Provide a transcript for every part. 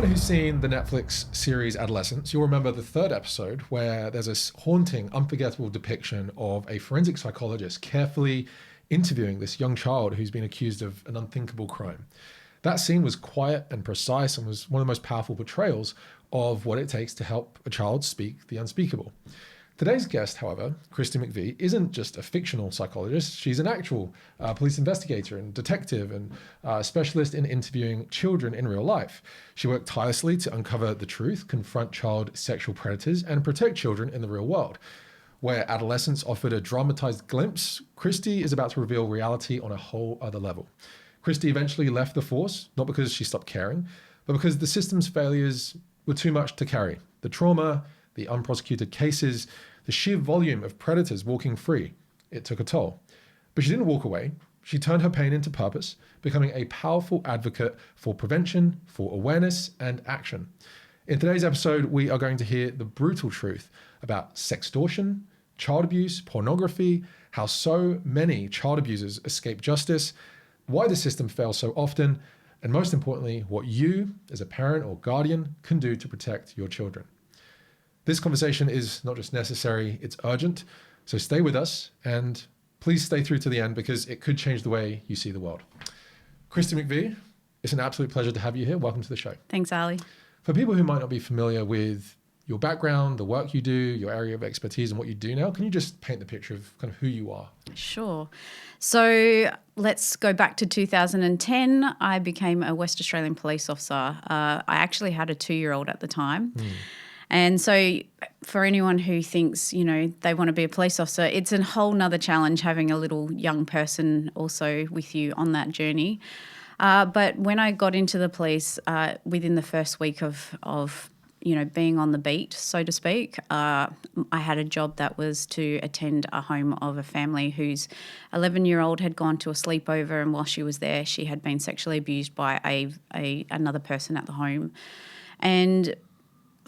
anyone who's seen the Netflix series Adolescence, you'll remember the third episode where there's a haunting, unforgettable depiction of a forensic psychologist carefully interviewing this young child who's been accused of an unthinkable crime. That scene was quiet and precise and was one of the most powerful portrayals of what it takes to help a child speak the unspeakable. Today's guest, however, Kristi McVee, isn't just a fictional psychologist. She's an actual police investigator and detective and specialist in interviewing children in real life. She worked tirelessly to uncover the truth, confront child sexual predators, and protect children in the real world. Where Adolescence offered a dramatized glimpse, Kristi is about to reveal reality on a whole other level. Kristi eventually left the force, not because she stopped caring, but because the system's failures were too much to carry. The trauma, the unprosecuted cases, the sheer volume of predators walking free, it took a toll. But she didn't walk away. She turned her pain into purpose, becoming a powerful advocate for prevention, for awareness, and action. In today's episode, we are going to hear the brutal truth about sextortion, child abuse, pornography, how so many child abusers escape justice, why the system fails so often, and most importantly, what you, as a parent or guardian, can do to protect your children. This conversation is not just necessary, it's urgent. So stay with us and please stay through to the end because it could change the way you see the world. Kristi McVee, it's an absolute pleasure to have you here. Welcome to the show. Thanks, Ali. For people who might not be familiar with your background, the work you do, your area of expertise and what you do now, can you just paint the picture of kind of who you are? Sure. So let's go back to 2010. I became a West Australian police officer. I actually had a 2-year-old at the time. And so for anyone who thinks, they want to be a police officer, it's a whole nother challenge having a little young person also with you on that journey. But when I got into the police, within the first week of being on the beat, so to speak, I had a job that was to attend a home of a family whose 11-year-old had gone to a sleepover, and while she was there, she had been sexually abused by another person at the home. And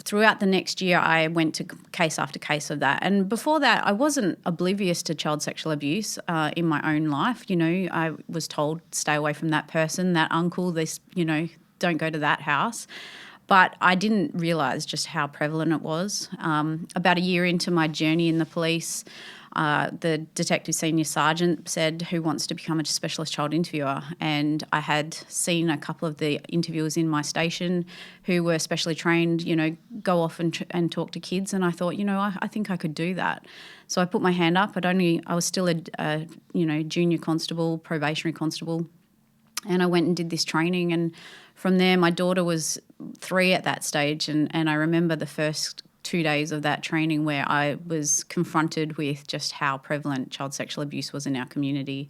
throughout the next year, I went to case after case of that. And before that, I wasn't oblivious to child sexual abuse in my own life. I was told, stay away from that person, that uncle, this, don't go to that house. But I didn't realise just how prevalent it was. About a year into my journey in the police, the detective senior sergeant said, who wants to become a specialist child interviewer? And I had seen a couple of the interviewers in my station who were specially trained, go off and talk to kids. And I thought, I think I could do that. So I put my hand up. I was still a junior constable, probationary constable. And I went and did this training. And from there, my daughter was 3 at that stage. And I remember the first 2 days of that training where I was confronted with just how prevalent child sexual abuse was in our community.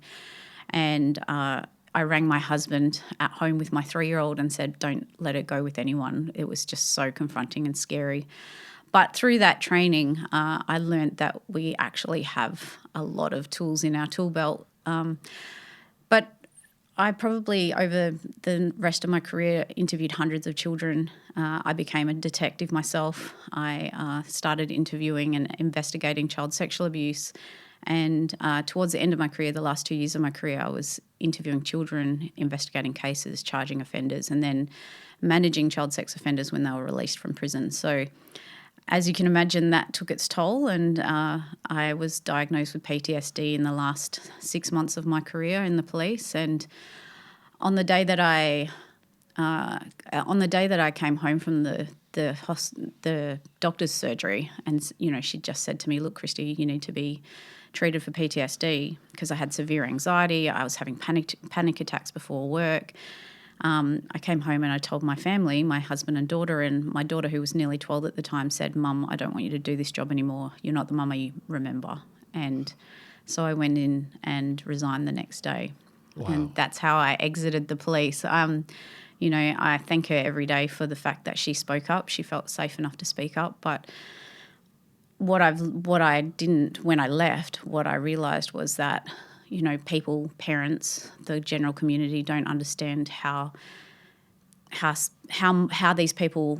And I rang my husband at home with my 3-year-old and said, don't let it go with anyone. It was just so confronting and scary. But through that training, I learned that we actually have a lot of tools in our tool belt. But I probably, over the rest of my career, interviewed hundreds of children. I became a detective myself. I started interviewing and investigating child sexual abuse. And towards the end of my career, the last 2 years of my career, I was interviewing children, investigating cases, charging offenders, and then managing child sex offenders when they were released from prison. So as you can imagine, that took its toll, and I was diagnosed with PTSD in the last 6 months of my career in the police. And on the day that I came home from the doctor's surgery, and she just said to me, "Look, Kristi, you need to be treated for PTSD," because I had severe anxiety. I was having panic attacks before work. I came home and I told my family, my husband and daughter, and my daughter, who was nearly 12 at the time, said, "Mum, I don't want you to do this job anymore. You're not the mum I remember." And so I went in and resigned the next day. Wow. And that's how I exited the police. I thank her every day for the fact that she spoke up. She felt safe enough to speak up. But what I didn't, when I left, what I realised was that people, parents, the general community don't understand how these people,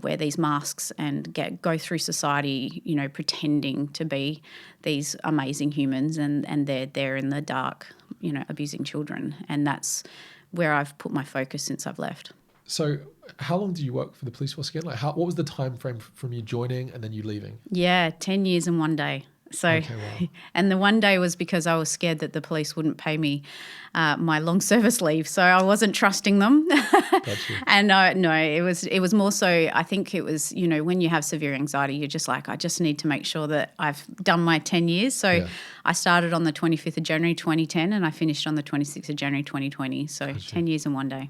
wear these masks and go through society, pretending to be these amazing humans, and they're in the dark, abusing children. And that's where I've put my focus since I've left. So how long do you work for the police force again? Like, what was the time frame from you joining and then you leaving? Yeah, 10 years and 1 day. So, Okay, wow. and the 1 day was because I was scared that the police wouldn't pay me my long service leave. So I wasn't trusting them. Gotcha. And no, it was more so, I think it was, you know, when you have severe anxiety, you're just like, I just need to make sure that I've done my 10 years. So Yeah. I started on the 25th of January 2010 and I finished on the 26th of January 2020. So Gotcha. 10 years and 1 day.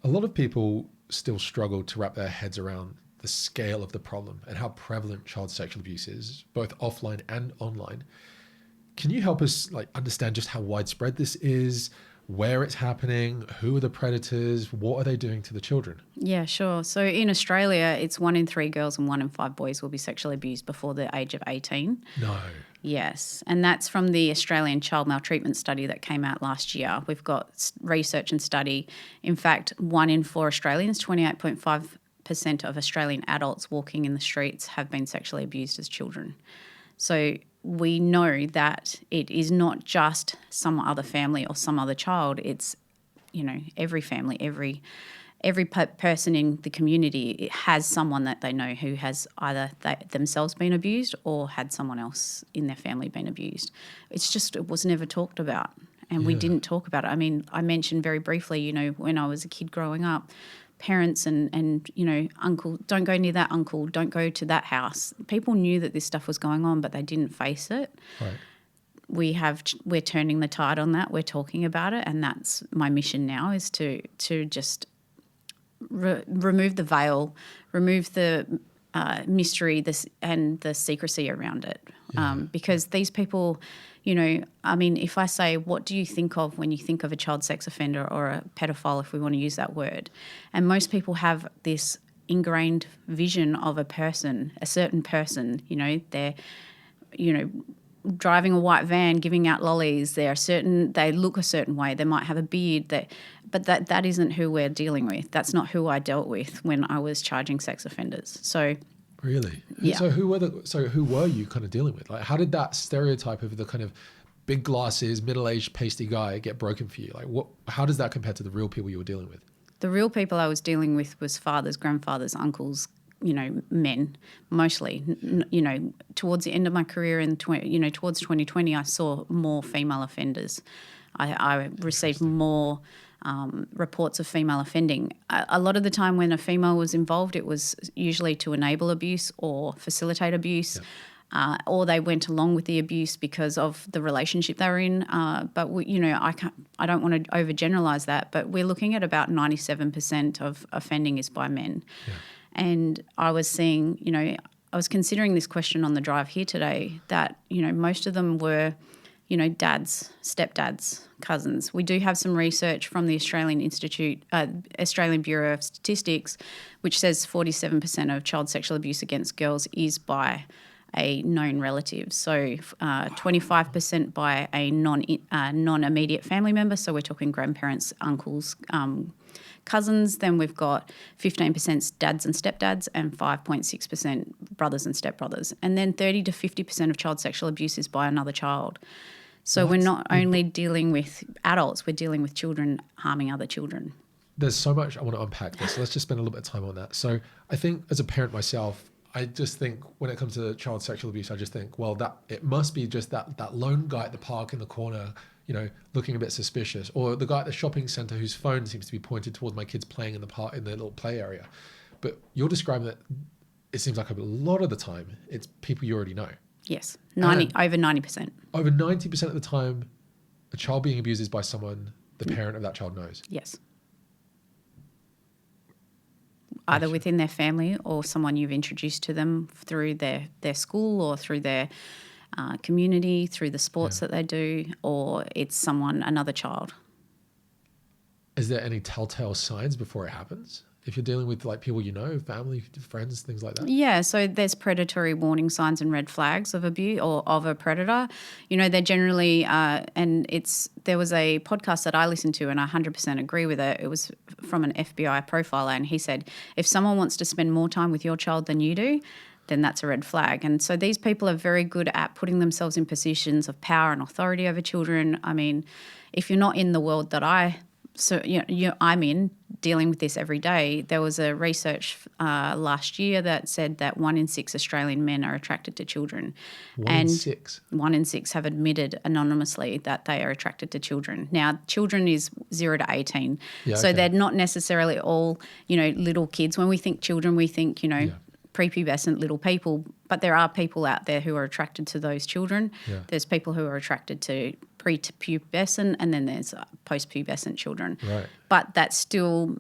A lot of people still struggle to wrap their heads around the scale of the problem and how prevalent child sexual abuse is, both offline and online. Can you help us like understand just how widespread this is, where it's happening, who are the predators, what are they doing to the children? Yeah, sure. So in Australia, it's 1 in 3 girls and 1 in 5 boys will be sexually abused before the age of 18. No. Yes, and that's from the Australian Child Maltreatment Study that came out last year. We've got research and study. In fact, 1 in 4 Australians, 28.5% of Australian adults walking in the streets have been sexually abused as children. So we know that it is not just some other family or some other child. It's, you know, every family, every person in the community has someone that they know who has either themselves been abused or had someone else in their family been abused. It's just, it was never talked about, and we didn't talk about it. I mean, I mentioned very briefly, you know, when I was a kid growing up, parents and you know, uncle, don't go near that uncle, don't go to that house. People knew that this stuff was going on, but they didn't face it. Right. We're turning the tide on that. We're talking about it, and that's my mission now, is to just remove the veil, remove the mystery, and the secrecy around it. Because these people, you know, I mean, if I say, what do you think of when you think of a child sex offender or a pedophile, if we want to use that word? And most people have this ingrained vision of a person, a certain person, you know, they're, you know, driving a white van, giving out lollies. They look a certain way. They might have a beard. But that isn't who we're dealing with. That's not who I dealt with when I was charging sex offenders. So really, yeah. So who were you kind of dealing with? Like, how did that stereotype of the kind of big glasses, middle-aged, pasty guy get broken for you? Like, how does that compare to the real people you were dealing with? The real people I was dealing with was fathers, grandfathers, uncles, you know, men mostly. You know, towards the end of my career towards 2020, I saw more female offenders. I received more reports of female offending. A lot of the time when a female was involved, it was usually to enable abuse or facilitate abuse, or they went along with the abuse because of the relationship they were in. But I don't want to overgeneralize that, but we're looking at about 97% of offending is by men. Yeah. And I was seeing, you know, I was considering this question on the drive here today, that, you know, most of them were, you know, dads, stepdads, cousins. We do have some research from the Australian Bureau of Statistics, which says 47% of child sexual abuse against girls is by a known relative. So 25% by a non-immediate family member. So we're talking grandparents, uncles, cousins. Then we've got 15% dads and stepdads and 5.6% brothers and stepbrothers. And then 30 to 50% of child sexual abuse is by another child. So we're not only dealing with adults, we're dealing with children harming other children. There's so much I want to unpack this. So let's just spend a little bit of time on that. So I think as a parent myself, I just think when it comes to child sexual abuse, I just think, well, that it must be just that lone guy at the park in the corner, you know, looking a bit suspicious, or the guy at the shopping center whose phone seems to be pointed towards my kids playing in the park in their little play area. But you're describing that it seems like a lot of the time it's people you already know. Yes, over 90%. Over 90% of the time, a child being abused is by someone the parent of that child knows. Yes. Either within their family or someone you've introduced to them through their school or through their community, through the sports that they do, or it's another child. Is there any telltale signs before it happens? If you're dealing with like people you know, family, friends, things like that? Yeah, so there's predatory warning signs and red flags of abuse or of a predator. You know, they're generally, there was a podcast that I listened to and I 100% agree with it. It was from an FBI profiler, and he said, if someone wants to spend more time with your child than you do, then that's a red flag. And so these people are very good at putting themselves in positions of power and authority over children. I mean, if you're not in the world that I I'm dealing with this every day. There was a research last year that said that 1 in 6 Australian men are attracted to children. One in 6? 1 in 6 have admitted anonymously that they are attracted to children. Now, children is 0 to 18. Yeah, so okay. they're not necessarily all, little kids. When we think children, we think, prepubescent little people, but there are people out there who are attracted to those children. Yeah. There's people who are attracted to prepubescent, and then there's postpubescent children. Right. But that's still,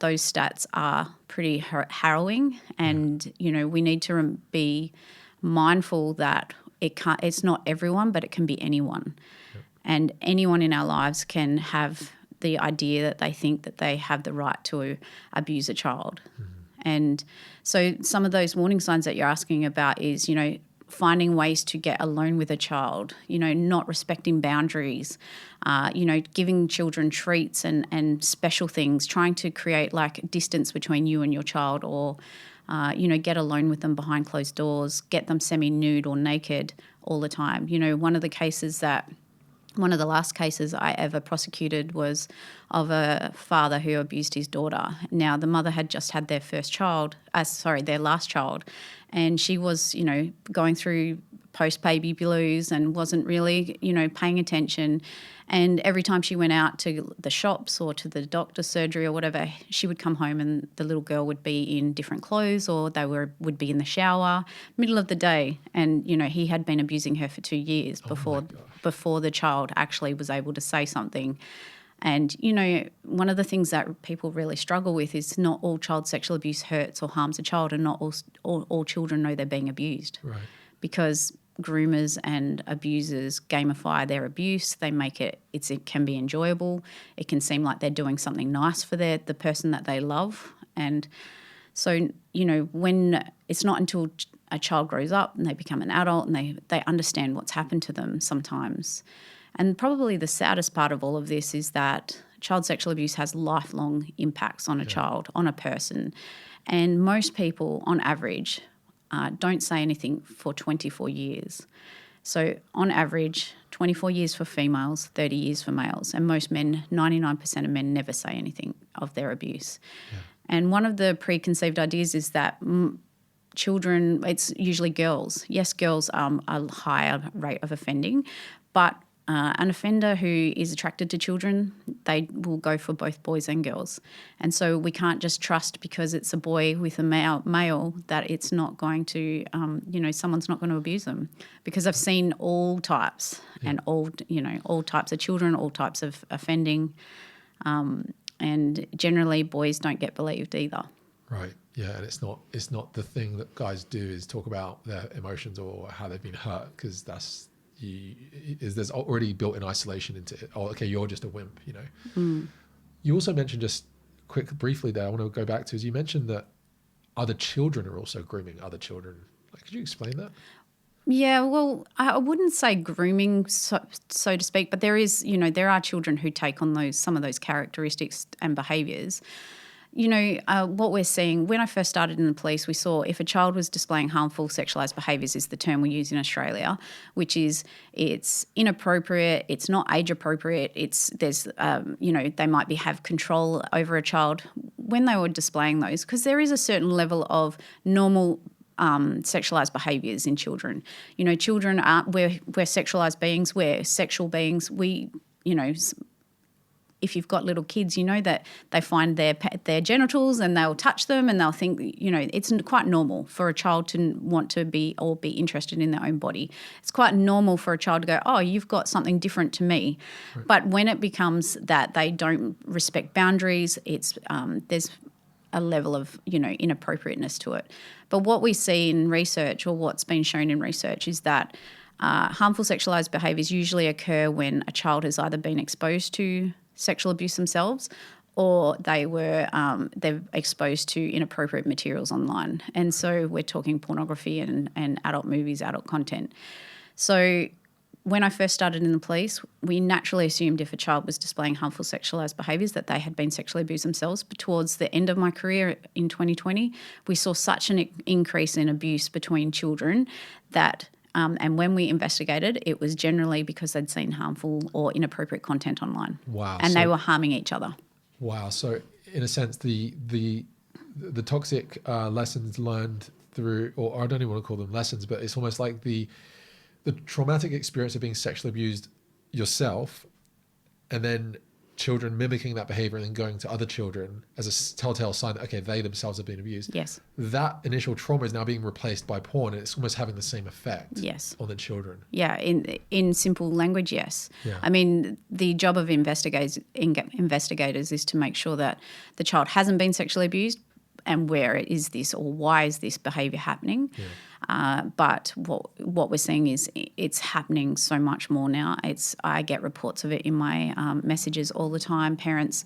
those stats are pretty harrowing, and we need to be mindful that it's not everyone, but it can be anyone. Yep. And anyone in our lives can have the idea that they think that they have the right to abuse a child. Mm-hmm. And so some of those warning signs that you're asking about is, finding ways to get alone with a child, not respecting boundaries, giving children treats and special things, trying to create like distance between you and your child, or, get alone with them behind closed doors, get them semi-nude or naked all the time. One of the last cases I ever prosecuted was of a father who abused his daughter. Now, the mother had just had their their last child, and she was, going through post-baby blues and wasn't really, paying attention. And every time she went out to the shops or to the doctor's surgery or whatever, she would come home and the little girl would be in different clothes, or would be in the shower, middle of the day. And, he had been abusing her for 2 years before the child actually was able to say something. And, one of the things that people really struggle with is not all child sexual abuse hurts or harms a child, and not all children know they're being abused. Right. Because groomers and abusers gamify their abuse. They make it can be enjoyable. It can seem like they're doing something nice for the person that they love. And so, when it's not until a child grows up and they become an adult and they understand what's happened to them sometimes. And probably the saddest part of all of this is that child sexual abuse has lifelong impacts on a child, on a person. And most people, on average, don't say anything for 24 years. So on average, 24 years for females, 30 years for males. And most men, 99% of men, never say anything of their abuse. Yeah. And one of the preconceived ideas is that children, it's usually girls. Yes, girls are a higher rate of offending, but an offender who is attracted to children, they will go for both boys and girls. And so we can't just trust because it's a boy with a male that it's not going to, someone's not going to abuse them. Because I've seen all types and all types of children, all types of offending. And generally boys don't get believed either. Right. Yeah, and it's not the thing that guys do is talk about their emotions or how they've been hurt, because there's already built in isolation into it. Oh, okay, you're just a wimp, You also mentioned just briefly there, I want to go back to, is you mentioned that other children are also grooming other children. Could you explain that? Yeah, well, I wouldn't say grooming, so to speak, but there are children who take on some of those characteristics and behaviours. What we're seeing, when I first started in the police, we saw if a child was displaying harmful sexualised behaviours, is the term we use in Australia, which is it's inappropriate, it's not age appropriate, they might have control over a child when they were displaying those, because there is a certain level of normal sexualized behaviours in children. Children we're sexualized beings, we're sexual beings. If you've got little kids, that they find their genitals and they'll touch them and they'll think, it's quite normal for a child to want to be interested in their own body. It's quite normal for a child to go, oh, you've got something different to me. Right. But when it becomes that they don't respect boundaries, there's a level of, inappropriateness to it. But what we see in research, or what's been shown in research, is that harmful sexualized behaviours usually occur when a child has either been exposed to sexual abuse themselves, or they're exposed to inappropriate materials online. And so we're talking pornography and adult movies, adult content. So when I first started in the police, we naturally assumed if a child was displaying harmful sexualised behaviours that they had been sexually abused themselves. But towards the end of my career in 2020, we saw such an increase in abuse between children that And when we investigated, it was generally because they'd seen harmful or inappropriate content online. Wow. And they were harming each other. Wow. So in a sense, the toxic lessons learned through, or I don't even want to call them lessons, but it's almost like the traumatic experience of being sexually abused yourself, and then children mimicking that behavior and then going to other children as a telltale sign that, okay, they themselves have been abused. Yes. That initial trauma is now being replaced by porn, and it's almost having the same effect Yes. on the children. Yeah, in simple language, yes. Yeah. I mean, the job of investigators is to make sure that the child hasn't been sexually abused, and where is this or why is this behaviour happening. Yeah. But what we're seeing is it's happening so much more now. I get reports of it in my messages all the time. Parents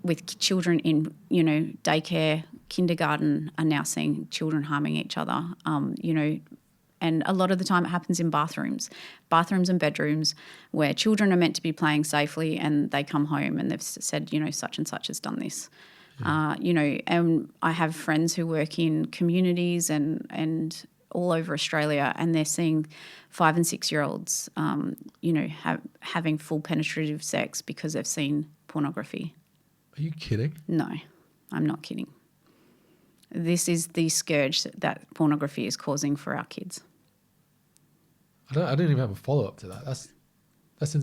with children in, daycare, kindergarten are now seeing children harming each other, and a lot of the time it happens in bathrooms and bedrooms where children are meant to be playing safely, and they come home and they've said, such and such has done this. Yeah. And I have friends who work in communities and all over Australia, and they're seeing 5 and 6 year olds, having full penetrative sex because they've seen pornography. Are you kidding? No, I'm not kidding. This is the scourge that pornography is causing for our kids. I don't even have a follow up to that. That's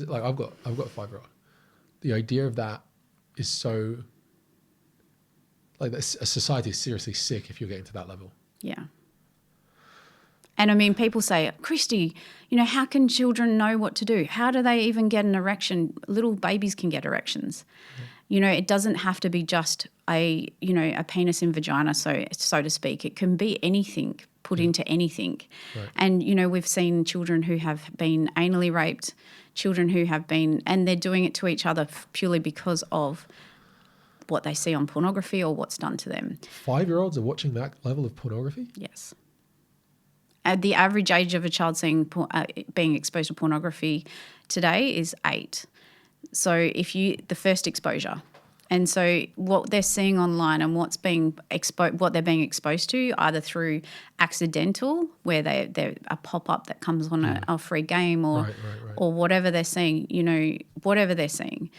like I've got a 5-year-old. The idea of that is so, like, a society is seriously sick if you're getting to that level. Yeah. And I mean, people say, Kristi, how can children know what to do? How do they even get an erection? Little babies can get erections. Yeah. It doesn't have to be just a penis in vagina, so to speak. It can be anything put into anything. Right. And, we've seen children who have been anally raped, children who have been, and they're doing it to each other purely because of what they see on pornography or what's done to them. 5-year-olds are watching that level of pornography? Yes. The average age of a child being exposed to pornography today is 8. So the first exposure. And so what they're seeing online and what they're being exposed to, either through accidental, where they're a pop-up that comes on a free game, or right. or whatever they're seeing, whatever they're seeing.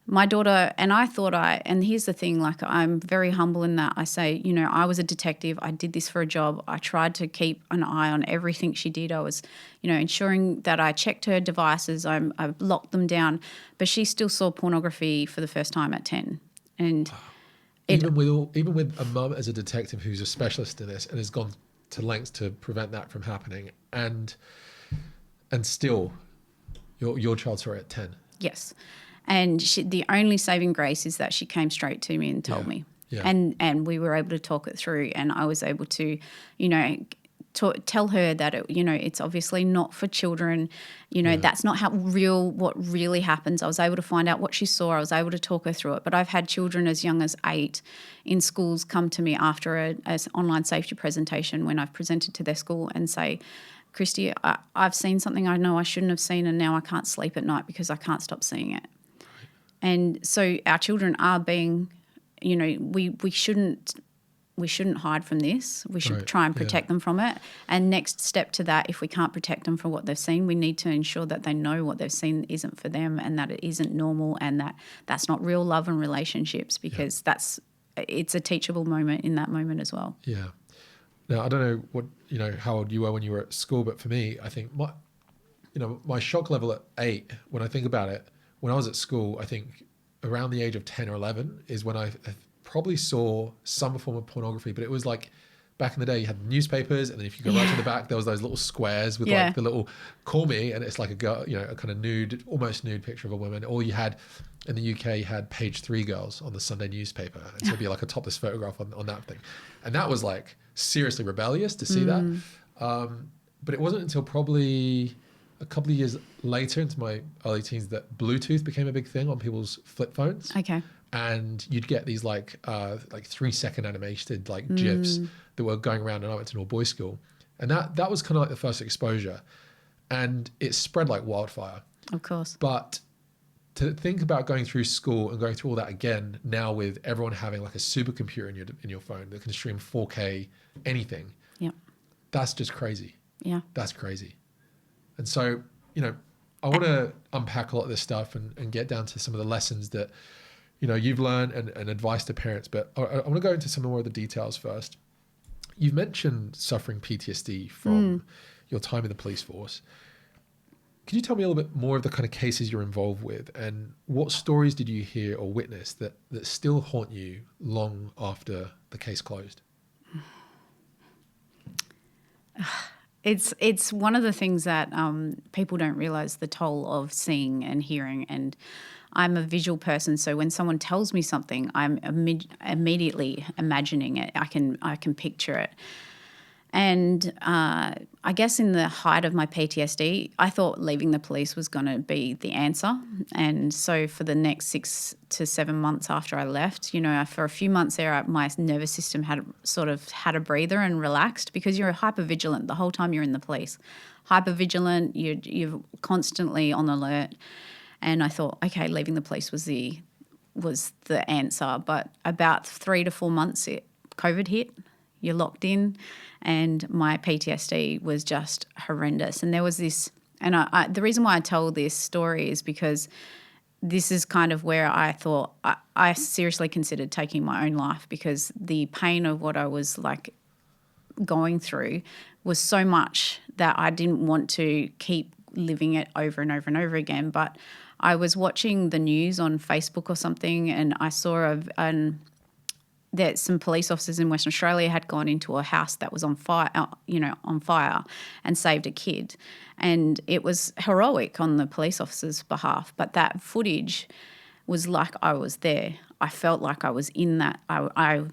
My daughter, and here's the thing, like, I'm very humble in that I say, I was a detective. I did this for a job. I tried to keep an eye on everything she did. I was, ensuring that I checked her devices. I locked them down. But she still saw pornography for the first time at 10. And even with a mum as a detective who's a specialist in this and has gone to lengths to prevent that from happening, and still your child saw it at 10. Yes. And the only saving grace is that she came straight to me and told me. Yeah. And we were able to talk it through, and I was able to, tell her that, it's obviously not for children. That's not what really happens. I was able to find out what she saw. I was able to talk her through it. But I've had children as young as 8 in schools come to me after an online safety presentation when I've presented to their school and say, Kristi, I've seen something I know I shouldn't have seen, and now I can't sleep at night because I can't stop seeing it. And so our children are being, we shouldn't hide from this. We should try and protect them from it. And next step to that, if we can't protect them from what they've seen, we need to ensure that they know what they've seen isn't for them, and that it isn't normal, and that that's not real love and relationships, because it's a teachable moment in that moment as well. Yeah. Now, I don't know how old you were when you were at school, but for me, I think my shock level at 8, when I think about it, when I was at school, I think around the age of 10 or 11 is when I probably saw some form of pornography. But it was like, back in the day, you had newspapers, and then if you go right to the back, there was those little squares with like the little "call me," and it's like a girl, a kind of nude, almost nude picture of a woman. Or you had, in the UK, you had page 3 girls on the Sunday newspaper, and so it'd be like a topless photograph on that thing, and that was like seriously rebellious to see that. But it wasn't until probably a couple of years later, into my early teens, that Bluetooth became a big thing on people's flip phones. Okay. And you'd get these like 3-second animated like GIFs that were going around, and I went to an all-boys school, and that was kind of like the first exposure, and it spread like wildfire. Of course. But to think about going through school and going through all that again now, with everyone having like a supercomputer in your phone that can stream 4K anything. Yeah. That's just crazy. Yeah. That's crazy. And so, I want to unpack a lot of this stuff and get down to some of the lessons that, you've learned and advice to parents. But I want to go into some more of the details first. You've mentioned suffering PTSD from your time in the police force. Can you tell me a little bit more of the kind of cases you're involved with, and what stories did you hear or witness that still haunt you long after the case closed? It's one of the things that people don't realize the toll of seeing and hearing. And I'm a visual person, so when someone tells me something, I'm immediately imagining it. I can picture it. And I guess in the height of my PTSD, I thought leaving the police was going to be the answer. And so for the next 6 to 7 months after I left, for a few months there, my nervous system had a breather and relaxed, because you're hypervigilant the whole time you're in the police. Hypervigilant, you're constantly on alert. And I thought, okay, leaving the police was the answer. But about 3 to 4 months, COVID hit. You're locked in, and my PTSD was just horrendous. And there was this, and the reason why I told this story is because this is kind of where I thought I seriously considered taking my own life, because the pain of what I was like going through was so much that I didn't want to keep living it over and over and over again. But I was watching the news on Facebook or something, and I saw that some police officers in Western Australia had gone into a house that was on fire, and saved a kid. And it was heroic on the police officers' behalf. But that footage was like I was there. I felt like I was in that.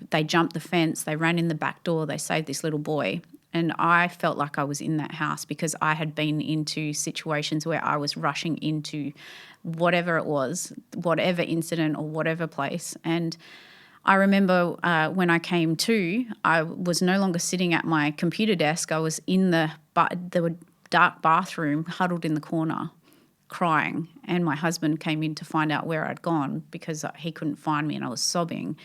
They jumped the fence, they ran in the back door, they saved this little boy. And I felt like I was in that house, because I had been into situations where I was rushing into whatever it was, whatever incident or whatever place. And I remember when I came to, I was no longer sitting at my computer desk. I was in the dark bathroom, huddled in the corner, crying. And my husband came in to find out where I'd gone, because he couldn't find me, and I was sobbing.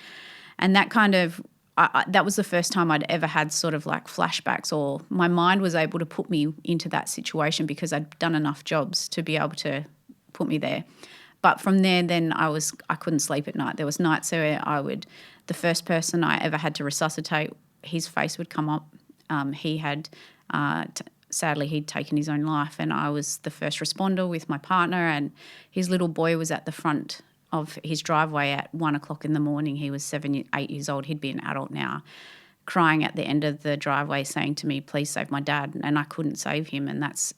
And that kind of, that was the first time I'd ever had sort of like flashbacks, or my mind was able to put me into that situation, because I'd done enough jobs to be able to put me there. But from there, then I couldn't sleep at night. There was nights where the first person I ever had to resuscitate, his face would come up. He had, sadly, he'd taken his own life, and I was the first responder with my partner, and his little boy was at the front of his driveway at 1 o'clock in the morning. He was 8 years old. He'd be an adult now, crying at the end of the driveway, saying to me, "Please save my dad." And I couldn't save him. And that's,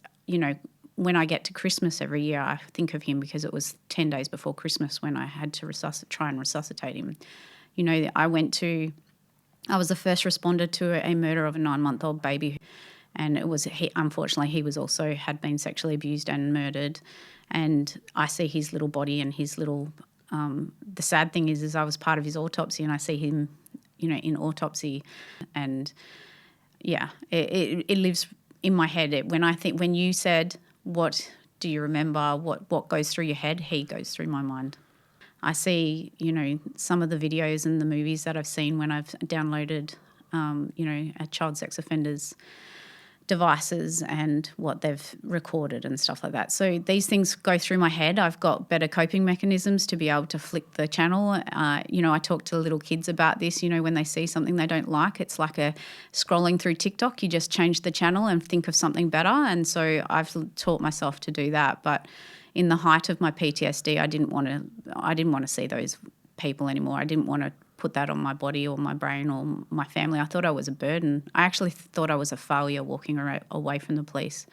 when I get to Christmas every year, I think of him, because it was 10 days before Christmas when I had to try and resuscitate him. I was the first responder to a murder of a 9-month-old baby, and unfortunately he was also had been sexually abused and murdered. And I see his little body and his little. The sad thing is I was part of his autopsy, and I see him, in autopsy, and yeah, it lives in my head. When you said, what do you remember? What goes through your head? He goes through my mind. I see, some of the videos and the movies that I've seen when I've downloaded, a child sex offenders' devices and what they've recorded and stuff like that. So these things go through my head. I've got better coping mechanisms to be able to flick the channel. I talk to little kids about this, when they see something they don't like. It's like scrolling through TikTok. You just change the channel and think of something better. And so I've taught myself to do that. But in the height of my PTSD, I didn't want to see those people anymore. I didn't want to put that on my body or my brain or my family. I thought I was a burden. I actually thought I was a failure walking away from the police.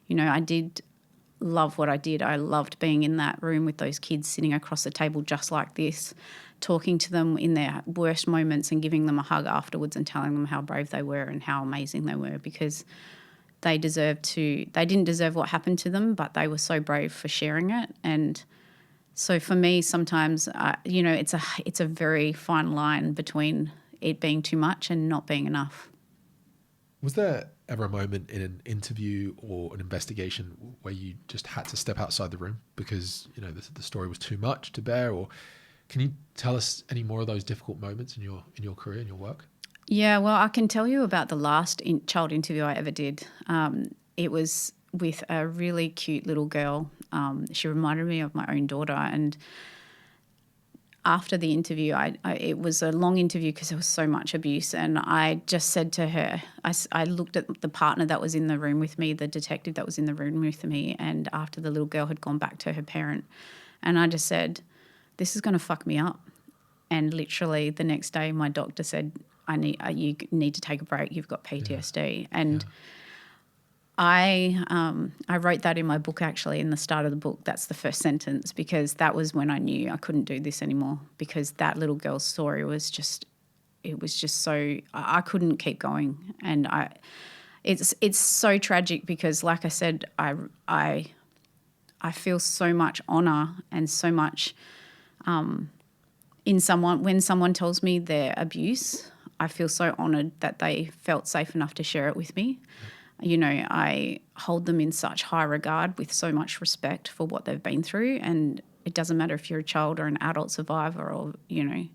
I did love what I did. I loved being in that room with those kids sitting across the table just like this, talking to them in their worst moments and giving them a hug afterwards and telling them how brave they were and how amazing they were, because they didn't deserve what happened to them, but they were so brave for sharing it. And so for me, sometimes, it's a very fine line between it being too much and not being enough. Was there ever a moment in an interview or an investigation where you just had to step outside the room because, the story was too much to bear? Or can you tell us any more of those difficult moments in your career and your work? Yeah, well, I can tell you about the last child interview I ever did. It was with a really cute little girl. She reminded me of my own daughter. And after the interview, it was a long interview because there was so much abuse. And I just said to her, I looked at the partner that was in the room with me, the detective that was in the room with me, and after the little girl had gone back to her parent, and I just said, this is going to fuck me up. And literally the next day my doctor said, you need to take a break. You've got PTSD. And I wrote that in my book, actually, in the start of the book. That's the first sentence, because that was when I knew I couldn't do this anymore, because that little girl's story was just, it was just so, I couldn't keep going. And it's so tragic because, like I said, I feel so much honour and so much in someone. When someone tells me their abuse, I feel so honoured that they felt safe enough to share it with me. You know, I hold them in such high regard with so much respect for what they've been through. And it doesn't matter if you're a child or an adult survivor or, you know,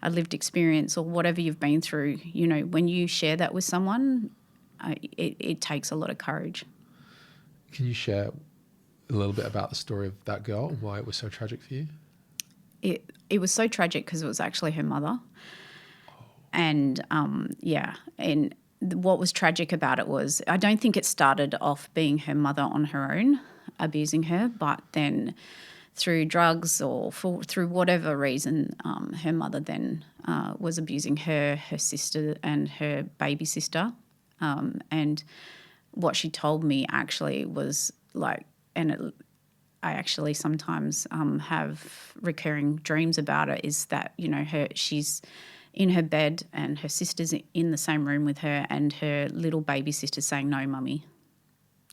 a lived experience or whatever you've been through. You know, when you share that with someone, it takes a lot of courage. Can you share a little bit about the story of that girl and why it was so tragic for you? It was so tragic because it was actually her mother. And, and what was tragic about it was, I don't think it started off being her mother on her own abusing her, but then through drugs or through whatever reason, her mother then was abusing her sister and her baby sister. And what she told me actually was like, I actually sometimes have recurring dreams about it, is that, you know, she's in her bed and her sister's in the same room with her and her little baby sister's saying, no, mummy.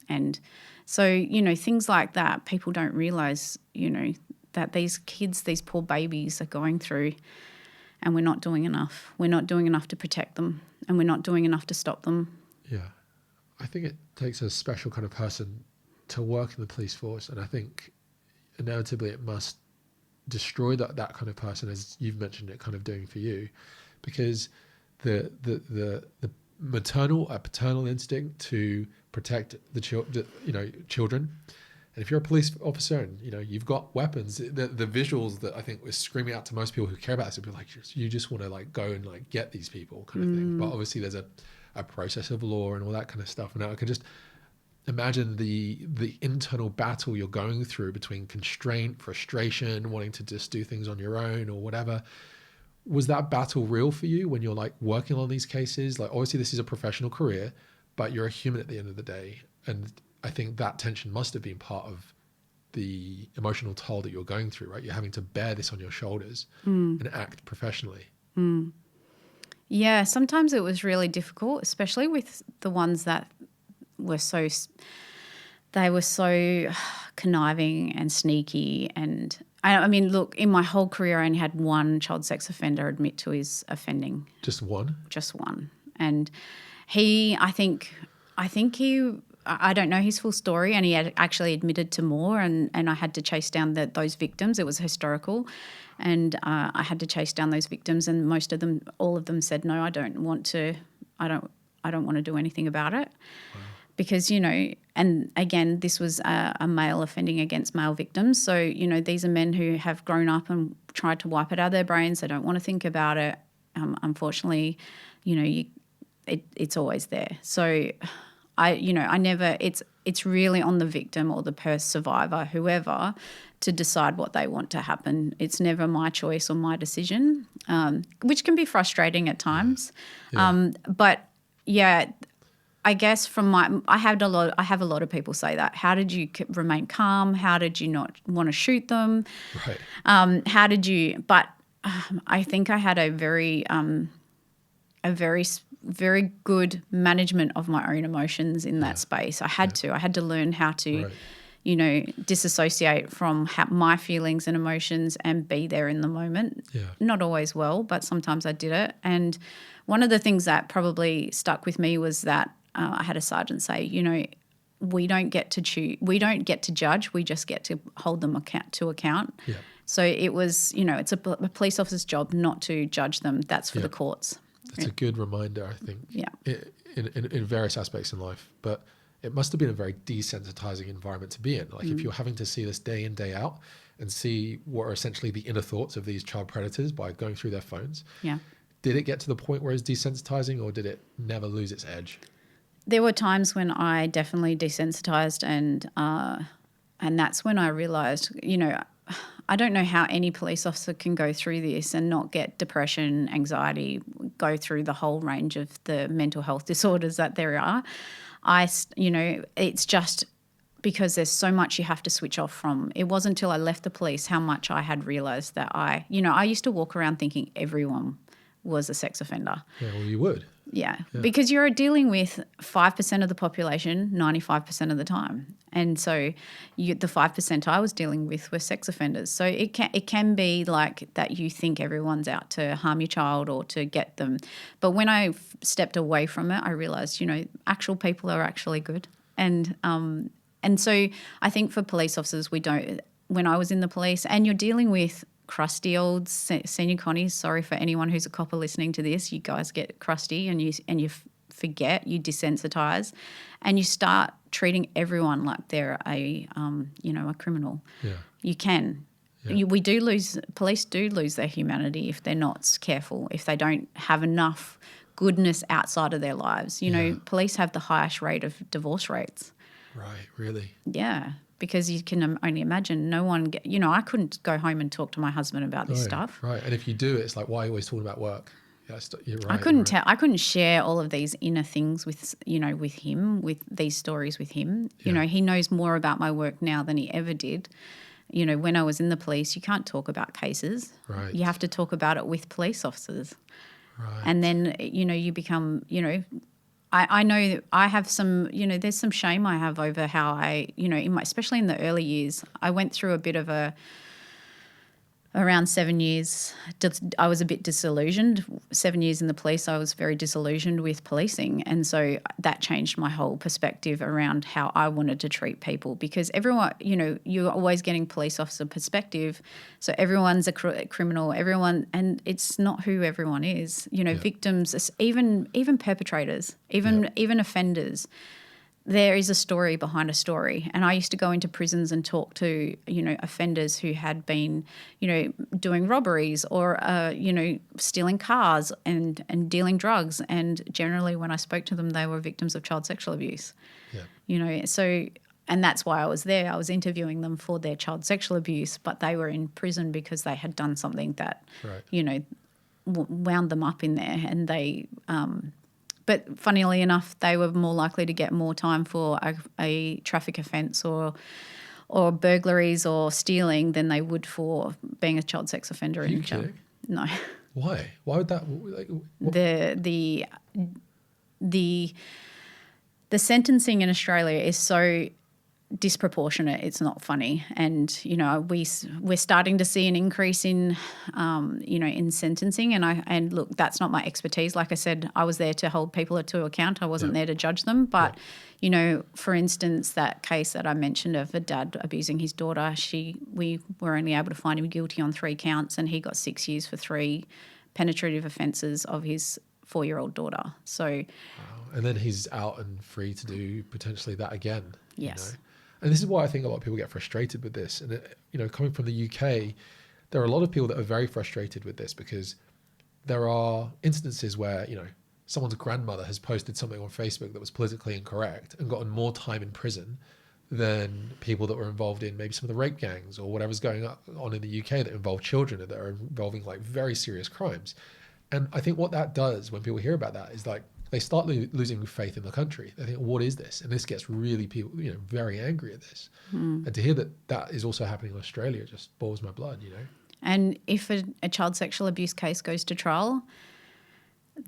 And so, you know, things like that, people don't realise, you know, that these kids, these poor babies are going through, and we're not doing enough. We're not doing enough to protect them, and we're not doing enough to stop them. Yeah. I think it takes a special kind of person to work in the police force, and I think inevitably it must destroy that kind of person, as you've mentioned it kind of doing for you, because the paternal instinct to protect the children, and if you're a police officer and, you know, you've got weapons, the visuals that I think was screaming out to most people who care about this would be like, you just want to like go and like get these people kind of thing. But obviously there's a process of law and all that kind of stuff, and I could just imagine the internal battle you're going through between constraint, frustration, wanting to just do things on your own or whatever. Was that battle real for you when you're like working on these cases? Like, obviously this is a professional career, but you're a human at the end of the day. And I think that tension must have been part of the emotional toll that you're going through, right? You're having to bear this on your shoulders and act professionally. Yeah, sometimes it was really difficult, especially with the ones that were so conniving and sneaky. And I mean, look, in my whole career, I only had one child sex offender admit to his offending. Just one? Just one. And I don't know his full story, and he had actually admitted to more, and I had to chase down those victims. It was historical. And I had to chase down those victims, and all of them said, no, I don't want to do anything about it. Wow. Because, you know, and again, this was a male offending against male victims. So, you know, these are men who have grown up and tried to wipe it out of their brains. They don't want to think about it. Unfortunately, you know, it's always there. So it's really on the victim or the survivor, whoever, to decide what they want to happen. It's never my choice or my decision, which can be frustrating at times. Yeah. But yeah, I guess I have a lot of people say that. How did you remain calm? How did you not want to shoot them? Right. How did you? But I think I had a very very good management of my own emotions in that space. I had to learn how to, you know, disassociate from my feelings and emotions and be there in the moment. Yeah. Not always well, but sometimes I did it. And one of the things that probably stuck with me was that I had a sergeant say, you know, we don't get to judge, we just get to hold them to account. Yeah. So it was, you know, it's a police officer's job not to judge them. That's for the courts. It's a good reminder, I think, in various aspects in life. But it must have been a very desensitizing environment to be in. Like if you're having to see this day in, day out and see what are essentially the inner thoughts of these child predators by going through their phones. Yeah. Did it get to the point where it's desensitizing, or did it never lose its edge? There were times when I definitely desensitized, and that's when I realized, I don't know how any police officer can go through this and not get depression, anxiety, go through the whole range of the mental health disorders that there are. It's just because there's so much you have to switch off from. It wasn't until I left the police how much I had realised that I used to walk around thinking everyone was a sex offender. Yeah, well, you would. Yeah, because you're dealing with 5% of the population 95% of the time. And so the 5% I was dealing with were sex offenders. So it can be like that you think everyone's out to harm your child or to get them. But when I stepped away from it, I realised, actual people are actually good. And so I think for police officers, when I was in the police, and you're dealing with crusty old senior connies. Sorry for anyone who's a copper listening to this. You guys get crusty and you forget, you desensitize, and you start treating everyone like they're a criminal. Yeah. You can. Yeah. Police do lose their humanity if they're not careful, if they don't have enough goodness outside of their lives. Police have the highest rate of divorce rates. Right, really? Yeah. Because you can only imagine I couldn't go home and talk to my husband about this stuff. Right. And if you do, it's like, why are you always talking about work? Yeah, you're right. I couldn't share all of these inner things with him, with these stories with him. Yeah. He knows more about my work now than he ever did. When I was in the police, you can't talk about cases. Right. You have to talk about it with police officers. Right. And then, you become, I know that I have some, there's some shame I have over how especially in the early years, I went through a bit of around 7 years, I was a bit disillusioned. 7 years in the police, I was very disillusioned with policing. And so that changed my whole perspective around how I wanted to treat people, because everyone, you're always getting police officer perspective. So everyone's a criminal, and it's not who everyone is. Victims, even perpetrators, even offenders. There is a story behind a story. And I used to go into prisons and talk to, offenders who had been, doing robberies or, stealing cars and dealing drugs. And generally when I spoke to them, they were victims of child sexual abuse. Yeah. And that's why I was there. I was interviewing them for their child sexual abuse, but they were in prison because they had done something that, wound them up in there. And they... But funnily enough, they were more likely to get more time for a traffic offence or burglaries or stealing than they would for being a child sex offender in jail. No. Why? Why would that? The sentencing in Australia is so disproportionate, it's not funny. And we're starting to see an increase in in sentencing, and look, that's not my expertise. Like I said, I was there to hold people to account. I wasn't there to judge them. But for instance, that case that I mentioned of a dad abusing his daughter, we were only able to find him guilty on 3 counts, and he got 6 years for 3 penetrative offences of his 4-year-old daughter. So wow. And then he's out and free to do potentially that again. Yes. And this is why I think a lot of people get frustrated with this. And, coming from the UK, there are a lot of people that are very frustrated with this, because there are instances where, someone's grandmother has posted something on Facebook that was politically incorrect and gotten more time in prison than people that were involved in maybe some of the rape gangs or whatever's going on in the UK that involve children and that are involving like very serious crimes. And I think what that does when people hear about that is like, they start losing faith in the country. They think, what is this? And this gets really people, very angry at this. And to hear that is also happening in Australia just boils my blood, And if a child sexual abuse case goes to trial,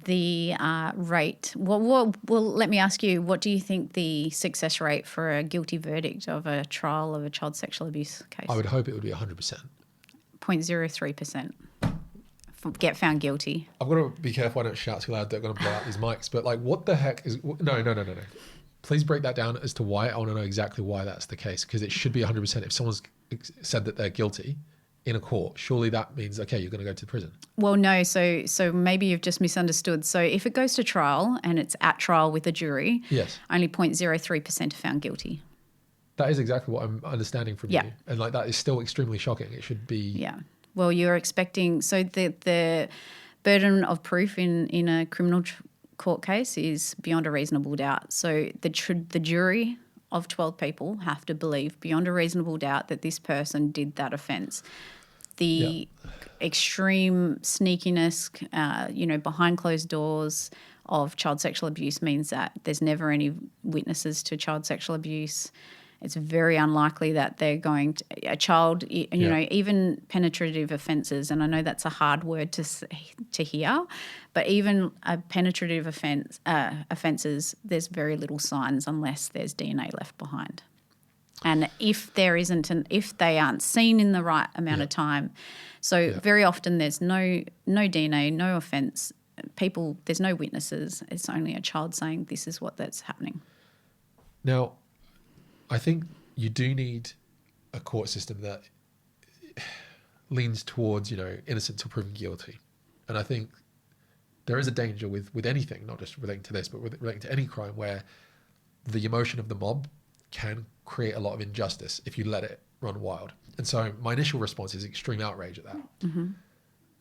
the rate, well, let me ask you, what do you think the success rate for a guilty verdict of a trial of a child sexual abuse case? I would hope it would be 100%. 0.03%. Get found guilty. I've got to be careful I don't shout too loud. They're going to blow out these mics. But like, what the heck is... No. Please break that down as to why. I want to know exactly why that's the case, because it should be 100%. If someone's said that they're guilty, in a court, surely that means, okay, you're going to go to prison. Well, no. So maybe you've just misunderstood. So if it goes to trial and it's at trial with a jury, Yes. only 0.03% are found guilty. That is exactly what I'm understanding from Yeah. you. And like that is still extremely shocking. It should be. Yeah. Well, you're expecting, so the burden of proof in a criminal court case is beyond a reasonable doubt. So the jury of 12 people have to believe beyond a reasonable doubt that this person did that offence. The extreme sneakiness, behind closed doors of child sexual abuse means that there's never any witnesses to child sexual abuse. It's very unlikely that they're going to, a child, even penetrative offences, and I know that's a hard word to hear, but even penetrative offences, there's very little signs unless there's DNA left behind. And if there isn't, if they aren't seen in the right amount of time, very often there's no DNA, no offence. There's no witnesses. It's only a child saying this is that's happening. Now, I think you do need a court system that leans towards, innocent till proven guilty. And I think there is a danger with anything, not just relating to this, but relating to any crime, where the emotion of the mob can create a lot of injustice if you let it run wild. And so my initial response is extreme outrage at that. Mm-hmm.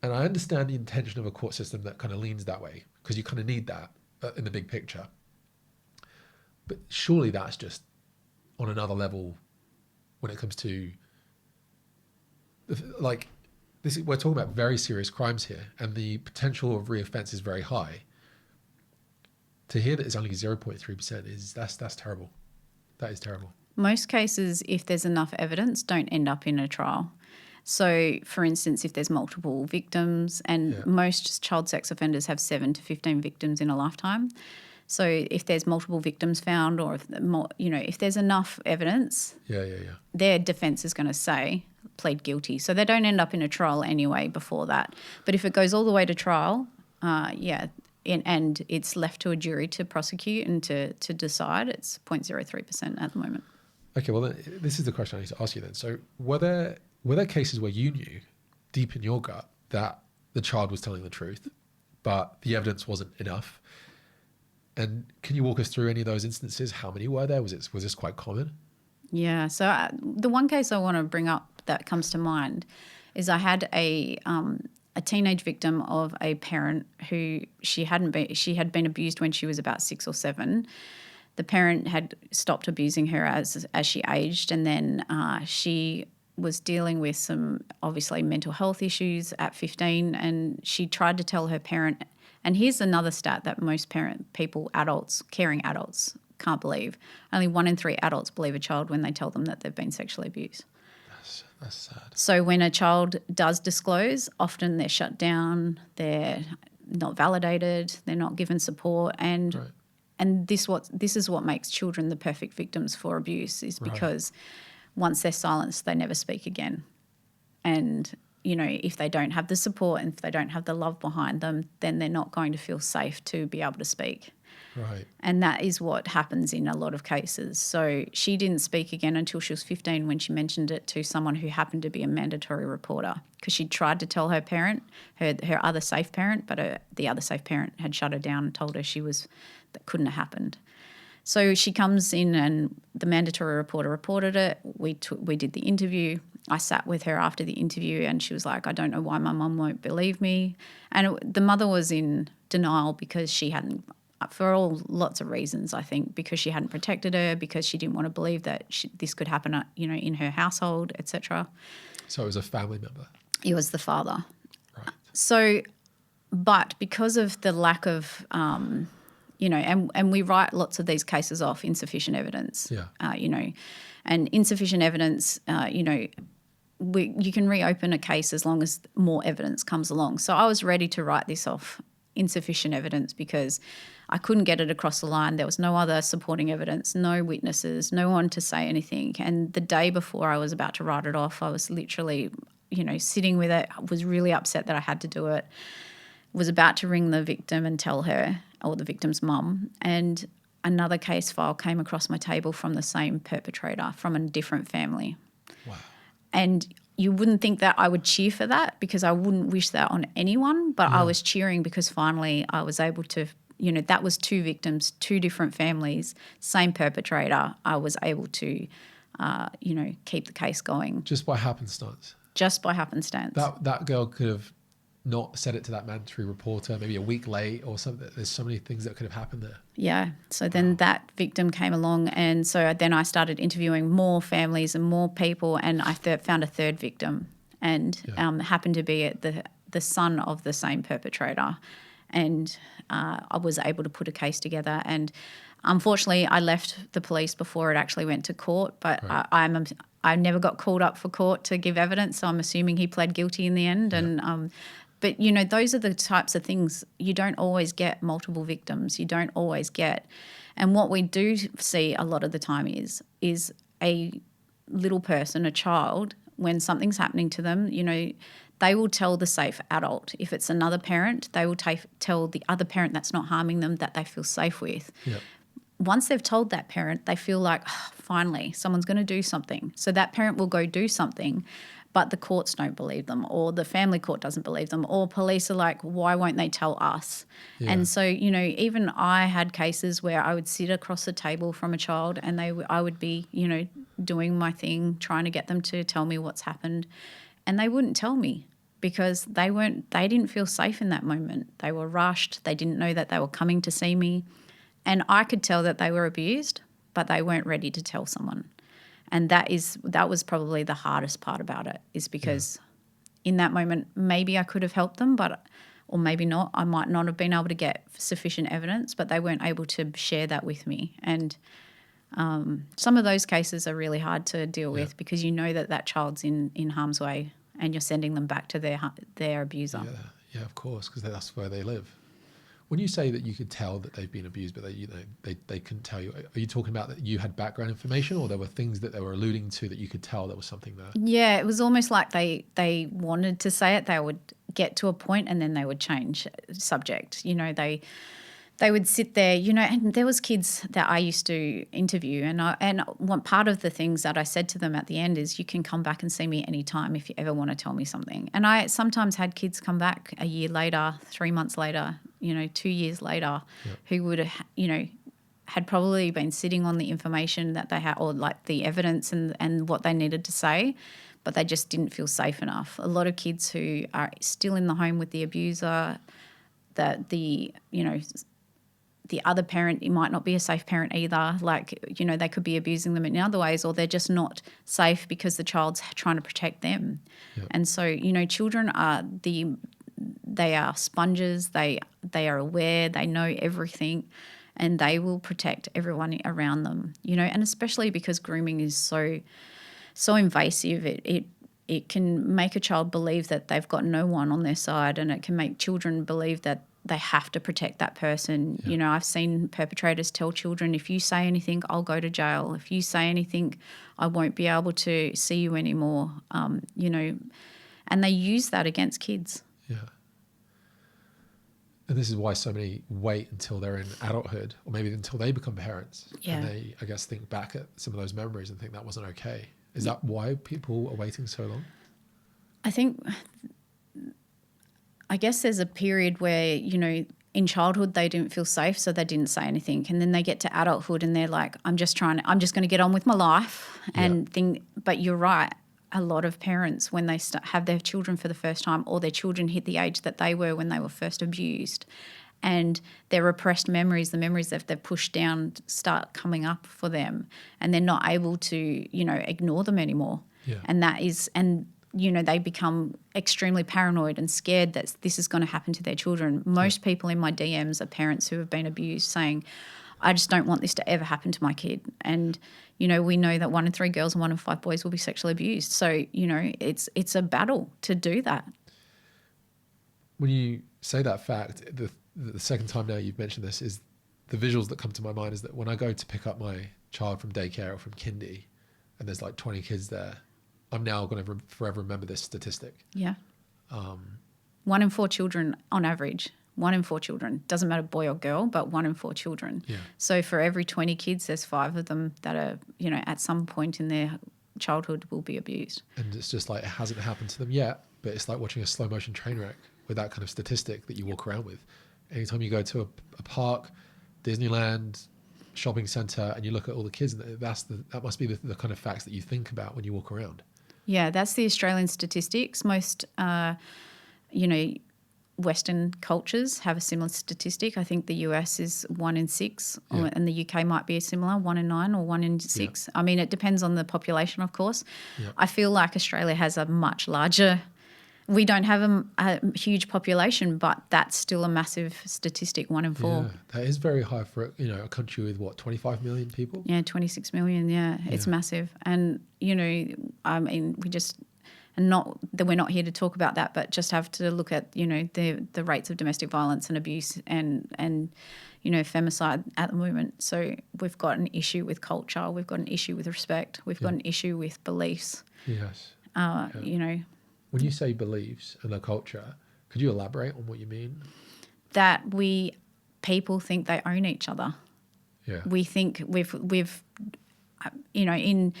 And I understand the intention of a court system that kind of leans that way, because you kind of need that in the big picture. But surely that's just on another level when it comes to, like, we're talking about very serious crimes here, and the potential of reoffence is very high. To hear that it's only 0.3% that's terrible. That is terrible. Most cases, if there's enough evidence, don't end up in a trial. So, for instance, if there's multiple victims, and most child sex offenders have 7 to 15 victims in a lifetime. So if there's multiple victims found, or if there's enough evidence, their defence is going to say plead guilty. So they don't end up in a trial anyway before that. But if it goes all the way to trial, and it's left to a jury to prosecute and to decide, it's 0.03% at the moment. Okay, well, then, this is the question I need to ask you then. So were there cases where you knew deep in your gut that the child was telling the truth, but the evidence wasn't enough? And can you walk us through any of those instances? How many were there? Was this quite common? Yeah. So the one case I want to bring up that comes to mind is I had a teenage victim of a parent who she had been abused when she was about 6 or 7. The parent had stopped abusing her as she aged, and then she was dealing with some obviously mental health issues at 15, and she tried to tell her parent. And here's another stat that most caring adults can't believe. Only 1 in 3 adults believe a child when they tell them that they've been sexually abused. That's sad. So when a child does disclose, often they're shut down, they're not validated, they're not given support, and this is what makes children the perfect victims for abuse, is because once they're silenced, they never speak again. And if they don't have the support and if they don't have the love behind them, then they're not going to feel safe to be able to speak. Right. And that is what happens in a lot of cases. So she didn't speak again until she was 15, when she mentioned it to someone who happened to be a mandatory reporter, because she tried to tell her parent, her other safe parent, but the other safe parent had shut her down and told her that couldn't have happened. So she comes in and the mandatory reporter reported it. We did the interview. I sat with her after the interview and she was like, I don't know why my mum won't believe me. And the mother was in denial because she hadn't, for lots of reasons, I think, because she hadn't protected her, because she didn't want to believe that this could happen, in her household, etc. So it was a family member? It was the father. Right. So, but because of the lack of... and we write lots of these cases off, insufficient evidence. Yeah. And insufficient evidence, you can reopen a case as long as more evidence comes along. So I was ready to write this off, insufficient evidence, because I couldn't get it across the line. There was no other supporting evidence, no witnesses, no one to say anything. And the day before I was about to write it off, I was literally, sitting with it. I was really upset that I had to do it. Was about to ring the victim and tell her, or the victim's mum, and another case file came across my table from the same perpetrator, from a different family. Wow. And you wouldn't think that I would cheer for that, because I wouldn't wish that on anyone, but I was cheering because finally I was able to, that was 2 victims, 2 different families, same perpetrator. I was able to, keep the case going. Just by happenstance. Just by happenstance. That girl could have not said it to that mandatory reporter maybe a week late or something. There's so many things that could have happened there. Yeah. So then that victim came along, and so then I started interviewing more families and more people, and I found a 3rd victim, and happened to be the son of the same perpetrator, and I was able to put a case together. And unfortunately, I left the police before it actually went to court, but right. I never got called up for court to give evidence, so I'm assuming he pled guilty in the end. Yeah. And but, those are the types of things you don't always get multiple victims. You don't always get. And what we do see a lot of the time is a little person, a child, when something's happening to them, they will tell the safe adult. If it's another parent, they will tell the other parent that's not harming them that they feel safe with. Yep. Once they've told that parent, they feel like, finally, someone's going to do something. So that parent will go do something, but the courts don't believe them, or the family court doesn't believe them, or police are like, why won't they tell us? Yeah. And so, even I had cases where I would sit across the table from a child, and I would be, doing my thing, trying to get them to tell me what's happened, and they wouldn't tell me because they didn't feel safe in that moment. They were rushed. They didn't know that they were coming to see me. And I could tell that they were abused, but they weren't ready to tell someone. And that was probably the hardest part about it, is because in that moment, maybe I could have helped them, or maybe not. I might not have been able to get sufficient evidence, but they weren't able to share that with me. And some of those cases are really hard to deal with, because that child's in harm's way, and you're sending them back to their abuser. Yeah, of course, because that's where they live. When you say that you could tell that they've been abused, but they couldn't tell you, are you talking about that you had background information, or there were things that they were alluding to that you could tell there was something there? Yeah, it was almost like they wanted to say it. They would get to a point and then they would change subject. They would sit there, and there was kids that I used to interview, and one part of the things that I said to them at the end is, you can come back and see me anytime if you ever want to tell me something. And I sometimes had kids come back a year later, 3 months later, 2 years later, who would have, had probably been sitting on the information that they had, or like the evidence and what they needed to say, but they just didn't feel safe enough. A lot of kids who are still in the home with the abuser, the other parent, it might not be a safe parent either. Like, they could be abusing them in other ways, or they're just not safe because the child's trying to protect them. Yep. And so, children they are sponges. They are aware. They know everything, and they will protect everyone around them. And especially because grooming is so invasive, it can make a child believe that they've got no one on their side, and it can make children believe that they have to protect that person. Yeah. I've seen perpetrators tell children, if you say anything, I'll go to jail. If you say anything, I won't be able to see you anymore. And they use that against kids. Yeah. And this is why so many wait until they're in adulthood, or maybe until they become parents. Yeah. And they, I guess, think back at some of those memories and think that wasn't okay. Is that why people are waiting so long? I guess there's a period where, in childhood they didn't feel safe, so they didn't say anything. And then they get to adulthood and they're like, I'm just going to get on with my life and think. But you're right. A lot of parents, when they have their children for the first time, or their children hit the age that they were when they were first abused, and their repressed memories, the memories that they've pushed down, start coming up for them, and they're not able to, ignore them anymore. Yeah. And they become extremely paranoid and scared that this is going to happen to their children. Most people in my DMs are parents who have been abused, saying, I just don't want this to ever happen to my kid. And, we know that 1 in 3 girls and 1 in 5 boys will be sexually abused. So, it's a battle to do that. When you say that fact, the second time now you've mentioned this, is the visuals that come to my mind is that when I go to pick up my child from daycare or from kindy, and there's like 20 kids there, I'm now going to forever remember this statistic. Yeah. 1 in 4 children on average. 1 in 4 children. Doesn't matter boy or girl, but 1 in 4 children. Yeah. So for every 20 kids, there's 5 of them that are, at some point in their childhood will be abused. And it's just like, it hasn't happened to them yet, but it's like watching a slow motion train wreck with that kind of statistic that you walk around with. Anytime you go to a park, Disneyland, shopping center, and you look at all the kids, that must be the kind of facts that you think about when you walk around. Yeah, that's the Australian statistics. Most, Western cultures have a similar statistic. I think the US is 1 in 6, and the UK might be a similar 1 in 9 or 1 in 6. I mean, it depends on the population, of course. Yeah. I feel like Australia has a much larger. We don't have a huge population, but that's still a massive statistic, 1 in 4. Yeah, that is very high for a country with 25 million people. Yeah, 26 million. Yeah, it's massive, and I mean, we just. And not that we're not here to talk about that, but just have to look at, the rates of domestic violence and abuse and femicide at the moment. So we've got an issue with culture. We've got an issue with respect. We've got an issue with beliefs. Yes. When you say beliefs and the culture, could you elaborate on what you mean? That people think they own each other. Yeah. We think in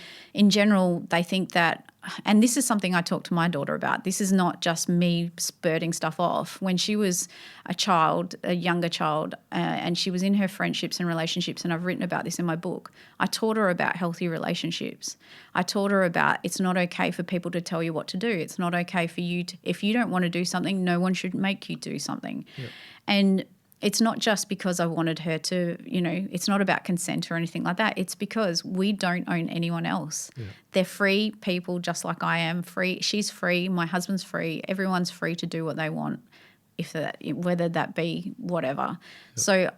general, they think that, and this is something I talk to my daughter about. This is not just me spurting stuff off. When she was a younger child, and she was in her friendships and relationships, and I've written about this in my book, I taught her about healthy relationships. I taught her about it's not okay for people to tell you what to do. It's not okay for you to, if you don't want to do something, no one should make you do something. Yeah. And it's not just because I wanted her to, it's not about consent or anything like that. It's because we don't own anyone else. Yeah. They're free people just like I am free. She's free. My husband's free. Everyone's free to do what they want, whether that be whatever. Yep. So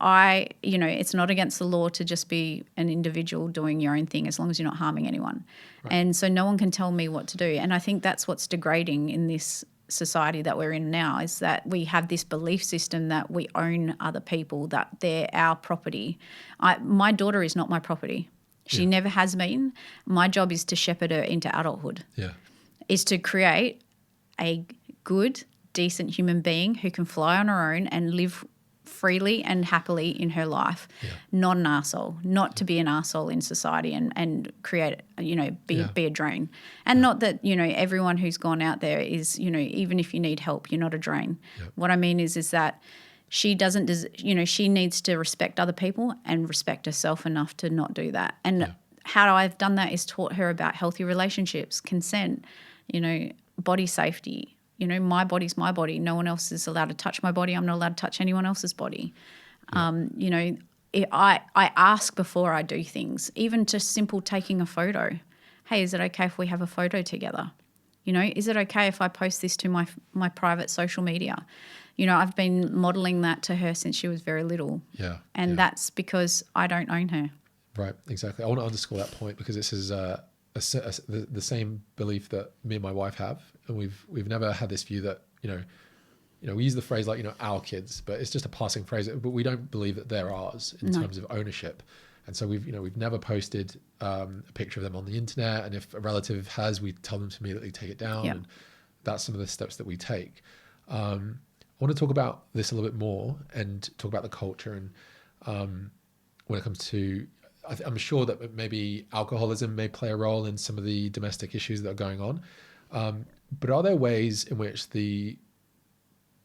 it's not against the law to just be an individual doing your own thing as long as you're not harming anyone. Right. And so no one can tell me what to do. And I think that's what's degrading in this society that we're in now, is that we have this belief system that we own other people, that they're our property. My daughter is not my property. She never has been. My job is to shepherd her into adulthood. Yeah. Is to create a good, decent human being who can fly on her own and live freely and happily in her life, not an arsehole, not to be an arsehole in society and create, be a drain. And not that, everyone who's gone out there is, even if you need help, you're not a drain. Yep. What I mean is that she doesn't, she needs to respect other people and respect herself enough to not do that. And how I've done that is taught her about healthy relationships, consent, body safety. My body's my body. No one else is allowed to touch my body. I'm not allowed to touch anyone else's body. Yeah. I ask before I do things, even just simple taking a photo. Hey, is it okay if we have a photo together? Is it okay if I post this to my private social media? I've been modelling that to her since she was very little. Yeah. And that's because I don't own her. Right, exactly. I want to underscore that point because this is the same belief that me and my wife have, and we've never had this view that we use the phrase like our kids, but it's just a passing phrase. But we don't believe that they're ours in terms of ownership, and so we've never posted a picture of them on the internet. And if a relative has, we tell them to immediately take it down. Yep. And that's some of the steps that we take. I want to talk about this a little bit more and talk about the culture and when it comes to. I'm sure that maybe alcoholism may play a role in some of the domestic issues that are going on. But are there ways in which the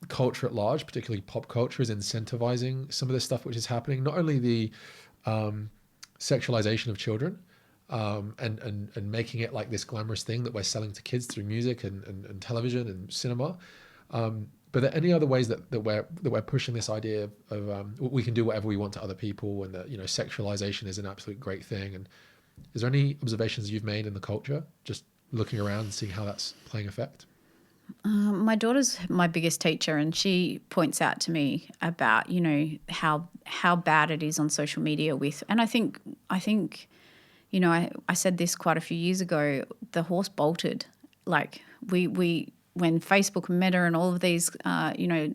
culture at large, particularly pop culture, is incentivizing some of this stuff which is happening? Not only the sexualization of children and making it like this glamorous thing that we're selling to kids through music and television and cinema, but are there any other ways that we're pushing this idea of we can do whatever we want to other people, and that sexualization is an absolute great thing? And is there any observations you've made in the culture, just looking around and seeing how that's playing effect? My daughter's my biggest teacher, and she points out to me about how bad it is on social media with, and I think I said this quite a few years ago. The horse bolted. Like we. When Facebook and Meta and all of these,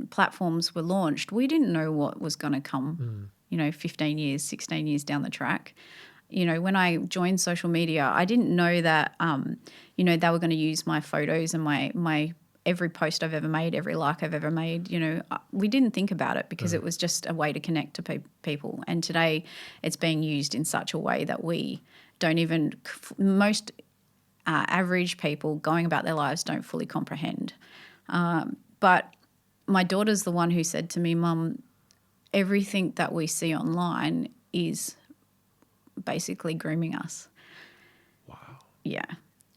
platforms were launched, we didn't know what was going to come, 15 years, 16 years down the track. When I joined social media, I didn't know that, they were going to use my photos and my every post I've ever made, every like I've ever made. We didn't think about it because it was just a way to connect to people. And today it's being used in such a way that we don't even average people going about their lives don't fully comprehend. But my daughter's the one who said to me, Mum, everything that we see online is basically grooming us. Wow. Yeah.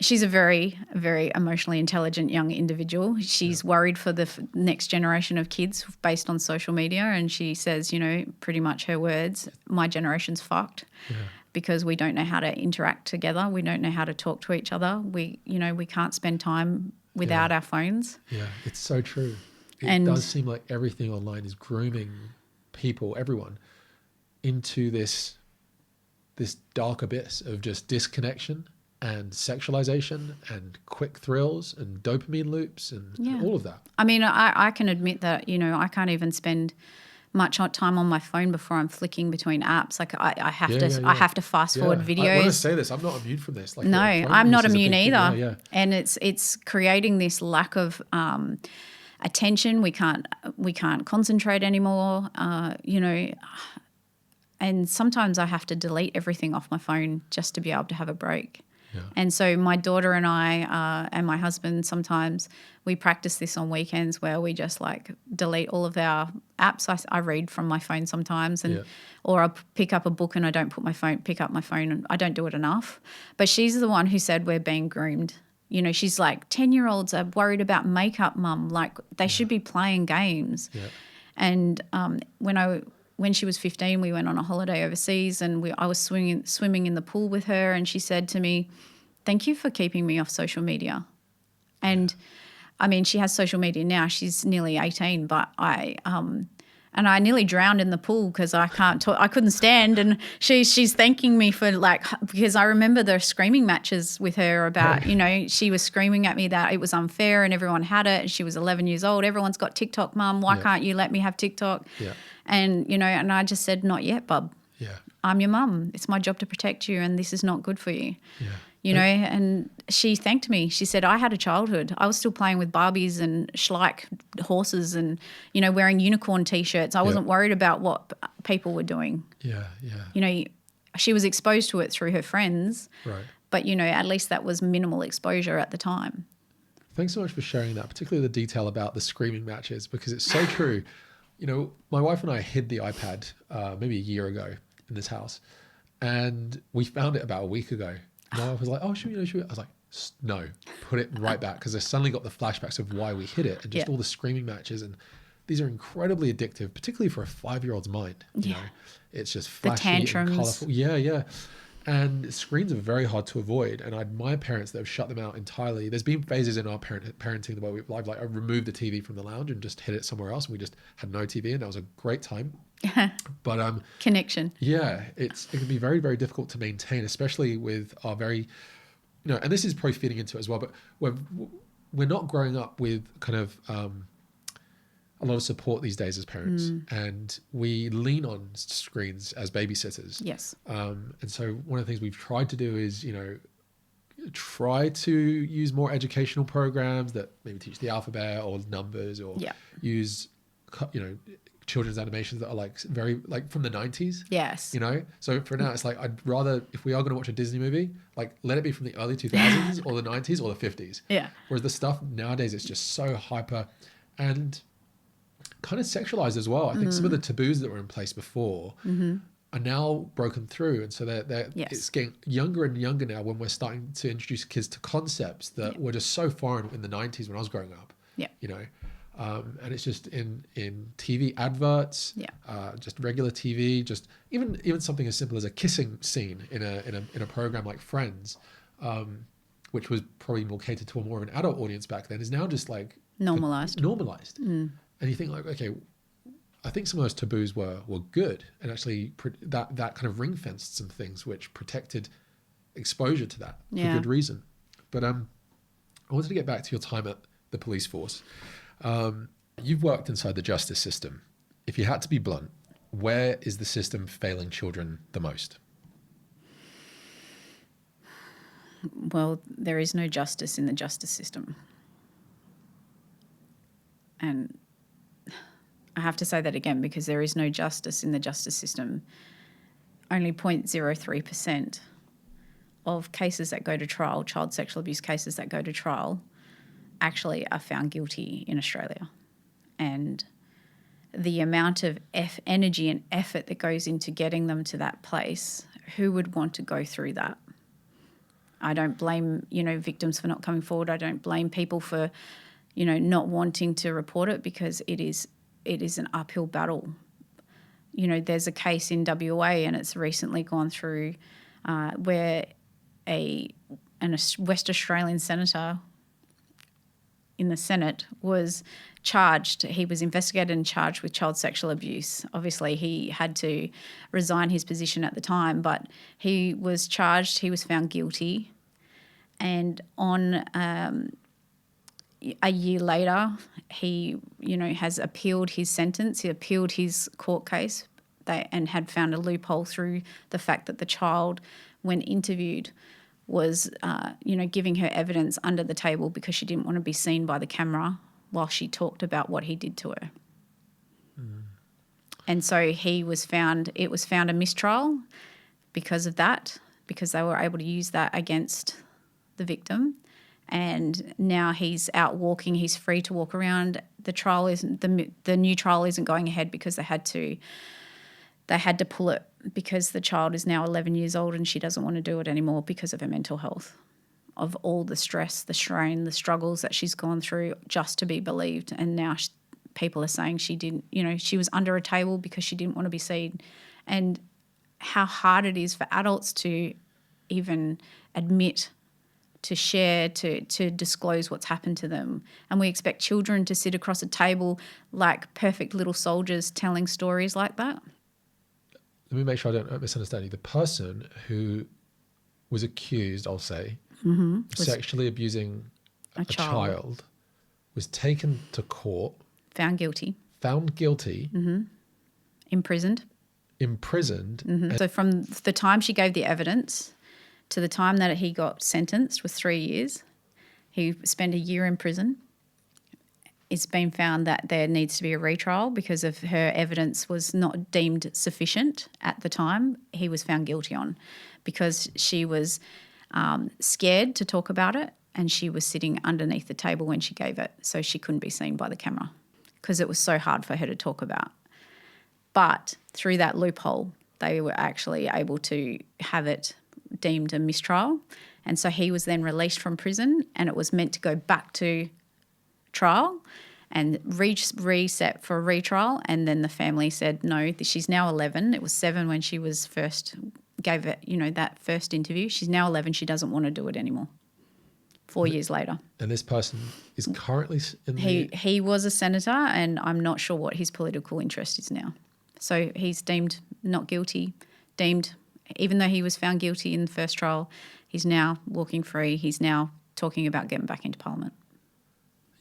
She's a very, very emotionally intelligent young individual. She's worried for the next generation of kids based on social media. And she says, pretty much her words, my generation's fucked because we don't know how to interact together. We don't know how to talk to each other. We can't spend time without our phones. Yeah, it's so true. It does seem like everything online is grooming people, everyone, into this dark abyss of just disconnection and sexualization and quick thrills and dopamine loops and all of that. I mean, I can admit that, I can't even spend much time on my phone before I'm flicking between apps. Like I have to fast forward videos. I want to say this. I'm not immune from this. Like, no, I'm not immune either. Yeah. And it's creating this lack of attention. We can't concentrate anymore. And sometimes I have to delete everything off my phone just to be able to have a break. Yeah. And so my daughter and I and my husband, sometimes we practice this on weekends where we just like delete all of our apps. I read from my phone sometimes, or I pick up a book and I don't pick up my phone, and I don't do it enough. But she's the one who said we're being groomed. She's like, 10-year-olds are worried about makeup, Mum. Like they should be playing games. Yeah. And when she was 15, we went on a holiday overseas, and I was swimming in the pool with her, and she said to me, "Thank you for keeping me off social media." And I mean, she has social media now. She's nearly 18, but I nearly drowned in the pool because I couldn't stand. And she's thanking me for because I remember the screaming matches with her about, she was screaming at me that it was unfair and everyone had it. And she was 11 years old. Everyone's got TikTok, Mum. Why can't you let me have TikTok? Yeah. And, and I just said, not yet, bub. Yeah. I'm your mum. It's my job to protect you, and this is not good for you. Yeah. And she thanked me. She said, I had a childhood. I was still playing with Barbies and Schleich horses and, wearing unicorn T-shirts. I wasn't worried about what people were doing. Yeah, yeah. She was exposed to it through her friends. Right. But, at least that was minimal exposure at the time. Thanks so much for sharing that, particularly the detail about the screaming matches, because it's so true. My wife and I hid the iPad maybe a year ago in this house, and we found it about a week ago. My wife was like, "Oh, should we?" I was like, "No, put it right back," because I suddenly got the flashbacks of why we hid it and just all the screaming matches. And these are incredibly addictive, particularly for a 5-year-old's mind. It's just flashy and colourful. Yeah. And screens are very hard to avoid, and I admire parents that have shut them out entirely. There's been phases in our parenting where we've I removed the TV from the lounge and just hid it somewhere else, and we just had no TV, and that was a great time. But connection. Yeah, it can be very, very difficult to maintain, especially with our very, and this is probably feeding into it as well. But we're not growing up with kind of a lot of support these days as parents, and we lean on screens as babysitters. Yes. And so one of the things we've tried to do is, try to use more educational programs that maybe teach the alphabet or numbers, or use, children's animations that are very from the 90s. Yes. So for now, it's I'd rather, if we are going to watch a Disney movie, let it be from the early 2000s or the 90s or the 50s. Yeah. Whereas the stuff nowadays, it's just so hyper and kind of sexualized as well. I think some of the taboos that were in place before are now broken through. And so it's getting younger and younger now when we're starting to introduce kids to concepts that were just so foreign in the 90s when I was growing up. Yeah. And it's just in TV adverts, just regular TV, just even something as simple as a kissing scene in a program like Friends, which was probably more catered to a more of an adult audience back then, is now just normalized. And you think okay, I think some of those taboos were good, and actually that kind of ring fenced some things which protected exposure to that for good reason. But I wanted to get back to your time at the police force. You've worked inside the justice system. If you had to be blunt, where is the system failing children the most? Well, there is no justice in the justice system. And I have to say that again, because there is no justice in the justice system. Only 0.03% of cases that go to trial, child sexual abuse cases that go to trial, actually are found guilty in Australia. And the amount of energy and effort that goes into getting them to that place, who would want to go through that? I don't blame, victims for not coming forward. I don't blame people for, not wanting to report it, because it is an uphill battle. There's a case in WA, and it's recently gone through where a West Australian senator in the Senate was charged. He was investigated and charged with child sexual abuse. Obviously, he had to resign his position at the time, but he was charged. He was found guilty. And on a year later, he, has appealed his sentence. He appealed his court case and had found a loophole through the fact that the child, when interviewed, was, giving her evidence under the table because she didn't want to be seen by the camera while she talked about what he did to her. Mm. And so it was found a mistrial because of that, because they were able to use that against the victim. And now he's out walking. He's free to walk around. The new trial isn't going ahead because they had to pull it because the child is now 11 years old and she doesn't want to do it anymore because of her mental health, of all the stress, the strain, the struggles that she's gone through just to be believed. And now people are saying she didn't, she was under a table because she didn't want to be seen. And how hard it is for adults to even admit, to share, to disclose what's happened to them. And we expect children to sit across a table like perfect little soldiers telling stories like that. Let me make sure I don't misunderstand you. The person who was accused, I'll say, of sexually abusing a child was taken to court. Found guilty. Mm-hmm. Imprisoned. Mm-hmm. So from the time she gave the evidence to the time that he got sentenced was 3 years. He spent a year in prison. It's been found that there needs to be a retrial because of her evidence was not deemed sufficient at the time. He was found guilty on because she was scared to talk about it, and she was sitting underneath the table when she gave it, so she couldn't be seen by the camera because it was so hard for her to talk about. But through that loophole, they were actually able to have it deemed a mistrial. And so he was then released from prison, and it was meant to go back to trial and reset for a retrial. And then the family said, no, she's now 11. It was 7 when she was first gave it, that first interview. She's now 11. She doesn't want to do it anymore. 4 years later. And this person is currently in He was a senator, and I'm not sure what his political interest is now. So he's deemed not guilty, even though he was found guilty in the first trial, he's now walking free. He's now talking about getting back into Parliament.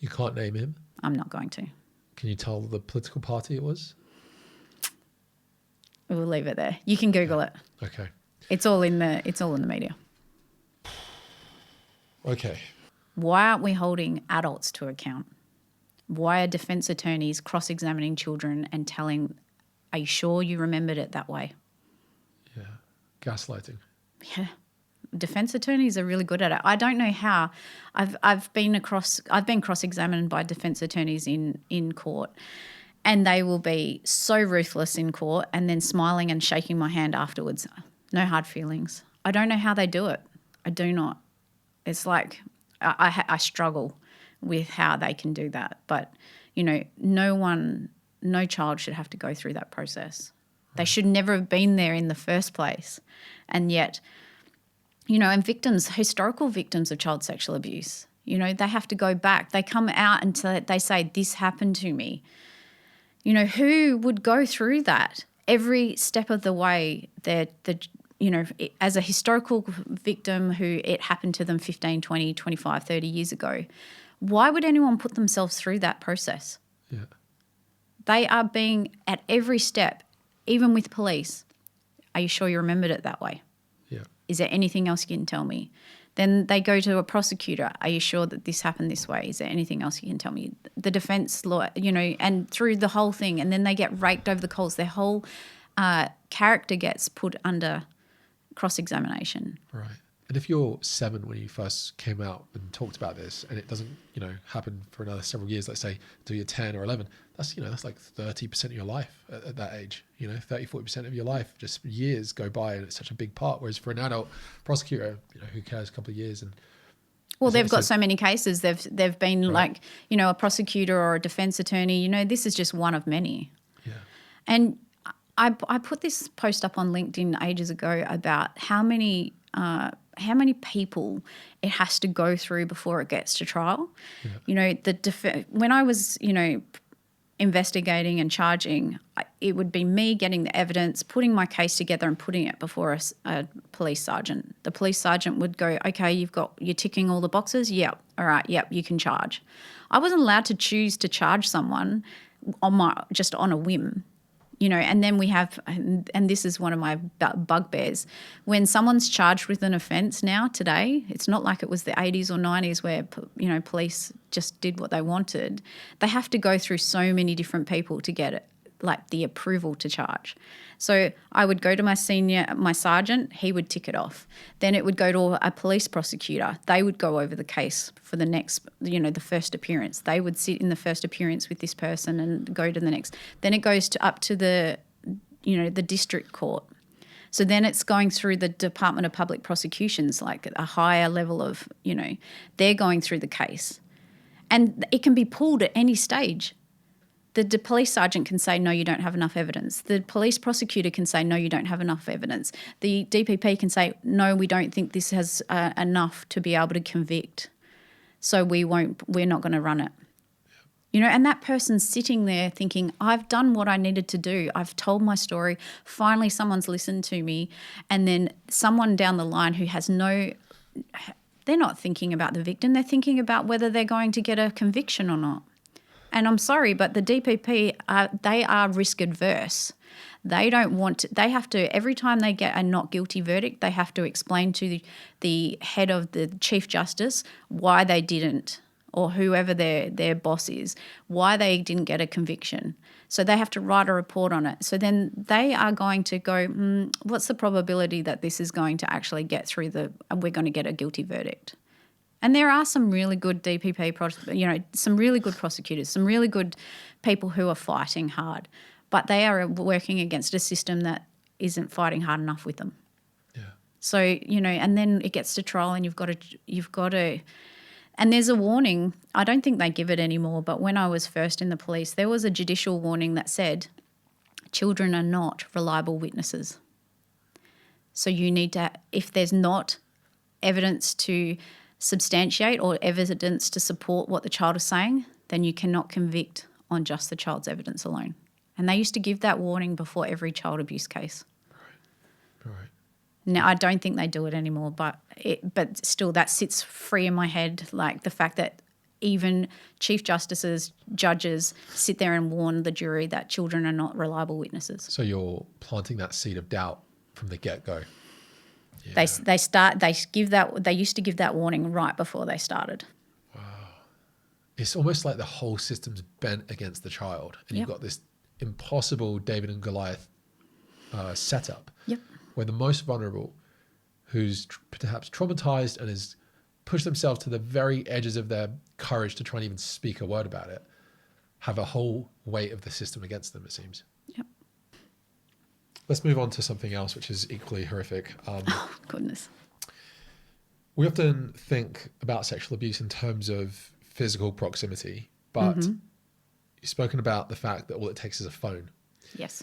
You can't name him? I'm not going to. Can you tell the political party it was? We'll leave it there. You can Google it. Okay. It's all in the media. Okay. Why aren't we holding adults to account? Why are defence attorneys cross-examining children and telling, are you sure you remembered it that way? Yeah. Gaslighting. Yeah. Defence attorneys are really good at it. I don't know how. I've been cross-examined by defence attorneys in court, and they will be so ruthless in court and then smiling and shaking my hand afterwards. No hard feelings. I don't know how they do it. I do not. It's like I struggle with how they can do that. But, no child should have to go through that process. They should never have been there in the first place. And yet, and historical victims of child sexual abuse, they have to go back. They come out and they say, this happened to me. Who would go through that every step of the way? As a historical victim who it happened to them 15, 20, 25, 30 years ago, why would anyone put themselves through that process? Yeah. They are being at every step, even with police. Are you sure you remembered it that way? Yeah. Is there anything else you can tell me? Then they go to a prosecutor. Are you sure that this happened this way? Is there anything else you can tell me? The defence lawyer, and through the whole thing, and then they get raked over the coals. Their whole character gets put under cross-examination. Right. And if you're 7 when you first came out and talked about this, and it doesn't, happen for another several years, let's say till you're 10 or 11, that's like 30% of your life at that age, 30-40% of your life, just years go by, and it's such a big part. Whereas for an adult prosecutor, who cares, a couple of years. And well, they've got so many cases. They've been right. like, a prosecutor or a defense attorney, this is just one of many. Yeah. And I put this post up on LinkedIn ages ago about how many people it has to go through before it gets to trial. Yeah. When I was, investigating and charging, it would be me getting the evidence, putting my case together and putting it before a police sergeant. The police sergeant would go, okay, you're ticking all the boxes? Yep. All right. Yep. You can charge. I wasn't allowed to choose to charge someone just on a whim. And then we have, and this is one of my bugbears, when someone's charged with an offence now today, it's not like it was the 80s or 90s where, police just did what they wanted. They have to go through so many different people to get it, like the approval to charge. So I would go to my sergeant, he would tick it off. Then it would go to a police prosecutor. They would go over the case for the next, the first appearance. They would sit in the first appearance with this person and go to the next. Then it goes up to the district court. So then it's going through the Department of Public Prosecutions, like a higher level of, they're going through the case. And it can be pulled at any stage. The police sergeant can say, no, you don't have enough evidence. The police prosecutor can say, no, you don't have enough evidence. The DPP can say, no, we don't think this has enough to be able to convict. So we're not going to run it. And that person's sitting there thinking, I've done what I needed to do. I've told my story. Finally, someone's listened to me. And then someone down the line who has they're not thinking about the victim. They're thinking about whether they're going to get a conviction or not. And I'm sorry, but the DPP, they are risk adverse. They don't want to, they have to, every time they get a not guilty verdict, they have to explain to the head of the Chief Justice why they didn't, or whoever their boss is, why they didn't get a conviction. So they have to write a report on it. So then they are going to go, what's the probability that this is going to actually get through we're going to get a guilty verdict? And there are some really good DPP, some really good prosecutors, some really good people who are fighting hard, but they are working against a system that isn't fighting hard enough with them. Yeah. So, and then it gets to trial and you've got to, and there's a warning. I don't think they give it anymore, but when I was first in the police, there was a judicial warning that said children are not reliable witnesses. So you need to, if there's not evidence to substantiate or evidence to support what the child is saying, then you cannot convict on just the child's evidence alone. And they used to give that warning before every child abuse case. Right. Now, I don't think they do it anymore, but still that sits free in my head, like the fact that even chief justices, judges sit there and warn the jury that children are not reliable witnesses. So you're planting that seed of doubt from the get-go. Yeah. They used to give that warning right before they started. Wow. It's almost like the whole system's bent against the child, and you've got this impossible David and Goliath setup. Yep. Where the most vulnerable, who's perhaps traumatized and has pushed themselves to the very edges of their courage to try and even speak a word about it, have a whole weight of the system against them, it seems. Yep. Let's move on to something else which is equally horrific. Oh, goodness. We often think about sexual abuse in terms of physical proximity, but you've spoken about the fact that all it takes is a phone. Yes.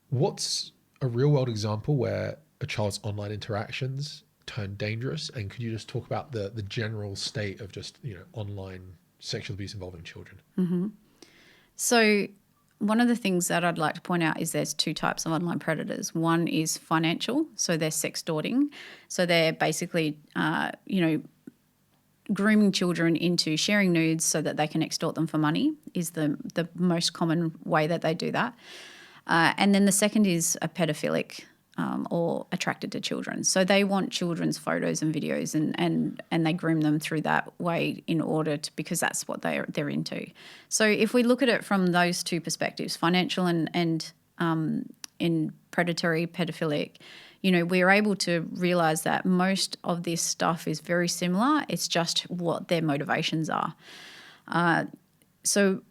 What's a real world example where a child's online interactions turn dangerous? And could you just talk about the general state of just, online sexual abuse involving children? Mm-hmm. So one of the things that I'd like to point out is there's two types of online predators. One is financial, so they're sextorting. So they're basically, grooming children into sharing nudes so that they can extort them for money is the most common way that they do that. And then the second is a pedophilic or attracted to children. So they want children's photos and videos and they groom them through that way in order to, because that's what they're into. So if we look at it from those two perspectives, financial and in predatory, pedophilic, we're able to realize that most of this stuff is very similar. It's just what their motivations are. So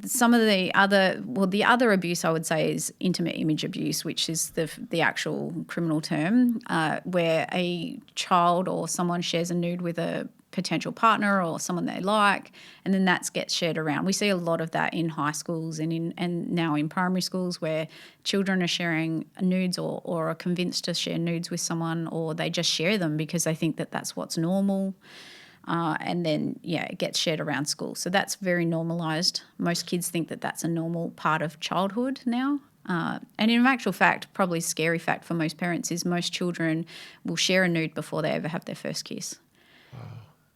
some of the other abuse I would say is intimate image abuse, which is the actual criminal term, where a child or someone shares a nude with a potential partner or someone they like, and then that gets shared around. We see a lot of that in high schools and now in primary schools, where children are sharing nudes or are convinced to share nudes with someone, or they just share them because they think that that's what's normal. And then, it gets shared around school. So that's very normalised. Most kids think that that's a normal part of childhood now. And in actual fact, probably a scary fact for most parents is most children will share a nude before they ever have their first kiss. Wow.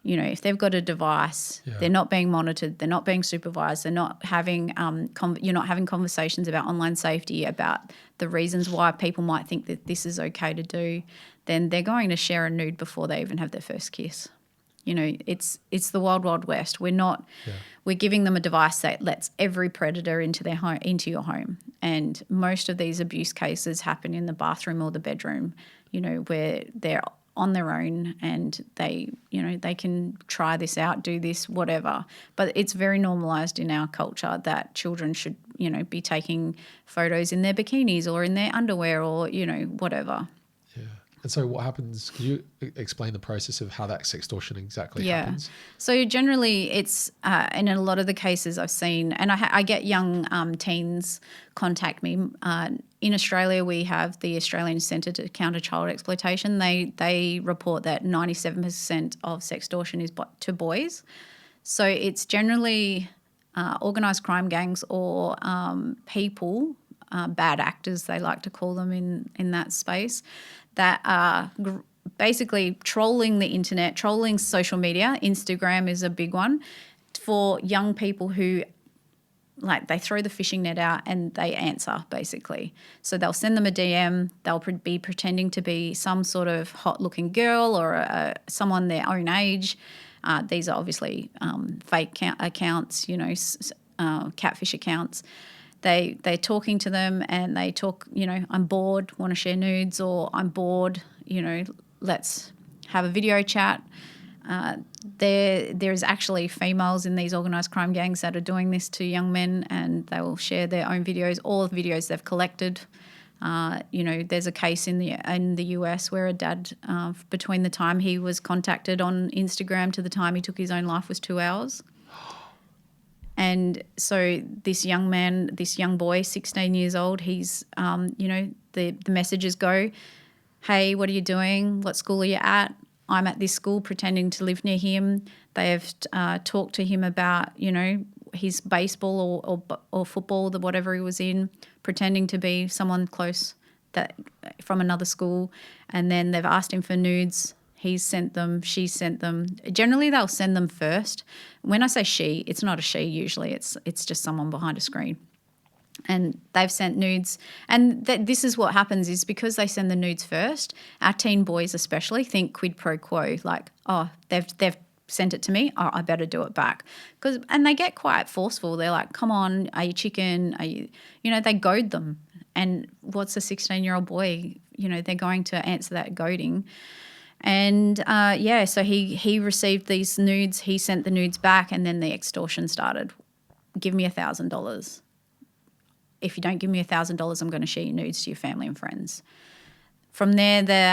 If they've got a device, they're not being monitored, they're not being supervised, they're not having you're not having conversations about online safety, about the reasons why people might think that this is okay to do, then they're going to share a nude before they even have their first kiss. It's the wild, wild west. We're giving them a device that lets every predator into your home. And most of these abuse cases happen in the bathroom or the bedroom, where they're on their own and they can try this out, do this, whatever. But it's very normalised in our culture that children should, be taking photos in their bikinis or in their underwear or, whatever. Yeah. And so what happens, could you explain the process of how that sextortion exactly happens? So generally it's, and in a lot of the cases I've seen, and I get young teens contact me. In Australia, we have the Australian Centre to Counter Child Exploitation. They report that 97% of sextortion is to boys. So it's generally organised crime gangs or people, bad actors they like to call them in that space, that are basically trolling the internet, trolling social media. Instagram is a big one for young people who, they throw the fishing net out and they answer, basically. So they'll send them a DM. They'll be pretending to be some sort of hot-looking girl or someone their own age. These are obviously fake accounts, catfish accounts. They're talking to them and they talk, I'm bored, want to share nudes, or I'm bored, let's have a video chat. There's actually females in these organised crime gangs that are doing this to young men, and they will share their own videos, all of the videos they've collected. There's a case in the US where a dad, between the time he was contacted on Instagram to the time he took his own life was 2 hours. And so this young man, this young boy, 16 years old, he's, the messages go, hey, what are you doing? What school are you at? I'm at this school, pretending to live near him. They have talked to him about, his baseball or football, whatever he was in, pretending to be someone close from another school. And then they've asked him for nudes. He's sent them, she's sent them. Generally, they'll send them first. When I say she, it's not a she usually. It's just someone behind a screen. And they've sent nudes. And this is what happens is because they send the nudes first, our teen boys especially think quid pro quo, like, oh, they've sent it to me, oh, I better do it back. And they get quite forceful. They're like, come on, are you chicken? Are you, they goad them. And what's a 16-year-old boy? They're going to answer that goading. And, so he received these nudes. He sent the nudes back, and then the extortion started. Give me $1,000. If you don't give me $1,000, I'm going to share your nudes to your family and friends. From there,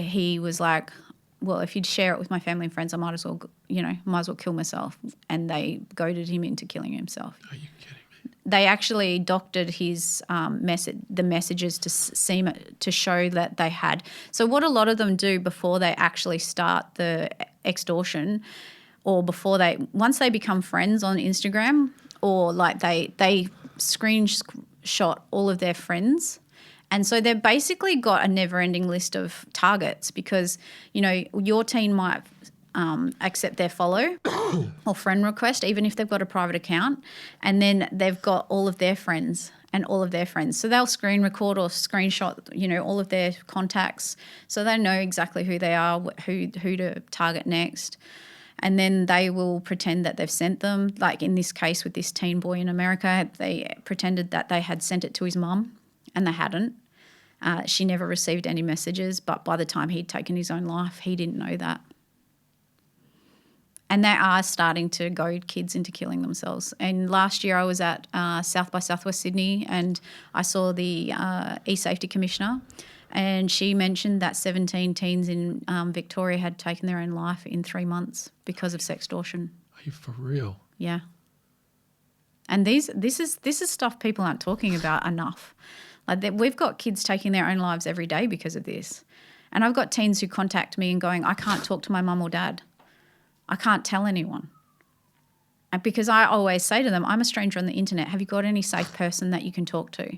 he was like, well, if you'd share it with my family and friends, I might as well kill myself. And they goaded him into killing himself. Are you kidding me? They actually doctored his the messages to show that they had. So what a lot of them do before they actually start the extortion, or once they become friends on Instagram, or they screenshot all of their friends. And so they've basically got a never-ending list of targets because, your teen might accept their follow or friend request, even if they've got a private account, and then they've got all of their friends and all of their friends. So they'll screen record or screenshot, all of their contacts, so they know exactly who they are, who to target next. And then they will pretend that they've sent them. Like in this case with this teen boy in America, they pretended that they had sent it to his mum, and they hadn't. She never received any messages, but by the time he'd taken his own life, he didn't know that. And they are starting to goad kids into killing themselves. And last year I was at South by Southwest Sydney, and I saw the e-safety commissioner, and she mentioned that 17 teens in Victoria had taken their own life in 3 months because of sextortion. Are you for real? Yeah. And this is stuff people aren't talking about enough. Like we've got kids taking their own lives every day because of this. And I've got teens who contact me and going, I can't talk to my mum or dad. I can't tell anyone. And because I always say to them, I'm a stranger on the internet. Have you got any safe person that you can talk to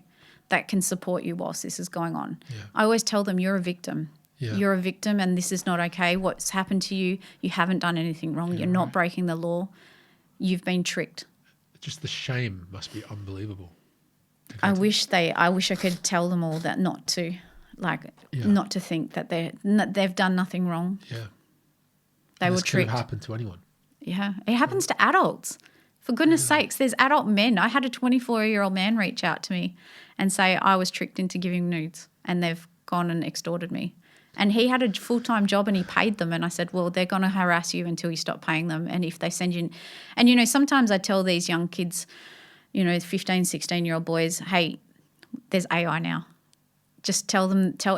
that can support you whilst this is going on? Yeah. I always tell them, you're a victim. Yeah. You're a victim and this is not okay. What's happened to you, you haven't done anything wrong. You're not breaking the law. You've been tricked. Just the shame must be unbelievable. I wish I could tell them all that not to think that they've done nothing wrong. Yeah. They were this tricked. Could have happened to anyone. Yeah. It happens to adults. For goodness sakes, there's adult men. I had a 24-year-old man reach out to me and say I was tricked into giving nudes and they've gone and extorted me. And he had a full-time job and he paid them. And I said, well, they're going to harass you until you stop paying them. And if they send you – and, sometimes I tell these young kids, 15, 16-year-old boys, hey, there's AI now. Just tell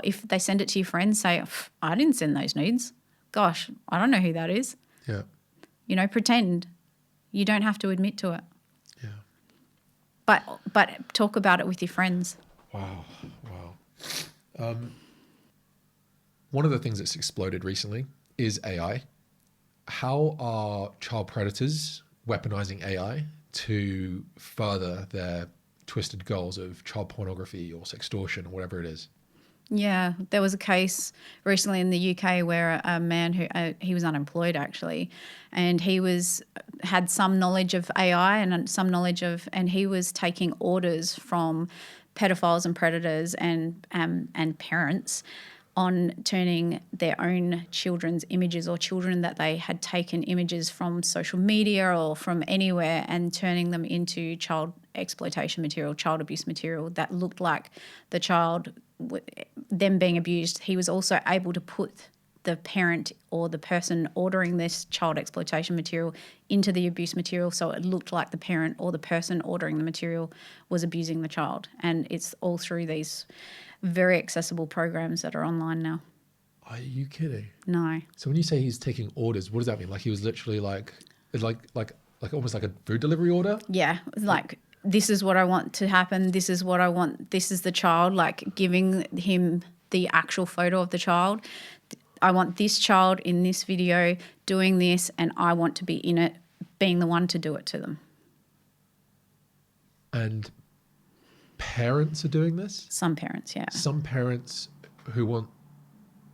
if they send it to your friends, say, I didn't send those nudes. Gosh, I don't know who that is. Yeah. Pretend. You don't have to admit to it. Yeah. But talk about it with your friends. Wow. One of the things that's exploded recently is AI. How are child predators weaponizing AI to further their twisted goals of child pornography or sextortion or whatever it is? Yeah, there was a case recently in the UK where a man who he was unemployed actually, and he had some knowledge of AI and he was taking orders from pedophiles and predators and parents on turning their own children's images or children that they had taken images from social media or from anywhere and turning them into child exploitation material, child abuse material that looked like the child, them being abused. He was also able to put the parent or the person ordering this child exploitation material into the abuse material so it looked like the parent or the person ordering the material was abusing the child. And it's all through these very accessible programs that are online now. Are you kidding? No. So when you say he's taking orders, what does that mean? Like he was literally like almost like a food delivery order? Yeah, like this is what I want to happen. This is what I want. This is the child, like giving him the actual photo of the child. I want this child in this video doing this and I want to be in it, being the one to do it to them. And parents are doing this? Some parents, yeah. Some parents who want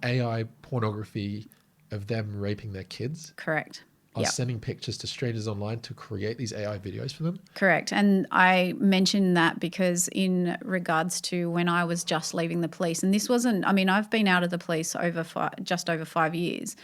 AI pornography of them raping their kids Correct. are sending pictures to strangers online to create these AI videos for them? Correct. And I mentioned that because in regards to when I was just leaving the police, and this wasn't, I've been out of the police just over 5 years,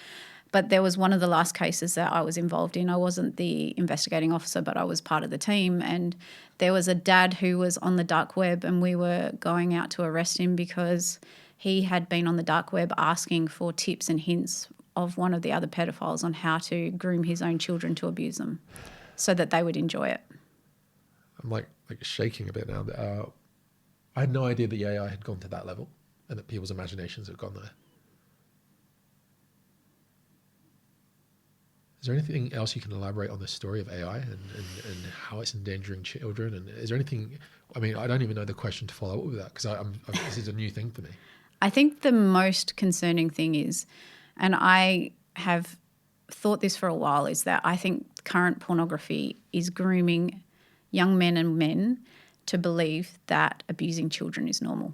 but there was one of the last cases that I was involved in. I wasn't the investigating officer, but I was part of the team. And there was a dad who was on the dark web and we were going out to arrest him because he had been on the dark web asking for tips and hints of one of the other pedophiles on how to groom his own children to abuse them so that they would enjoy it. I'm like shaking a bit now. I had no idea the AI had gone to that level and that people's imaginations had gone there. Is there anything else you can elaborate on the story of AI and how it's endangering children? And is there anything, I don't even know the question to follow up with that because this is a new thing for me. I think the most concerning thing is, and I have thought this for a while, is that I think current pornography is grooming young men and men to believe that abusing children is normal.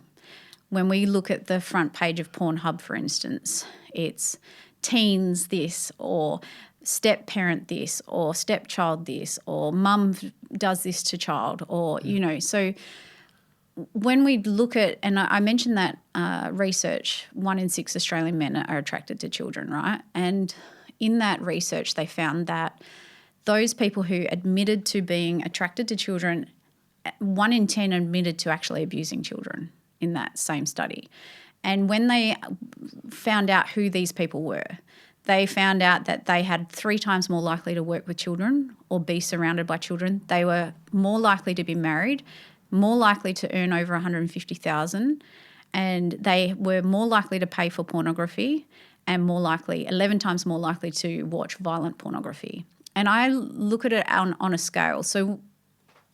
When we look at the front page of Pornhub, for instance, it's teens this or step-parent this or stepchild this or mum does this to child or, so when we look at, and I mentioned that research, 1 in 6 Australian men are attracted to children, right? And in that research, they found that those people who admitted to being attracted to children, 1 in 10 admitted to actually abusing children. in that same study. And when they found out who these people were, they found out that they had 3 times more likely to work with children or be surrounded by children. They were more likely to be married, more likely to earn over $150,000, and they were more likely to pay for pornography and 11 times more likely to watch violent pornography. And I look at it on a scale. So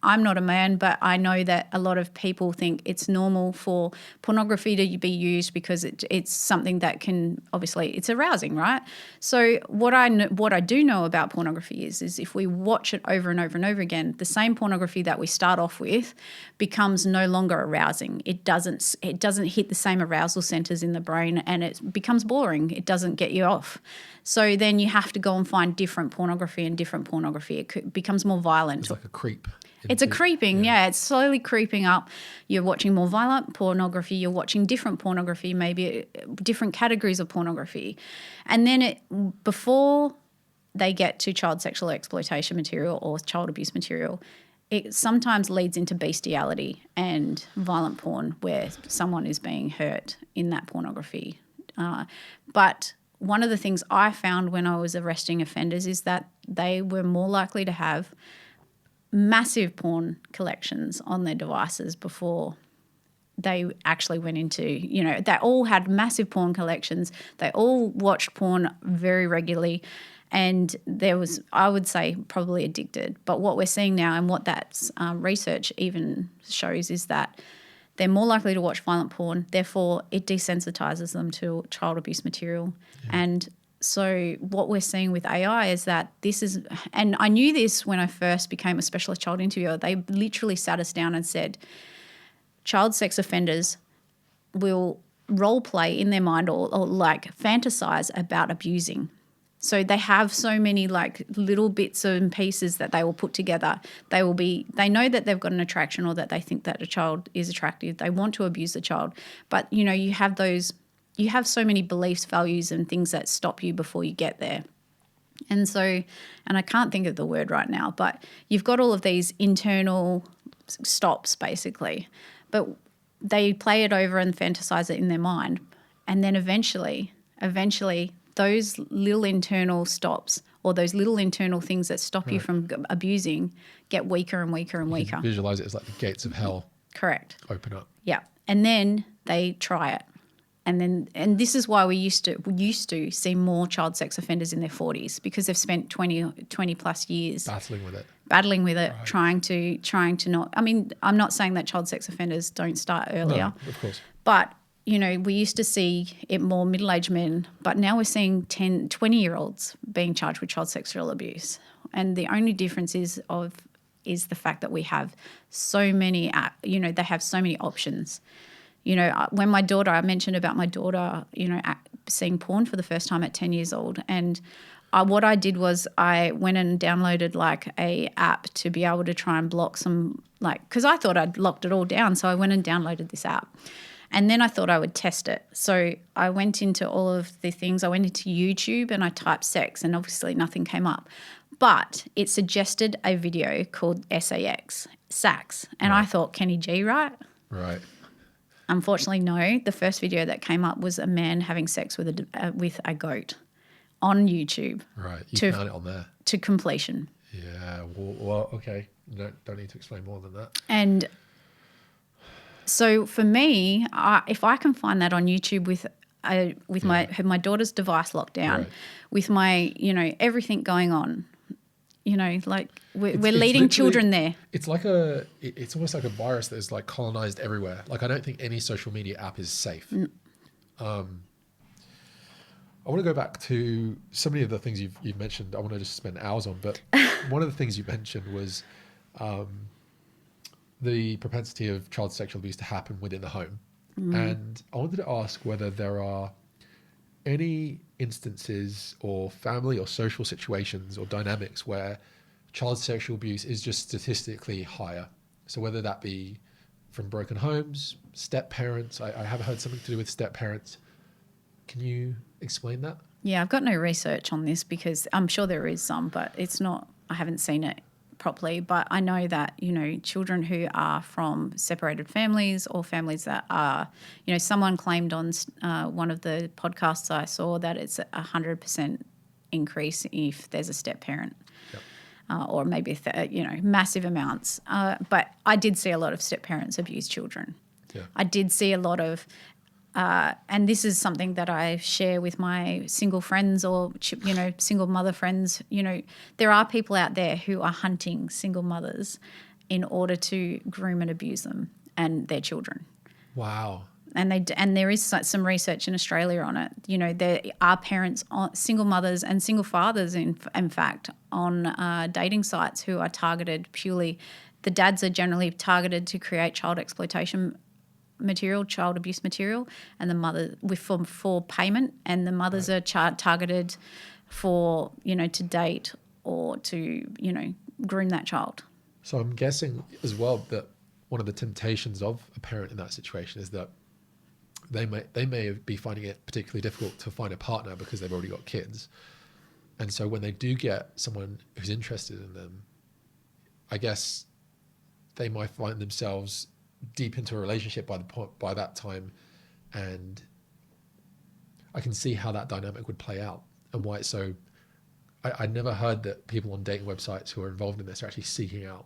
I'm not a man, but I know that a lot of people think it's normal for pornography to be used because it's something that can, obviously, it's arousing, right? So what I do know about pornography is if we watch it over and over and over again, the same pornography that we start off with becomes no longer arousing. It doesn't hit the same arousal centers in the brain, and it becomes boring. It doesn't get you off. So then you have to go and find different pornography. It becomes more violent. It's like a creep. It's a creeping, yeah. It's slowly creeping up. You're watching more violent pornography. You're watching different pornography, maybe different categories of pornography. And then before they get to child sexual exploitation material or child abuse material, it sometimes leads into bestiality and violent porn where someone is being hurt in that pornography. But one of the things I found when I was arresting offenders is that they were more likely to have massive porn collections on their devices before they actually went into, they all had massive porn collections. They all watched porn very regularly, and there was, I would say, probably addicted. But what we're seeing now and what that research even shows is that they're more likely to watch violent porn. Therefore, it desensitizes them to child abuse material. Yeah. And so what we're seeing with AI is that this is, and I knew this when I first became a specialist child interviewer. They literally sat us down and said, child sex offenders will role play in their mind or like fantasize about abusing. So they have so many like little bits and pieces that they will put together. They know that they've got an attraction or that they think that a child is attractive. They want to abuse the child. But, you have so many beliefs, values and things that stop you before you get there. And so, and I can't think of the word right now, but you've got all of these internal stops basically, but they play it over and fantasize it in their mind. And then eventually those little internal stops or those little internal things that stop you from abusing get weaker and weaker and weaker. Visualize it as like the gates of hell. Correct. Open up. Yeah. And then they try it. And this is why we used to see more child sex offenders in their 40s because they've spent 20 plus years battling with it, right. trying to not. I mean, I'm not saying that child sex offenders don't start earlier, no, of course, but we used to see it more middle-aged men, but now we're seeing 10, 20-year-olds being charged with child sexual abuse, and the only difference is the fact that we have so many. They have so many options. When I mentioned about my daughter, seeing porn for the first time at 10 years old. And what I did was I went and downloaded like a app to be able to try and block some, because I thought I'd locked it all down. So I went and downloaded this app. And then I thought I would test it. So I went into all of the things. I went into YouTube and I typed sex and obviously nothing came up. But it suggested a video called SAX. And right. I thought, Kenny G, right? Right. Unfortunately, no. The first video that came up was a man having sex with a goat on YouTube. Right, you found it on there. To completion. Yeah, well okay. No, don't need to explain more than that. And so for me, if I can find that on YouTube with my daughter's device locked down, right. with my, everything going on, we're leading children there. It's like it's almost like a virus that is like colonized everywhere. Like I don't think any social media app is safe. I want to go back to so many of the things you've mentioned. I want to just spend hours on, but one of the things you mentioned was the propensity of child sexual abuse to happen within the home. And I wanted to ask whether there are any instances or family or social situations or dynamics where child sexual abuse is just statistically higher. So whether that be from broken homes, step parents, I have heard something to do with step parents. Can you explain that? Yeah, I've got no research on this because I'm sure there is some, but it's not, I haven't seen it properly, but I know that, children who are from separated families or families that are, someone claimed on one of the podcasts I saw that it's 100% increase if there's a step parent. Yep. Or maybe, massive amounts. But I did see a lot of step parents abuse children. Yeah. I did see a lot of, and this is something that I share with my single friends or, single mother friends. There are people out there who are hunting single mothers in order to groom and abuse them and their children. Wow. And there is some research in Australia on it. There are parents, single mothers and single fathers, in fact, on dating sites who are targeted purely. The dads are generally targeted to create child exploitation material, child abuse material, and the mother for payment, and the mothers are targeted for to date or to groom that child. So I'm guessing as well that one of the temptations of a parent in that situation is that they may be finding it particularly difficult to find a partner because they've already got kids, and so when they do get someone who's interested in them, I guess they might find themselves deep into a relationship by that time, and I can see how that dynamic would play out and why it's so. I'd never heard that people on dating websites who are involved in this are actually seeking out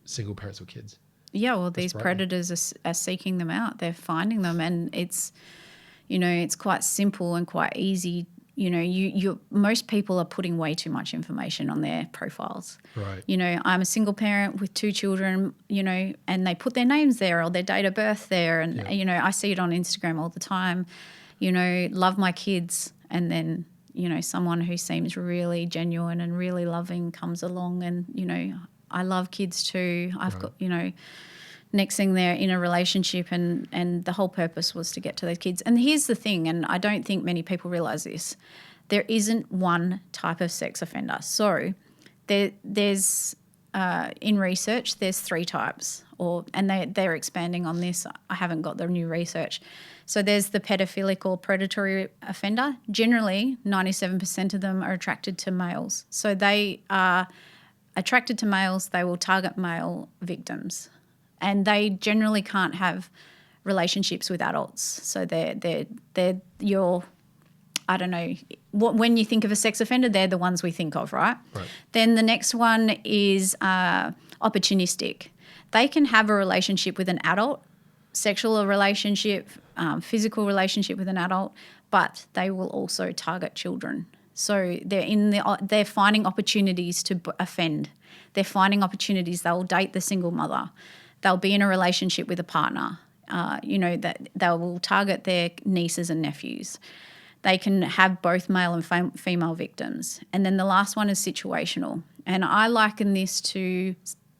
single parents with kids. Yeah, well, these predators are seeking them out. They're finding them, and it's quite simple and quite easy. Most people are putting way too much information on their profiles. Right. I'm a single parent with 2 children, and they put their names there or their date of birth there. And, I see it on Instagram all the time, love my kids. And then, someone who seems really genuine and really loving comes along and, I love kids too. I've got, next thing they're in a relationship and the whole purpose was to get to those kids. And here's the thing, and I don't think many people realise this, there isn't one type of sex offender. So there's in research, there's 3 types, and they're expanding on this. I haven't got the new research. So there's the pedophilic or predatory offender. Generally, 97% of them are attracted to males. So they are attracted to males, they will target male victims. And they generally can't have relationships with adults. So they're your, I don't know, when you think of a sex offender, they're the ones we think of, right? Right. Then the next one is opportunistic. They can have a relationship with an adult, sexual relationship, physical relationship with an adult, but they will also target children. So they're finding opportunities to offend. They're finding opportunities. They'll date the single mother. They'll be in a relationship with a partner. That they will target their nieces and nephews. They can have both male and female victims. And then the last one is situational. And I liken this to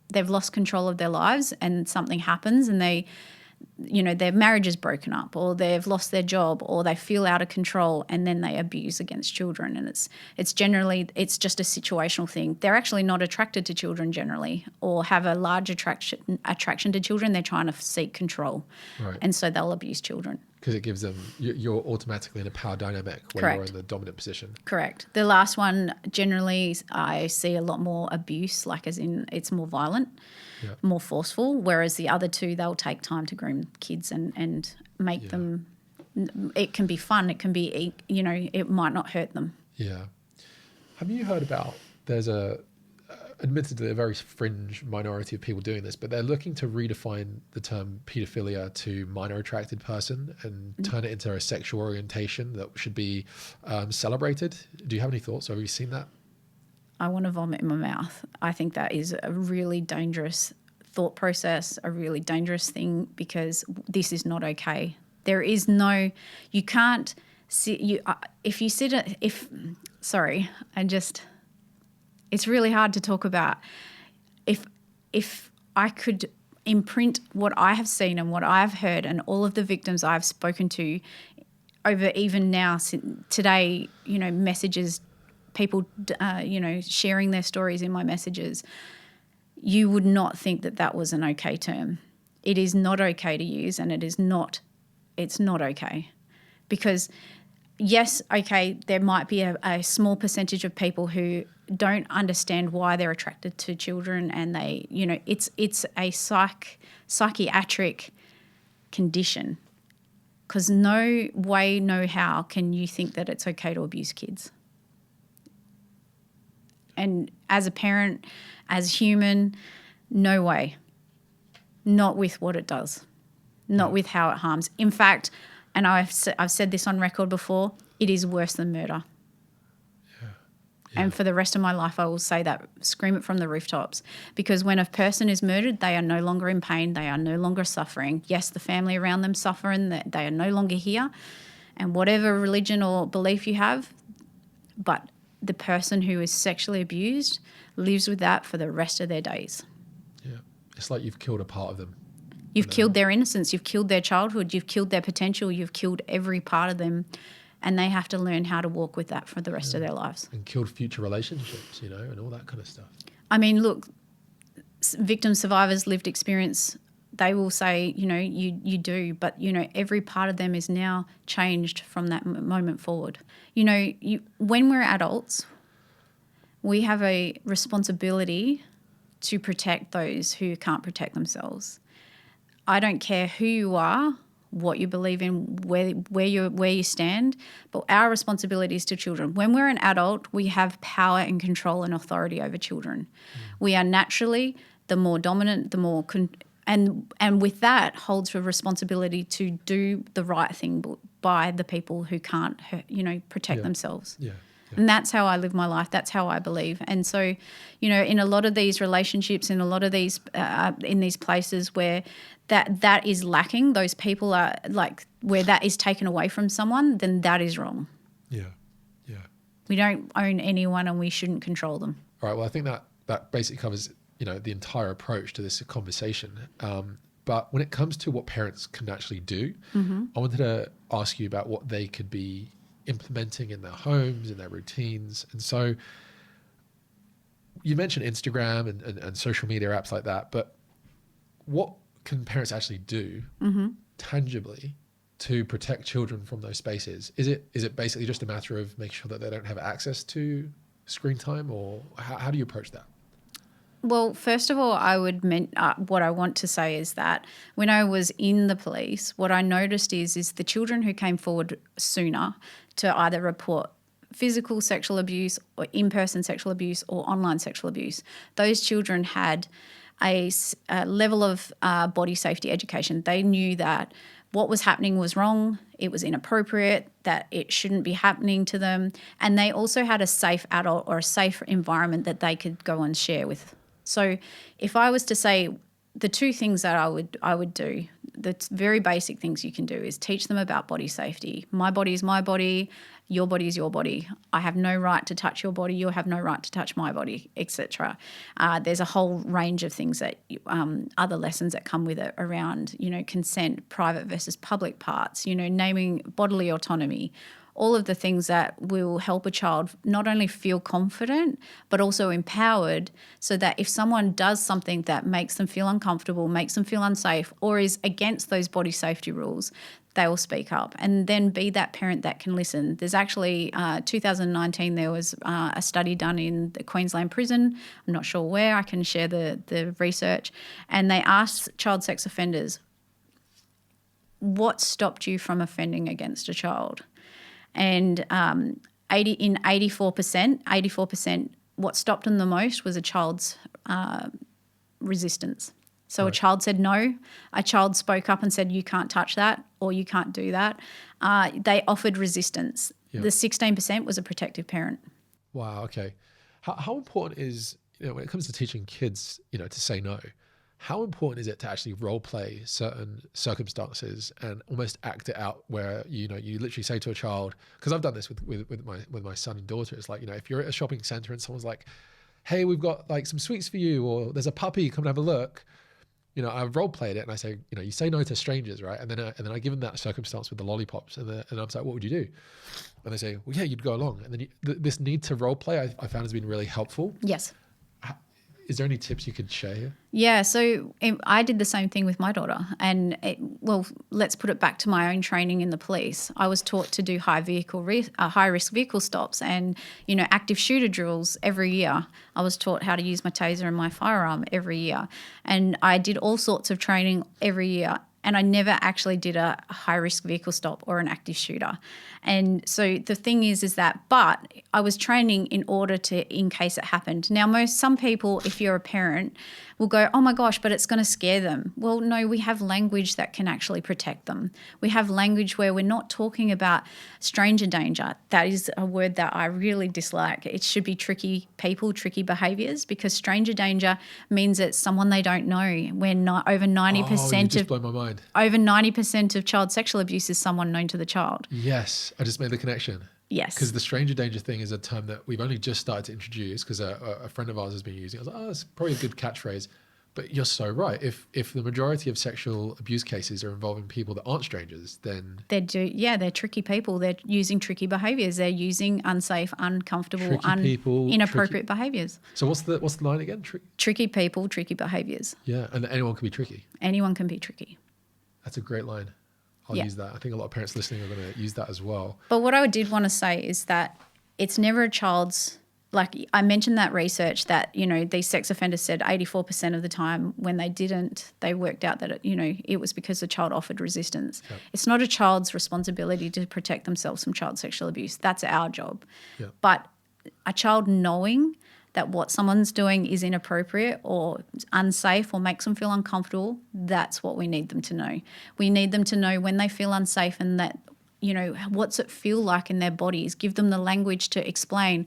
they've lost control of their lives and something happens and their marriage is broken up or they've lost their job or they feel out of control and then they abuse against children. And it's generally just a situational thing. They're actually not attracted to children generally or have a large attraction to children. They're trying to seek control. Right. And so they'll abuse children. Because it gives them, you're automatically in a power dynamic when Correct. you're in the dominant position. Correct. The last one, generally I see a lot more abuse, like as in it's more violent. Yeah. More forceful, whereas the other 2, they'll take time to groom kids and make them, it can be fun, it can be, it might not hurt them. Yeah. Have you heard about, there's admittedly a very fringe minority of people doing this, but they're looking to redefine the term paedophilia to minor attracted person and turn it into a sexual orientation that should be celebrated. Do you have any thoughts? Have you seen that? I want to vomit in my mouth. I think that is a really dangerous thought process, a really dangerous thing because this is not okay. There is no, you can't see, it's really hard to talk about. If I could imprint what I have seen and what I've heard and all of the victims I've spoken to over even now, today, messages, people, sharing their stories in my messages, you would not think that was an okay term. It is not okay to use and it's not okay because yes, okay, there might be a small percentage of people who don't understand why they're attracted to children, and they, it's a psychiatric condition, because no way, no how can you think that it's okay to abuse kids. And as a parent, as human, no way. Not with what it does. Not with how it harms. In fact, and I've said this on record before, it is worse than murder. Yeah. And for the rest of my life, I will say that, scream it from the rooftops. Because when a person is murdered, they are no longer in pain. They are no longer suffering. Yes, the family around them suffer, and they are no longer here. And whatever religion or belief you have, but the person who is sexually abused lives with that for the rest of their days. Yeah. It's like you've killed a part of them. You've killed their innocence. You've killed their childhood. You've killed their potential. You've killed every part of them. And they have to learn how to walk with that for the rest of their lives. And killed future relationships, and all that kind of stuff. I mean, look, victim survivors, lived experience, they will say, you do, but, every part of them is now changed from that moment forward. When we're adults, we have a responsibility to protect those who can't protect themselves. I don't care who you are, what you believe in, where you stand, but our responsibility is to children. When we're an adult, we have power and control and authority over children. We are naturally the more dominant, the more and with that holds a responsibility to do the right thing by the people who can't, protect themselves. Yeah. And that's how I live my life. That's how I believe. And so, in a lot of these relationships, in a lot of these, in these places where that is lacking, those people are like, where that is taken away from someone, then that is wrong. Yeah. Yeah. We don't own anyone, and we shouldn't control them. All right. Well, I think that basically covers, the entire approach to this conversation. But when it comes to what parents can actually do, I wanted to ask you about what they could be implementing in their homes, in their routines. And so you mentioned Instagram and social media apps like that, but what can parents actually do tangibly to protect children from those spaces? Is it basically just a matter of making sure that they don't have access to screen time, or how do you approach that? Well, first of all, what I want to say is that when I was in the police, what I noticed is the children who came forward sooner to either report physical sexual abuse or in-person sexual abuse or online sexual abuse, those children had a level of body safety education. They knew that what was happening was wrong, it was inappropriate, that it shouldn't be happening to them, and they also had a safe adult or a safe environment that they could go and share with. So if I was to say the two things that I would do, the very basic things you can do is teach them about body safety. My body is my body, your body is your body. I have no right to touch your body, you have no right to touch my body, etc. There's a whole range of things that other lessons that come with it around, consent, private versus public parts, naming bodily autonomy, all of the things that will help a child not only feel confident but also empowered, so that if someone does something that makes them feel uncomfortable, makes them feel unsafe, or is against those body safety rules, they will speak up and then be that parent that can listen. There's actually 2019 there was a study done in the Queensland prison. I'm not sure where. I can share the research. And they asked child sex offenders, what stopped you from offending against a child? And 84%, what stopped them the most was a child's resistance. So right. A child said no, a child spoke up and said, you can't touch that or you can't do that. They offered resistance. Yeah. The 16% was a protective parent. Wow, okay. How important is, when it comes to teaching kids, to say no, how important is it to actually role play certain circumstances and almost act it out where, you literally say to a child, because I've done this with my son and daughter, it's like, if you're at a shopping center and someone's like, hey, we've got like some sweets for you, or there's a puppy, come and have a look. I've role played it and I say, you say no to strangers, right? And then I give them that circumstance with the lollipops and I was like, what would you do? And they say, well, yeah, you'd go along. And then this need to role play I found has been really helpful. Yes. Is there any tips you could share here? Yeah, so I did the same thing with my daughter. And, let's put it back to my own training in the police. I was taught to do high-risk vehicle stops and, active shooter drills every year. I was taught how to use my taser and my firearm every year. And I did all sorts of training every year. And I never actually did a high-risk vehicle stop or an active shooter. And so the thing is that, but I was training in case it happened. Now, some people, if you're a parent, will go, oh my gosh, but it's going to scare them. Well, no, we have language that can actually protect them. We have language where we're not talking about stranger danger. That is a word that I really dislike. It should be tricky people, tricky behaviours, because stranger danger means it's someone they don't know. When over 90% you just blow my mind. Over 90% of child sexual abuse is someone known to the child. Yes, I just made the connection. Yes. Because the stranger danger thing is a term that we've only just started to introduce because a friend of ours has been using it. I was like, it's probably a good catchphrase. But you're so right. If the majority of sexual abuse cases are involving people that aren't strangers, then... They're tricky people. They're using tricky behaviours. They're using unsafe, uncomfortable, inappropriate behaviours. So what's the line again? Tricky people, tricky behaviours. Yeah, and anyone can be tricky. Anyone can be tricky. That's a great line. I'll use that. I think a lot of parents listening are going to use that as well. But what I did want to say is that it's never a child's, like I mentioned that research that, these sex offenders said 84% of the time when they didn't, they worked out that, it was because the child offered resistance. Yep. It's not a child's responsibility to protect themselves from child sexual abuse. That's our job. Yep. But a child knowing that what someone's doing is inappropriate or unsafe or makes them feel uncomfortable, that's what we need them to know. We need them to know when they feel unsafe and that, what's it feel like in their bodies. Give them the language to explain,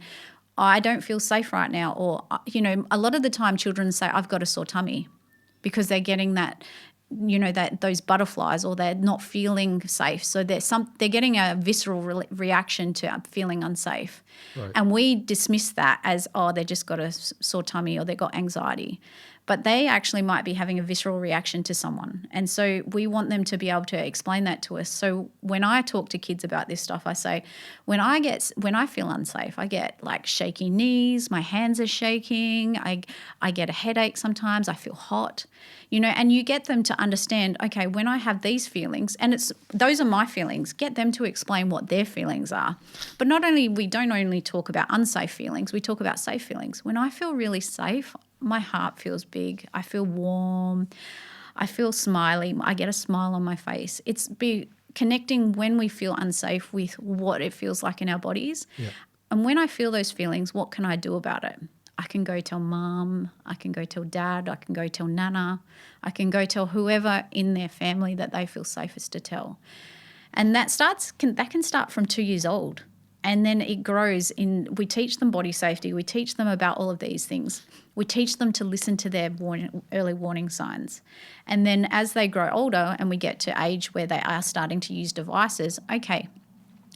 I don't feel safe right now. Or, a lot of the time children say, I've got a sore tummy because they're getting that, those butterflies or they're not feeling safe. So they're getting a visceral reaction to feeling unsafe. Right. And we dismiss that as, they just got a sore tummy or they got anxiety. But they actually might be having a visceral reaction to someone. And so we want them to be able to explain that to us. So when I talk to kids about this stuff, I say, when I feel unsafe, I get like shaky knees, my hands are shaking, I get a headache sometimes, I feel hot, and you get them to understand, okay, when I have these feelings, and those are my feelings, get them to explain what their feelings are. But we don't only talk about unsafe feelings, we talk about safe feelings. When I feel really safe, my heart feels big. I feel warm. I feel smiley. I get a smile on my face. It's connecting when we feel unsafe with what it feels like in our bodies. Yeah. And when I feel those feelings, what can I do about it? I can go tell mum. I can go tell dad. I can go tell nana. I can go tell whoever in their family that they feel safest to tell. And that can start from 2 years old. And then it grows we teach them body safety. We teach them about all of these things. We teach them to listen to their early warning signs. And then as they grow older and we get to age where they are starting to use devices, okay,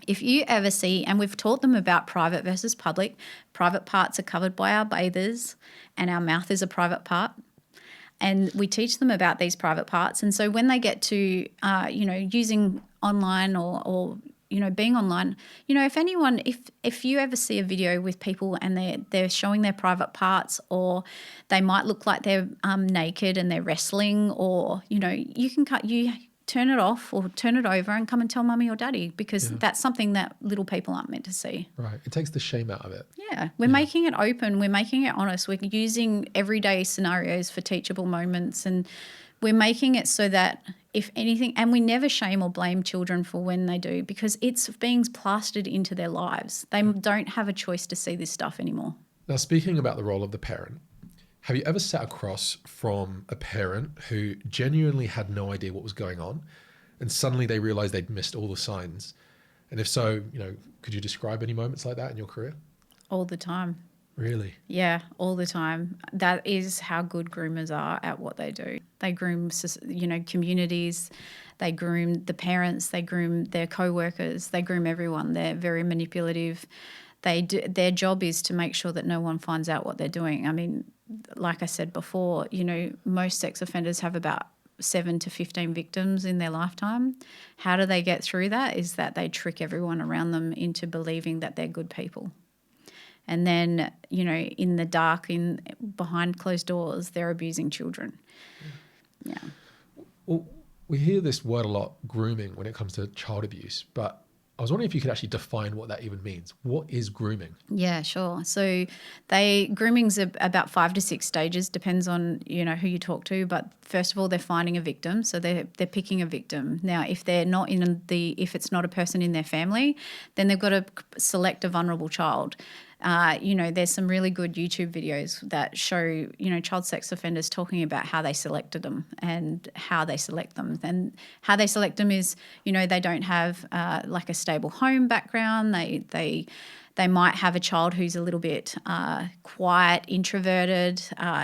if you ever see, and we've taught them about private versus public, private parts are covered by our bathers and our mouth is a private part. And we teach them about these private parts. And so when they get to, using online or being online, if you ever see a video with people and they're showing their private parts, or they might look like they're naked and they're wrestling, or, you turn it off or turn it over and come and tell mummy or daddy, because that's something that little people aren't meant to see. Right. It takes the shame out of it. Yeah. We're making it open. We're making it honest. We're using everyday scenarios for teachable moments, and we're making it so that if anything, and we never shame or blame children for when they do, because it's being plastered into their lives. They don't have a choice to see this stuff anymore. Now, speaking about the role of the parent, have you ever sat across from a parent who genuinely had no idea what was going on and suddenly they realized they'd missed all the signs? And if so, could you describe any moments like that in your career? All the time. Really? Yeah, all the time. That is how good groomers are at what they do. They groom, communities. They groom the parents. They groom their co-workers. They groom everyone. They're very manipulative. Their job is to make sure that no one finds out what they're doing. I mean, like I said before, most sex offenders have about 7 to 15 victims in their lifetime. How do they get through that? Is that they trick everyone around them into believing that they're good people. And then, in the dark, behind closed doors, they're abusing children. Yeah. Well, we hear this word a lot, grooming, when it comes to child abuse, but I was wondering if you could actually define what that even means. What is grooming? Yeah, sure. So grooming's about 5 to 6 stages, depends on, who you talk to. But first of all, they're finding a victim. So they're picking a victim. Now, if if it's not a person in their family, then they've got to select a vulnerable child. There's some really good YouTube videos that show, child sex offenders talking about how they selected them and how they select them. And how they select them is, they don't have like a stable home background. They might have a child who's a little bit quiet, introverted,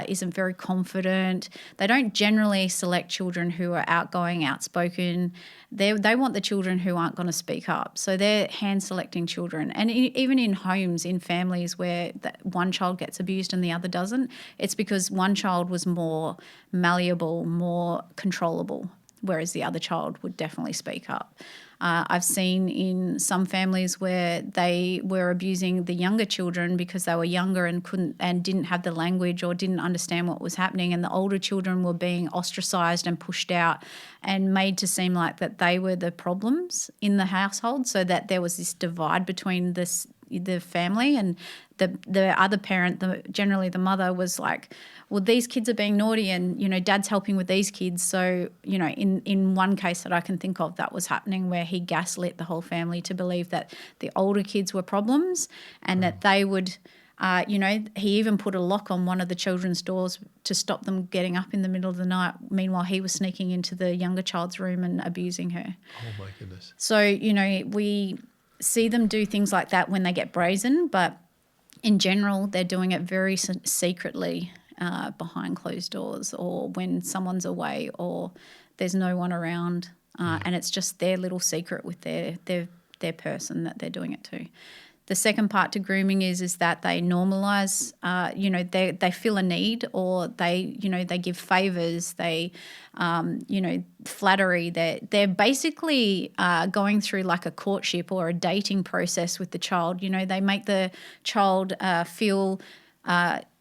isn't very confident. They don't generally select children who are outgoing, outspoken. They want the children who aren't going to speak up. So they're hand-selecting children. And even in homes, in families where one child gets abused and the other doesn't, it's because one child was more malleable, more controllable, whereas the other child would definitely speak up. I've seen in some families where they were abusing the younger children because they were younger and didn't have the language or didn't understand what was happening, and the older children were being ostracized and pushed out and made to seem like that they were the problems in the household, so that there was this divide between the family, and the other parent, generally the mother, was like, well, these kids are being naughty and, dad's helping with these kids. So, in one case that I can think of, that was happening, where he gaslit the whole family to believe that the older kids were problems and that they would, he even put a lock on one of the children's doors to stop them getting up in the middle of the night. Meanwhile, he was sneaking into the younger child's room and abusing her. Oh, my goodness. So, we see them do things like that when they get brazen, but in general, they're doing it very secretly behind closed doors, or when someone's away or there's no one around, and it's just their little secret with their person that they're doing it to. The second part to grooming is that they normalize, they feel a need, or they give favors, they, flattery. They're basically going through like a courtship or a dating process with the child. They make the child feel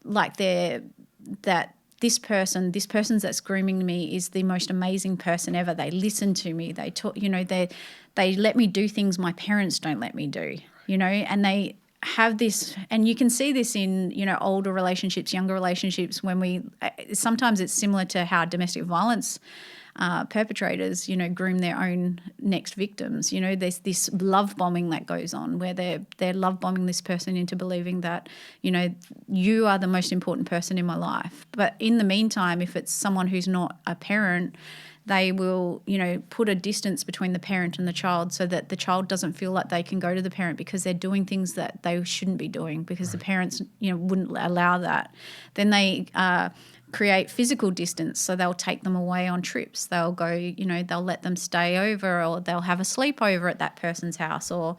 like this person that's grooming me is the most amazing person ever. They listen to me. They talk, they let me do things my parents don't let me do. And they have this, and you can see this in, older relationships, younger relationships, sometimes it's similar to how domestic violence perpetrators, groom their own next victims. There's this love bombing that goes on where they're love bombing this person into believing that, you are the most important person in my life. But in the meantime, if it's someone who's not a parent, they will, put a distance between the parent and the child so that the child doesn't feel like they can go to the parent because they're doing things that they shouldn't be doing because the parents, wouldn't allow that. Then they create physical distance, so they'll take them away on trips. They'll go, they'll let them stay over, or they'll have a sleepover at that person's house, or,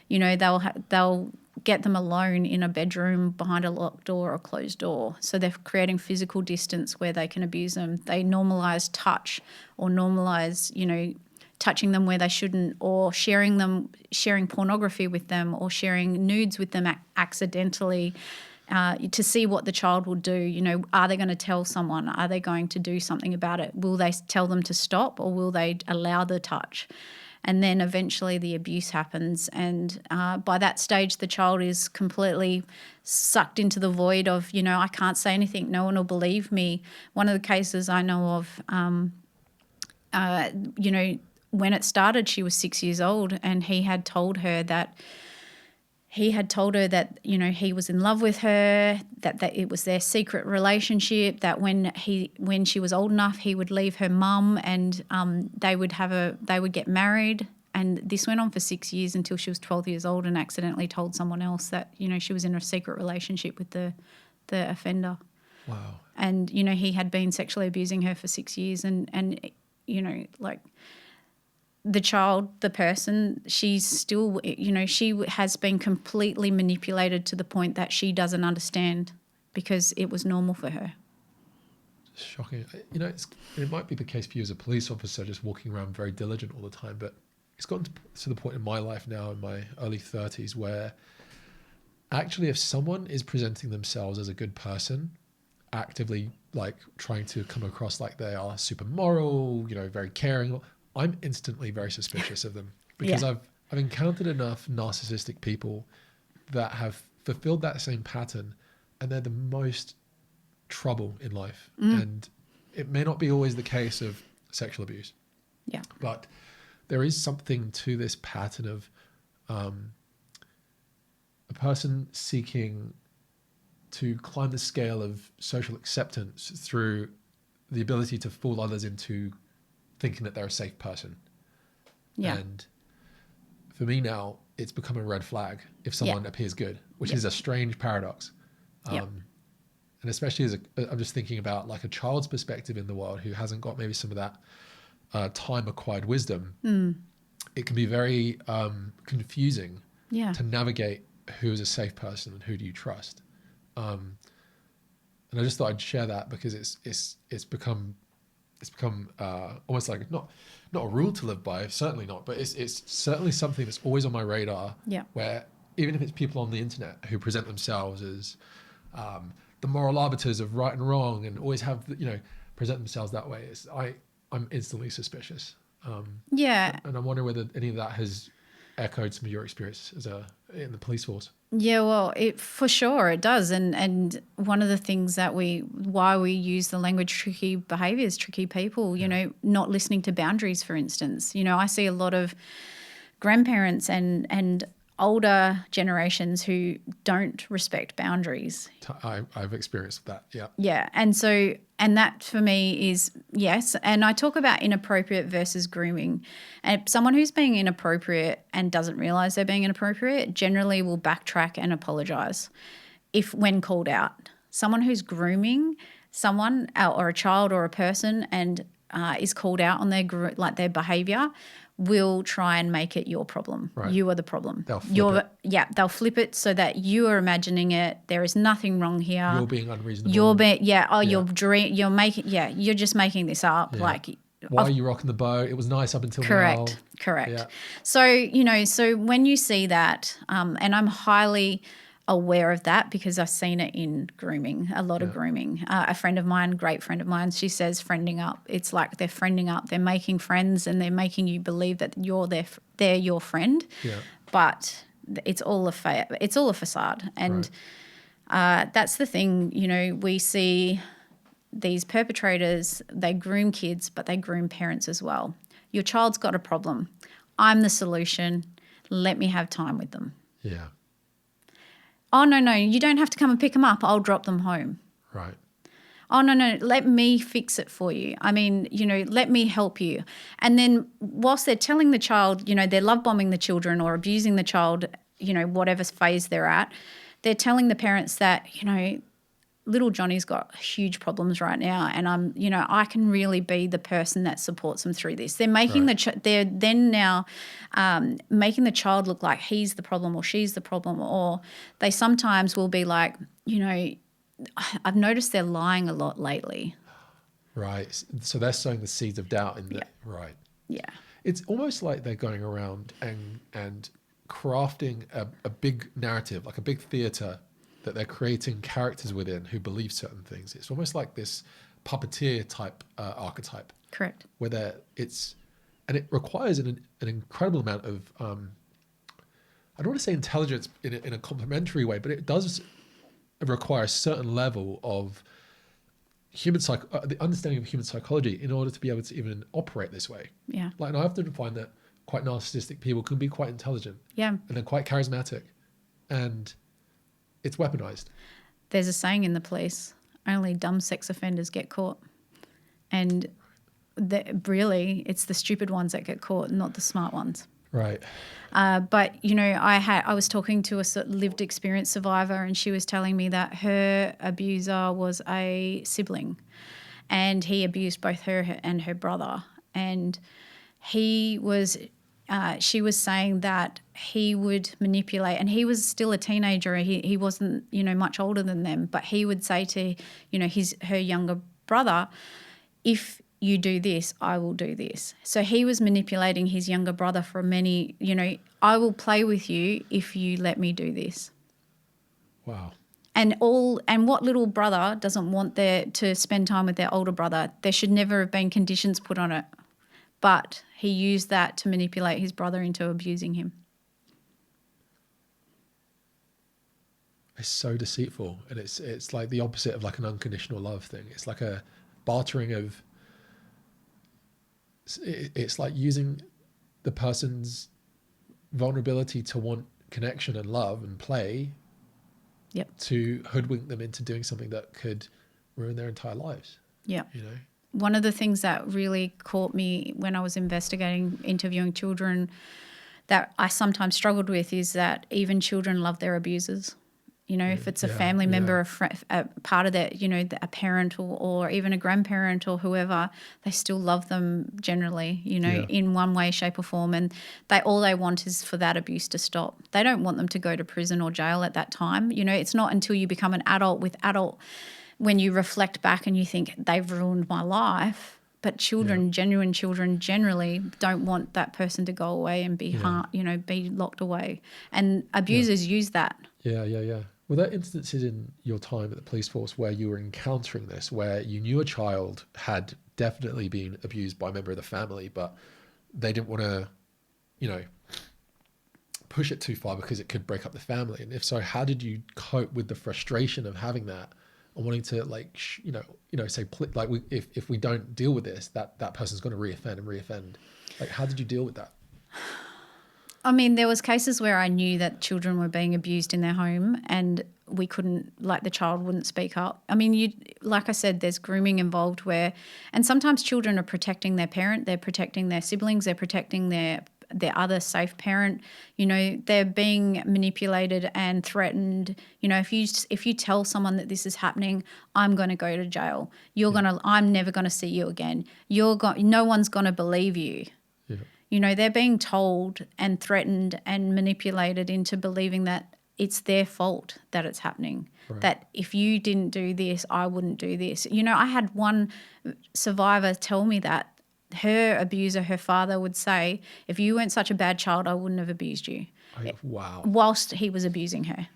they'll get them alone in a bedroom behind a locked door or closed door. So they're creating physical distance where they can abuse them. They normalize touch, or normalize, touching them where they shouldn't, or sharing pornography with them, or sharing nudes with them accidentally, to see what the child will do. Are they going to tell someone? Are they going to do something about it? Will they tell them to stop, or will they allow the touch? And then eventually the abuse happens, and by that stage the child is completely sucked into the void of, I can't say anything, no one will believe me. One of the cases I know of, when it started, she was 6 years old, and he had told her that he was in love with her, that it was their secret relationship, that when she was old enough, he would leave her mum, and they would get married. And this went on for 6 years until she was 12 years old and accidentally told someone else that, she was in a secret relationship with the offender. Wow. And, he had been sexually abusing her for 6 years, and the child, the person, she's still, she has been completely manipulated to the point that she doesn't understand because it was normal for her. Shocking. It might be the case for you as a police officer, just walking around very diligent all the time, but it's gotten to the point in my life now, in my early 30s, where actually, if someone is presenting themselves as a good person, actively like trying to come across like they are super moral, very caring, I'm instantly very suspicious of them because Yeah. I've encountered enough narcissistic people that have fulfilled that same pattern, and they're the most trouble in life. And it may not be always the case of sexual abuse, Yeah. but there is something to this pattern of a person seeking to climb the scale of social acceptance through the ability to fool others into thinking that they're a safe person. Yeah. And for me now, it's become a red flag if someone appears good, which is a strange paradox. Yep. And especially I'm just thinking about like a child's perspective in the world who hasn't got maybe some of that time acquired wisdom. It can be very confusing Yeah. to navigate who is a safe person and who do you trust. And I just thought I'd share that because it's become almost like not a rule to live by, certainly not, but it's certainly something that's always on my radar. Yeah. Where even if it's people on the internet who present themselves as the moral arbiters of right and wrong and always have present themselves that way, I'm instantly suspicious. Yeah. And I'm wondering whether any of that has echoed some of your experience in the police force. Yeah, well, for sure it does, and one of the things that why we use the language tricky behaviours, tricky people, not listening to boundaries, for instance. I see a lot of grandparents and older generations who don't respect boundaries. I've experienced that. Yeah. Yeah, and that for me is yes, and I talk about inappropriate versus grooming. And someone who's being inappropriate and doesn't realize they're being inappropriate generally will backtrack and apologize when called out. Someone who's grooming someone or a child or a person and is called out on their behavior will try and make it your problem. Right. You are the problem. They'll flip it. Yeah, they'll flip it so that you are imagining it. There is nothing wrong here. You're being unreasonable. You're just making this up. Yeah. Like, why are you rocking the boat? It was nice up until correct. now. Correct. Yeah. So when you see that, and I'm highly aware of that because I've seen it in grooming, a lot of grooming. A friend of mine, great friend of mine, she says friending up. It's like they're friending up. They're making friends and they're making you believe that they're your friend. Yeah. But it's all a facade. And that's the thing, we see these perpetrators, they groom kids, but they groom parents as well. Your child's got a problem. I'm the solution. Let me have time with them. Yeah. Oh, no, you don't have to come and pick them up. I'll drop them home. Right. Oh, no, let me fix it for you. I mean, let me help you. And then whilst they're telling the child, they're love bombing the children or abusing the child, whatever phase they're at, they're telling the parents that, little Johnny's got huge problems right now, and I can really be the person that supports them through this. They're making they're then now making the child look like he's the problem or she's the problem, or they sometimes will be like, I've noticed they're lying a lot lately. Right. So they're sowing the seeds of doubt in Yeah. Right. Yeah. It's almost like they're going around and crafting a big narrative, like a big theater that they're creating characters within who believe certain things. It's almost like this puppeteer type archetype. Correct. Where and it requires an incredible amount of, I don't want to say intelligence in a complimentary way, but it does require a certain level of the understanding of human psychology in order to be able to even operate this way. Yeah. Like, and I often find that quite narcissistic people can be quite intelligent. Yeah. And they're quite charismatic. And it's weaponized. There's a saying in the police, only dumb sex offenders get caught. And really, it's the stupid ones that get caught, not the smart ones. Right. But, I was talking to a lived experience survivor, and she was telling me that her abuser was a sibling, and he abused both her and her brother. And she was saying that he would manipulate, and he was still a teenager. He wasn't, much older than them, but he would say to, her younger brother, if you do this, I will do this. So he was manipulating his younger brother for I will play with you if you let me do this. Wow. And what little brother doesn't want to spend time with their older brother? There should never have been conditions put on it. But he used that to manipulate his brother into abusing him. It's so deceitful, and it's like the opposite of like an unconditional love thing. It's like a bartering of. It's like using the person's vulnerability to want connection and love and play. Yep. To hoodwink them into doing something that could ruin their entire lives. Yeah. You know. One of the things that really caught me when I was interviewing children, that I sometimes struggled with is that even children love their abusers. You know, if it's a family member, a part of that, you know, a parent or even a grandparent or whoever, they still love them generally, you know, in one way, shape or form. And all they want is for that abuse to stop. They don't want them to go to prison or jail at that time. You know, it's not until you become an adult when you reflect back and you think they've ruined my life. But genuine children generally don't want that person to go away and be be locked away. And abusers use that. Yeah. Were there instances in your time at the police force where you were encountering this, where you knew a child had definitely been abused by a member of the family, but they didn't want to, you know, push it too far because it could break up the family? And if so, how did you cope with the frustration of having that and wanting to, like, say, like, if we don't deal with this, that person's going to reoffend? Like, how did you deal with that? I mean, there was cases where I knew that children were being abused in their home and we couldn't, like, the child wouldn't speak up. I mean, like I said, there's grooming involved and sometimes children are protecting their parent, they're protecting their siblings, they're protecting their other safe parent. You know, they're being manipulated and threatened. You know, if you tell someone that this is happening, I'm going to go to jail. I'm never going to see you again. No one's going to believe you. Yeah. You know, they're being told and threatened and manipulated into believing that it's their fault that it's happening. Right. That if you didn't do this, I wouldn't do this. You know, I had one survivor tell me that her abuser, her father, would say, if you weren't such a bad child, I wouldn't have abused you. Wow. Whilst he was abusing her.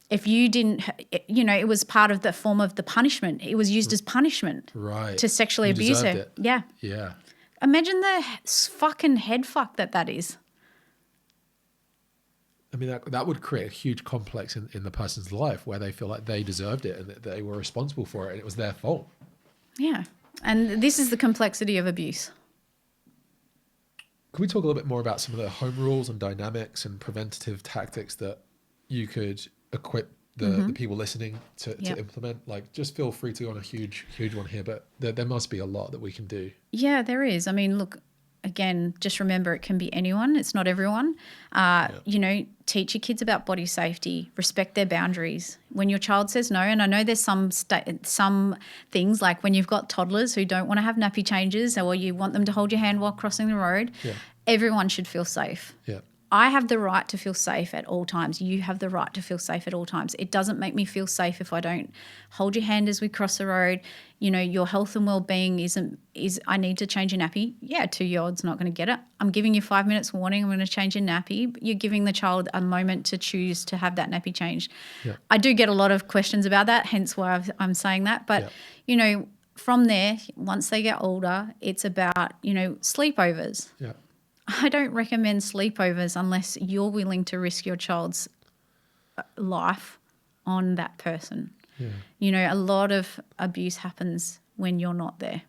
If you didn't, you know, it was part of the form of the punishment. It was used as punishment. Right. To sexually abuse her. It. Yeah. Yeah. Imagine the fucking head fuck that is. I mean, that would create a huge complex in the person's life where they feel like they deserved it and that they were responsible for it and it was their fault. Yeah. And this is the complexity of abuse. Can we talk a little bit more about some of the home rules and dynamics and preventative tactics that you could equip the people listening to implement? Like, just feel free to go on a huge one here, but there must be a lot that we can do. Yeah, there is. I mean, look, again, just remember it can be anyone. It's not everyone. You know, teach your kids about body safety, respect their boundaries. When your child says no, and I know there's some things like when you've got toddlers who don't want to have nappy changes or you want them to hold your hand while crossing the road, everyone should feel safe. Yeah. I have the right to feel safe at all times. You have the right to feel safe at all times. It doesn't make me feel safe if I don't hold your hand as we cross the road. You know, your health and well-being is I need to change your nappy. Yeah, 2-year-old's not going to get it. I'm giving you 5 minutes warning. I'm going to change your nappy. You're giving the child a moment to choose to have that nappy changed. Yeah. I do get a lot of questions about that, hence why I'm saying that. But, you know, from there, once they get older, it's about, you know, sleepovers. Yeah. I don't recommend sleepovers unless you're willing to risk your child's life on that person. Yeah. You know, a lot of abuse happens when you're not there.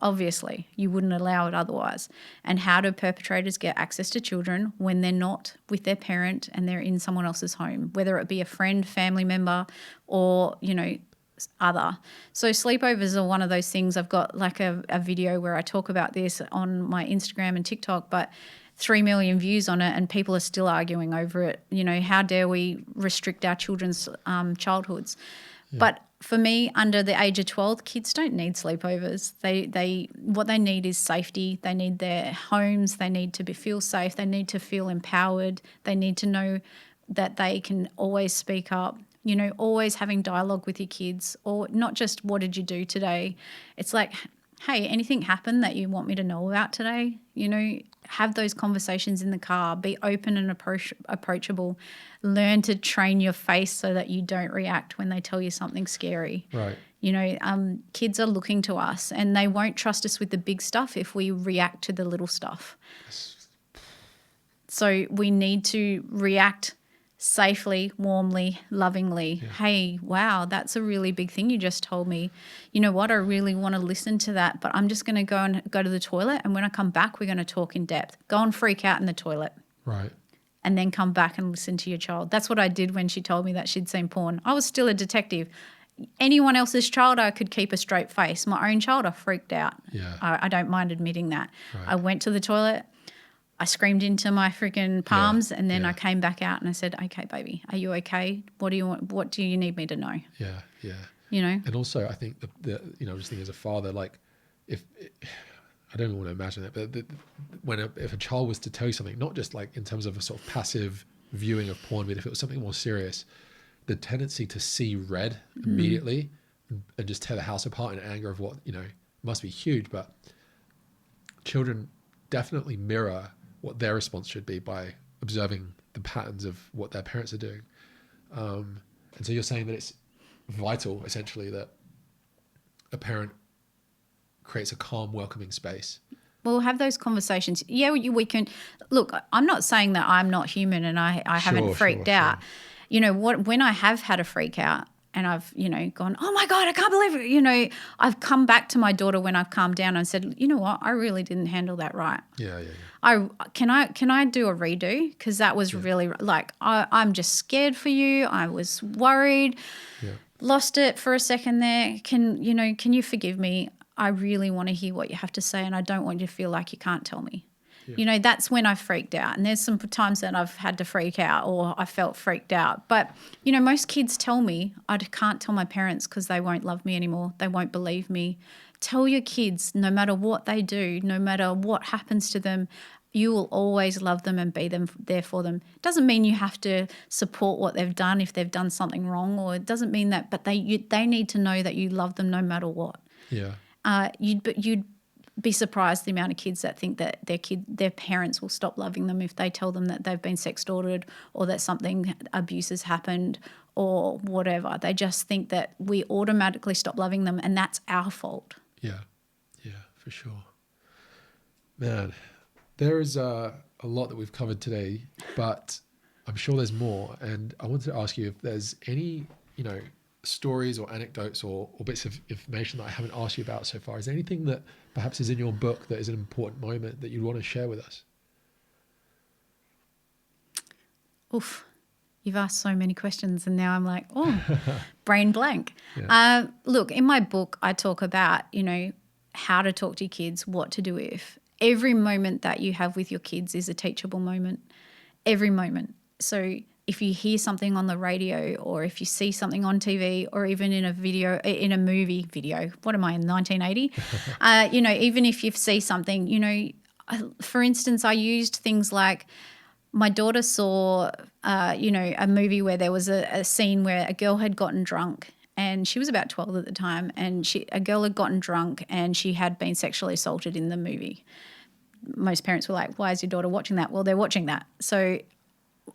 Obviously, you wouldn't allow it otherwise. And how do perpetrators get access to children when they're not with their parent and they're in someone else's home, whether it be a friend, family member, or, you know, other. So sleepovers are one of those things. I've got like a video where I talk about this on my Instagram and TikTok, but 3 million views on it and people are still arguing over it. You know, how dare we restrict our children's childhoods? Yeah. But for me, under the age of 12, kids don't need sleepovers. What they need is safety. They need their homes. They need to feel safe. They need to feel empowered. They need to know that they can always speak up. You know, always having dialogue with your kids, or not just what did you do today. It's like hey, anything happen that you want me to know about today? You know, have those conversations in the car. Be open and approachable. Learn to train your face so that you don't react when they tell you something scary. Right. You know, kids are looking to us and they won't trust us with the big stuff if we react to the little stuff. Yes. So we need to react safely, warmly, lovingly. Yeah. Hey, wow, that's a really big thing you just told me. You know what? I really want to listen to that, but I'm just going to go to the toilet, and when I come back, we're going to talk in depth. Go and freak out in the toilet. Right. And then come back and listen to your child. That's what I did when she told me that she'd seen porn. I was still a detective. Anyone else's child, I could keep a straight face. My own child, I freaked out. Yeah. I don't mind admitting that. Right. I went to the toilet. I screamed into my freaking palms, and then yeah. I came back out and I said, "Okay, baby, are you okay? What do you want? What do you need me to know?" Yeah. Yeah. You know. And also, I think the you know, just thinking as a father, like, if I don't even want to imagine it, but if a child was to tell you something, not just like in terms of a sort of passive viewing of porn, but if it was something more serious, the tendency to see red immediately and just tear the house apart in anger of what, you know, must be huge. But children definitely mirror what their response should be by observing the patterns of what their parents are doing. And so you're saying that it's vital, essentially, that a parent creates a calm, welcoming space. We'll have those conversations. Yeah, we can. Look, I'm not saying that I'm not human and I haven't freaked out. Sure. You know, when I have had a freak out and I've, you know, gone, oh my God, I can't believe it. You know, I've come back to my daughter when I've calmed down and said, you know what, I really didn't handle that right. Yeah. Can I do a redo? Because that was really, like, I'm just scared for you. I was worried. Yeah. Lost it for a second there. Can you forgive me? I really want to hear what you have to say, and I don't want you to feel like you can't tell me. Yeah. You know, that's when I freaked out. And there's some times that I've had to freak out or I felt freaked out. But, you know, most kids tell me I can't tell my parents because they won't love me anymore. They won't believe me. Tell your kids, no matter what they do, no matter what happens to them, you will always love them and be there for them. It doesn't mean you have to support what they've done if they've done something wrong, or it doesn't mean that, but they need to know that you love them no matter what. Yeah. You'd be surprised the amount of kids that think that their parents will stop loving them if they tell them that they've been sextorted or that something abuse has happened or whatever. They just think that we automatically stop loving them, and that's our fault. Yeah, for sure. Man, there is a lot that we've covered today, but I'm sure there's more. And I wanted to ask you if there's any, you know, stories or anecdotes or bits of information that I haven't asked you about so far. Is there anything that perhaps is in your book that is an important moment that you'd want to share with us? Oof, you've asked so many questions and now I'm like, oh, brain blank. Yeah. Look, in my book, I talk about, you know, how to talk to your kids, what to do if. Every moment that you have with your kids is a teachable moment. Every moment. So if you hear something on the radio or if you see something on TV or even in a movie video, what am I, in 1980? You know, even if you see something, you know, for instance, I used things like my daughter saw, you know, a movie where there was a scene where a girl had gotten drunk, and she was about 12 at the time, and a girl had gotten drunk and she had been sexually assaulted in the movie. Most parents were like, why is your daughter watching that? Well, they're watching that. So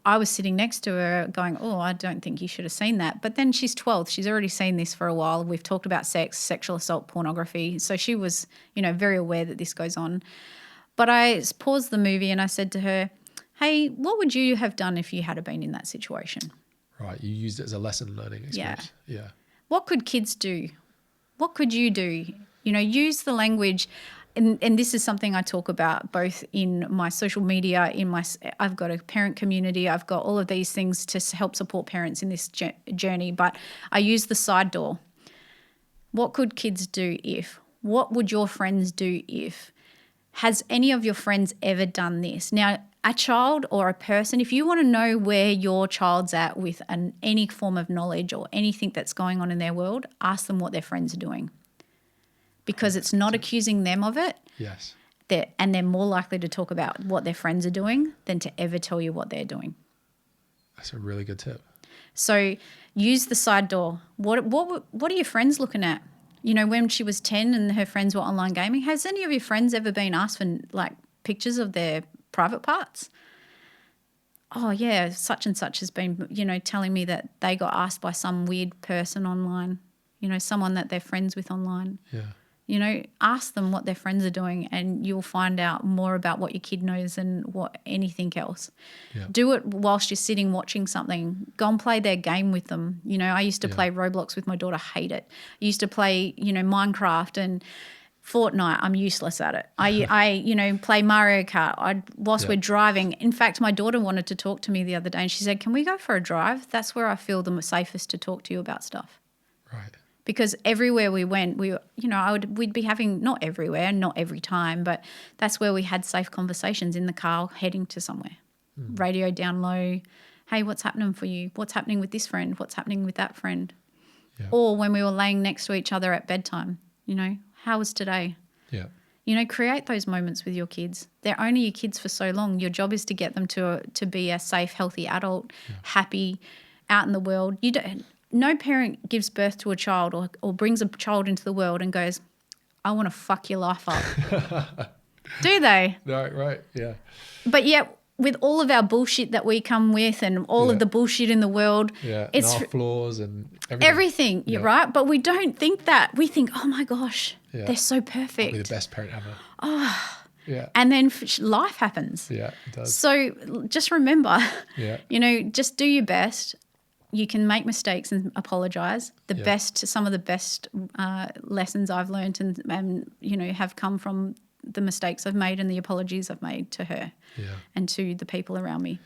I was sitting next to her going, oh, I don't think you should have seen that. But then she's 12. She's already seen this for a while. We've talked about sex, sexual assault, pornography. So she was, you know, very aware that this goes on. But I paused the movie and I said to her, hey, what would you have done if you had been in that situation? Right. You used it as a lesson learning experience. Yeah. What could kids do? What could you do? You know, use the language. And this is something I talk about both in my social media, I've got a parent community, I've got all of these things to help support parents in this journey, but I use the side door. What could kids do if? What would your friends do if? Has any of your friends ever done this? Now, a child or a person, if you want to know where your child's at with any form of knowledge or anything that's going on in their world, ask them what their friends are doing. Because it's not accusing them of it. Yes. And they're more likely to talk about what their friends are doing than to ever tell you what they're doing. That's a really good tip. So use the side door. What are your friends looking at? You know, when she was 10 and her friends were online gaming, has any of your friends ever been asked for like pictures of their private parts? Oh, yeah, such and such has been, you know, telling me that they got asked by some weird person online, you know, someone that they're friends with online. Yeah. You know, ask them what their friends are doing and you'll find out more about what your kid knows than what anything else. Yeah. Do it whilst you're sitting watching something. Go and play their game with them. You know, I used to Yeah. play Roblox with my daughter, hate it. I used to play, you know, Minecraft and Fortnite. I'm useless at it. I you know, play Mario Kart whilst we're driving. In fact, my daughter wanted to talk to me the other day and she said, can we go for a drive? That's where I feel the safest to talk to you about stuff. Right. Because everywhere we went, we'd be having, not everywhere, not every time, but that's where we had safe conversations in the car heading to somewhere. Radio down low. Hey, what's happening for you? What's happening with this friend? What's happening with that friend? Yeah. Or when we were laying next to each other at bedtime, you know, how was today? Yeah. You know, create those moments with your kids. They're only your kids for so long. Your job is to get them to be a safe, healthy adult, happy, out in the world. No parent gives birth to a child or brings a child into the world and goes, I want to fuck your life up. Do they? No, right. Yeah. But yet, with all of our bullshit that we come with and all of the bullshit in the world, it's and our flaws and everything. You're right. But we don't think that. We think, oh my gosh, they're so perfect. I'll be the best parent ever. Oh. Yeah. And then life happens. Yeah, it does. So just remember, you know, just do your best. You can make mistakes and apologise. Some of the best lessons I've learned and, you know, have come from the mistakes I've made and the apologies I've made to her and to the people around me.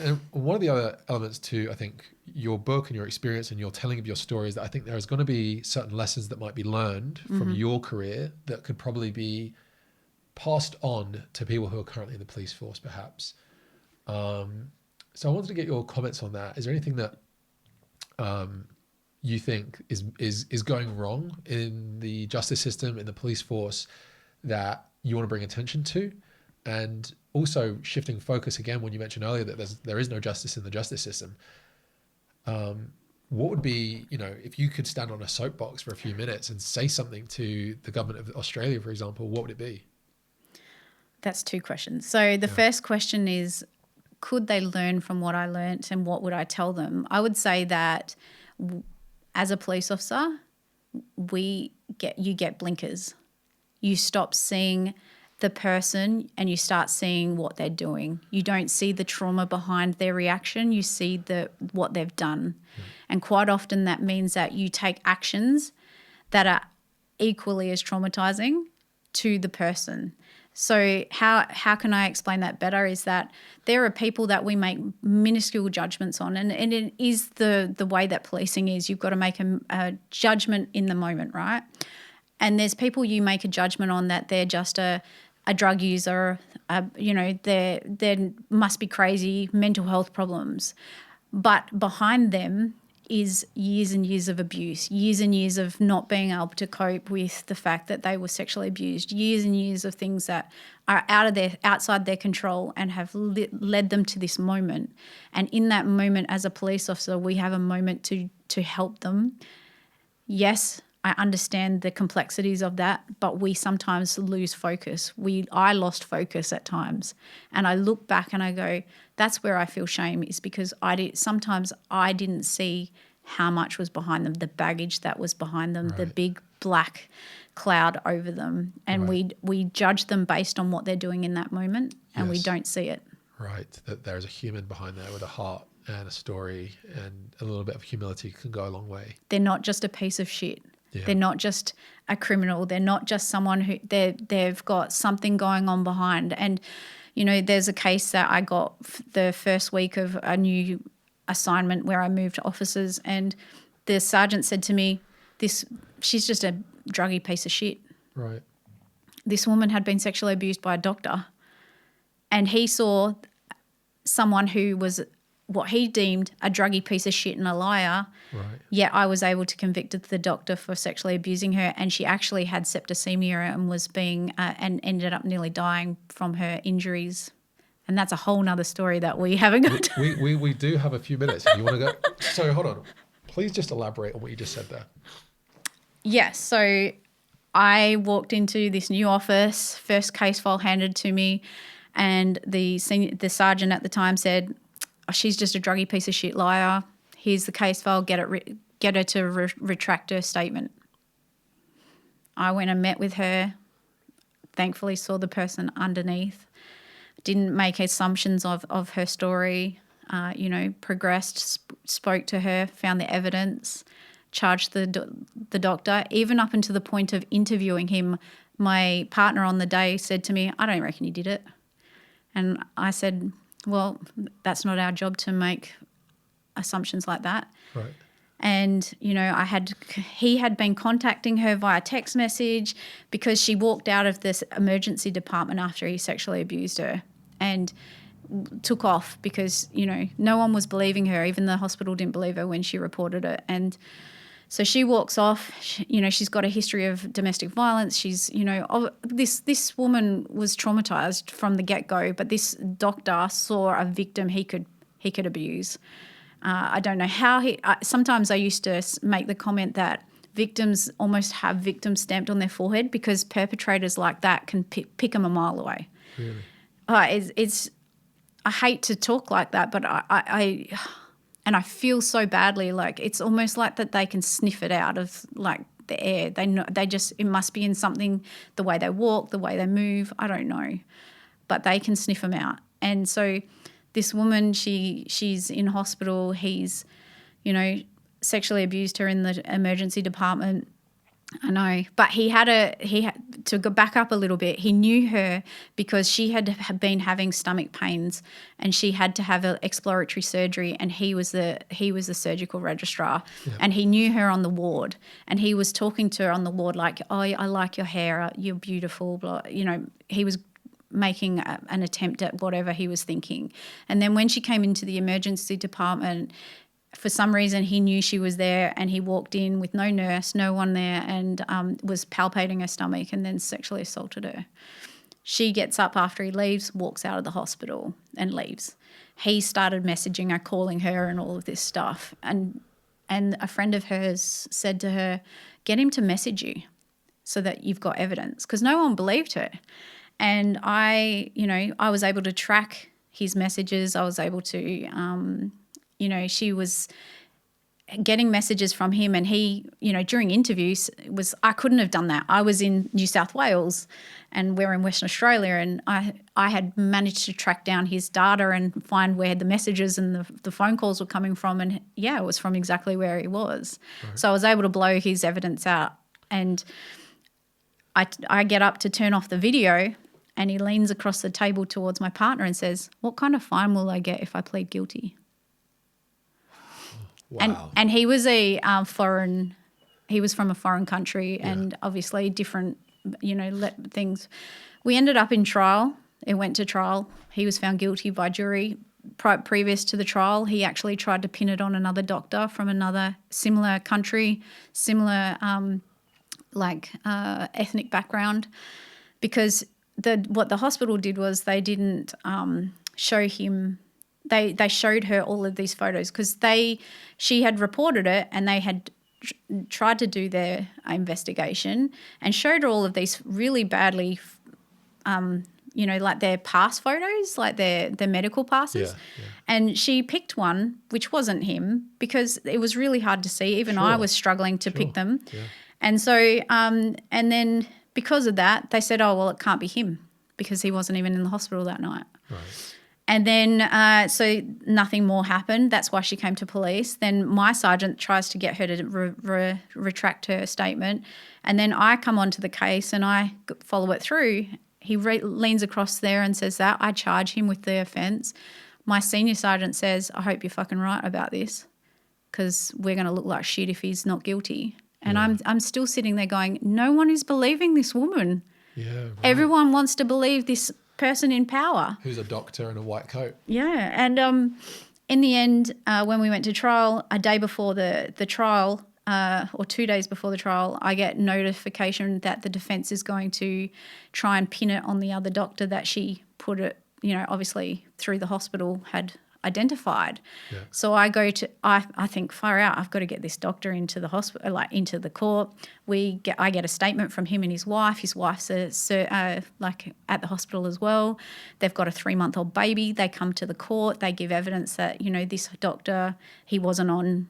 And one of the other elements to, I think, your book and your experience and your telling of your story is that I think there is going to be certain lessons that might be learned from your career that could probably be passed on to people who are currently in the police force, perhaps. So I wanted to get your comments on that. Is there anything that you think is going wrong in the justice system, in the police force, that you want to bring attention to? And also shifting focus again, when you mentioned earlier that there is no justice in the justice system. What would be, you know, if you could stand on a soapbox for a few minutes and say something to the government of Australia, for example, what would it be? That's 2 questions. So the first question is, could they learn from what I learnt and what would I tell them? I would say that as a police officer, you get blinkers. You stop seeing the person and you start seeing what they're doing. You don't see the trauma behind their reaction. You see what they've done. And quite often that means that you take actions that are equally as traumatizing to the person. So how can I explain that better is that there are people that we make minuscule judgments on, and it is the way that policing is. You've got to make a judgment in the moment, right? And there's people you make a judgment on that they're just a drug user, you know, they must be crazy, mental health problems. But behind them is years and years of abuse, years and years of not being able to cope with the fact that they were sexually abused, years and years of things that are outside their control and have led them to this moment. And in that moment, as a police officer, we have a moment to help them. Yes, I understand the complexities of that, but we sometimes lose focus. I lost focus at times, and I look back and I go, that's where I feel shame, is because sometimes I didn't see how much was behind them, the baggage that was behind them, the big black cloud over them, and we judge them based on what they're doing in that moment, and we don't see it. Right, that there's a human behind there with a heart and a story, and a little bit of humility can go a long way. They're not just a piece of shit. Yeah. They're not just a criminal. They're not just someone who they've got something going on behind. And, you know, there's a case that I got the first week of a new assignment where I moved officers, and the sergeant said to me, she's just a druggy piece of shit. Right. This woman had been sexually abused by a doctor, and he saw someone who was what he deemed a druggy piece of shit and a liar. Right. Yet I was able to convict the doctor for sexually abusing her, and she actually had septicemia and was and ended up nearly dying from her injuries. And that's a whole nother story that we haven't got. We do have a few minutes. If you want to go. So hold on. Please just elaborate on what you just said there. Yes. So I walked into this new office, first case file handed to me, and the sergeant at the time said, "Oh, she's just a druggy piece of shit liar. Here's the case file. Get her to retract her statement." I went and met with her. Thankfully, saw the person underneath. Didn't make assumptions of her story. Progressed, spoke to her, found the evidence, charged the doctor. Even up until the point of interviewing him, my partner on the day said to me, "I don't reckon he did it." And I said, "Well, that's not our job to make assumptions like that." Right. And, he had been contacting her via text message because she walked out of this emergency department after he sexually abused her and took off because, no one was believing her. Even the hospital didn't believe her when she reported it. And so she walks off. She's got a history of domestic violence. She's, this woman was traumatized from the get-go, but this doctor saw a victim he could abuse. I don't know how sometimes I used to make the comment that victims almost have victim stamped on their forehead because perpetrators like that can pick them a mile away. Really? I hate to talk like that, but I feel so badly. Like it's almost like that they can sniff it out of like the air. They know, it must be in something, the way they walk, the way they move. I don't know, but they can sniff them out. And so this woman, she's in hospital. He's, sexually abused her in the emergency department. I know, but he had to go back up a little bit. He knew her because she had been having stomach pains, and she had to have an exploratory surgery. And he was the surgical registrar, and he knew her on the ward. And he was talking to her on the ward like, "Oh, I like your hair. You're beautiful." Blah. He was making an attempt at whatever he was thinking. And then when she came into the emergency department, for some reason he knew she was there, and he walked in with no nurse, no one there, and was palpating her stomach and then sexually assaulted her. She gets up after he leaves, walks out of the hospital and leaves. He started messaging her, calling her and all of this stuff. And a friend of hers said to her, "Get him to message you so that you've got evidence," because no one believed her. And I was able to track his messages. I was able to, she was getting messages from him, and he, during interviews I couldn't have done that. I was in New South Wales and we're in Western Australia, and I had managed to track down his data and find where the messages and the phone calls were coming from. And it was from exactly where he was. Right. So I was able to blow his evidence out. And I get up to turn off the video, and he leans across the table towards my partner and says, "What kind of fine will I get if I plead guilty?" Wow. And he was he was from a foreign country, and obviously different, things. We ended up in trial. It went to trial. He was found guilty by jury. Previous to the trial, he actually tried to pin it on another doctor from another similar country, similar ethnic background, because what the hospital did was they didn't show him. They showed her all of these photos because she had reported it, and they had tried to do their investigation and showed her all of these really badly, like their pass photos, like their medical passes. Yeah. And she picked one which wasn't him because it was really hard to see. Even I was struggling to pick them. Yeah. And so, and then because of that, they said, "Oh, well, it can't be him," because he wasn't even in the hospital that night. Right. And then so nothing more happened. That's why she came to police. Then my sergeant tries to get her to retract her statement. And then I come onto the case and I follow it through. He leans across there and says that. I charge him with the offence. My senior sergeant says, "I hope you're fucking right about this, because we're going to look like shit if he's not guilty." And I'm still sitting there going, no one is believing this woman. Yeah, right. Everyone wants to believe this person in power. Who's a doctor in a white coat. Yeah. And in the end, when we went to trial, a day before the trial, or 2 days before the trial, I get notification that the defence is going to try and pin it on the other doctor that she put it, obviously through the hospital had identified. Yeah. So I think far out, I've got to get this doctor into the hospital, like into the court. I get a statement from him and his wife. His wife's like at the hospital as well. They've got a 3-month-old baby. They come to the court. They give evidence that, this doctor, he wasn't on,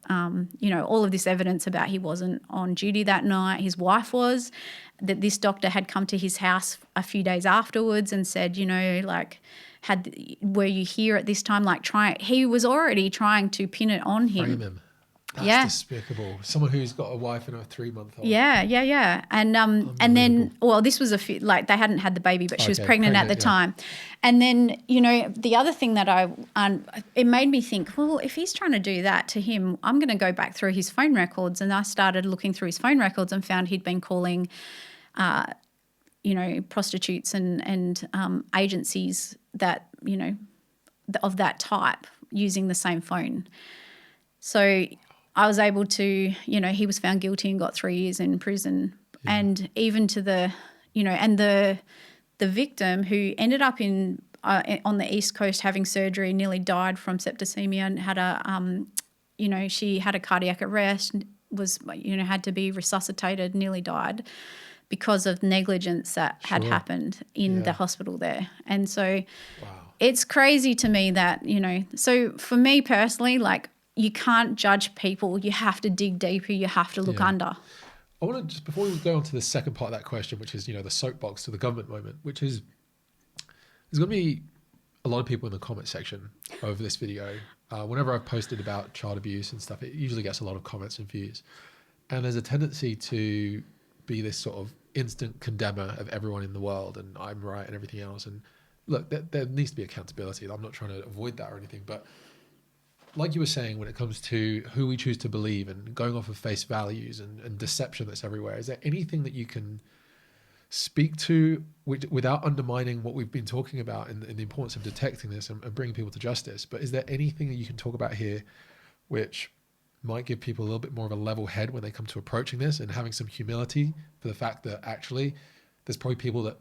all of this evidence about he wasn't on duty that night. His wife was, that this doctor had come to his house a few days afterwards and said, were you here at this time? He was already trying to pin it on him. Frame him. That's despicable. Someone who's got a wife and a 3-month-old. Yeah. And then, this was they hadn't had the baby, but she was pregnant at the time. And then, the other thing that it made me think, well, if he's trying to do that to him, I'm going to go back through his phone records. And I started looking through his phone records and found he'd been calling, prostitutes and agencies that, of that type using the same phone. So I was able to, he was found guilty and got 3 years in prison. Yeah. And even to the, and the victim who ended up on the East Coast having surgery, nearly died from septicemia and had she had a cardiac arrest, was, had to be resuscitated, nearly died because of negligence that had happened in the hospital there. And so it's crazy to me that, so for me personally, you can't judge people. You have to dig deeper. You have to look under. I want to just, before we go on to the second part of that question, which is, the soapbox to the government moment, which is, there's going to be a lot of people in the comment section over this video. Whenever I've posted about child abuse and stuff, it usually gets a lot of comments and views. And there's a tendency to be this sort of instant condemner of everyone in the world and I'm right and everything else. And look, there needs to be accountability. I'm not trying to avoid that or anything, but like you were saying, when it comes to who we choose to believe and going off of face values and deception that's everywhere, is there anything that you can speak to without undermining what we've been talking about and the importance of detecting this and bringing people to justice? But is there anything that you can talk about here which might give people a little bit more of a level head when they come to approaching this and having some humility for the fact that actually there's probably people that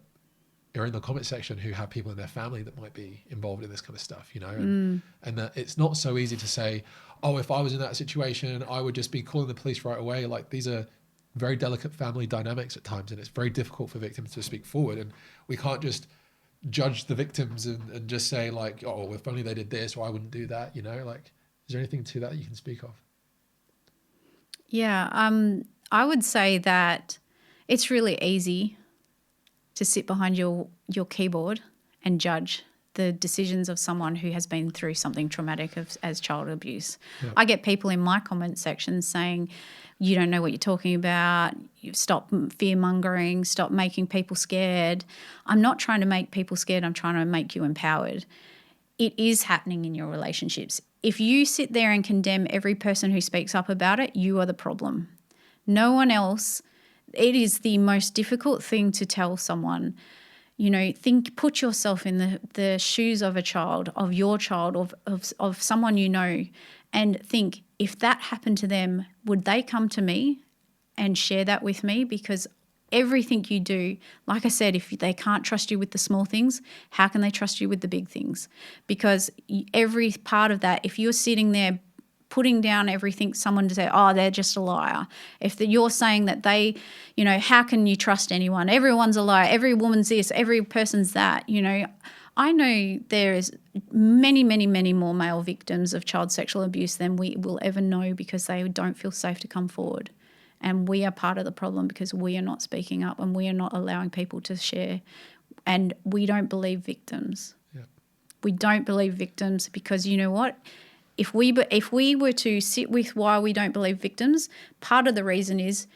are in the comment section who have people in their family that might be involved in this kind of stuff, and that it's not so easy to say, oh, if I was in that situation, I would just be calling the police right away. Like, these are very delicate family dynamics at times, and it's very difficult for victims to speak forward. And we can't just judge the victims and just say like, oh, if only they did this, or I wouldn't do that, is there anything to that you can speak of? Yeah, I would say that it's really easy to sit behind your keyboard and judge the decisions of someone who has been through something traumatic as child abuse. Yeah. I get people in my comment section saying, you don't know what you're talking about, you stop fear-mongering, stop making people scared. I'm not trying to make people scared, I'm trying to make you empowered. It is happening in your relationships. If you sit there and condemn every person who speaks up about it, you are the problem. No one else. It is the most difficult thing to tell someone, put yourself in the shoes of a child, of your child, of someone and think, if that happened to them, would they come to me and share that with me? Because everything you do, like I said, if they can't trust you with the small things, how can they trust you with the big things? Because every part of that, if you're sitting there putting down everything, someone to say, oh, they're just a liar. If you're saying that they, how can you trust anyone? Everyone's a liar. Every woman's this, every person's that, I know there is many, many, many more male victims of child sexual abuse than we will ever know because they don't feel safe to come forward. And we are part of the problem because we are not speaking up and we are not allowing people to share. And we don't believe victims. Yeah. We don't believe victims because you know what? If we were to sit with why we don't believe victims, part of the reason is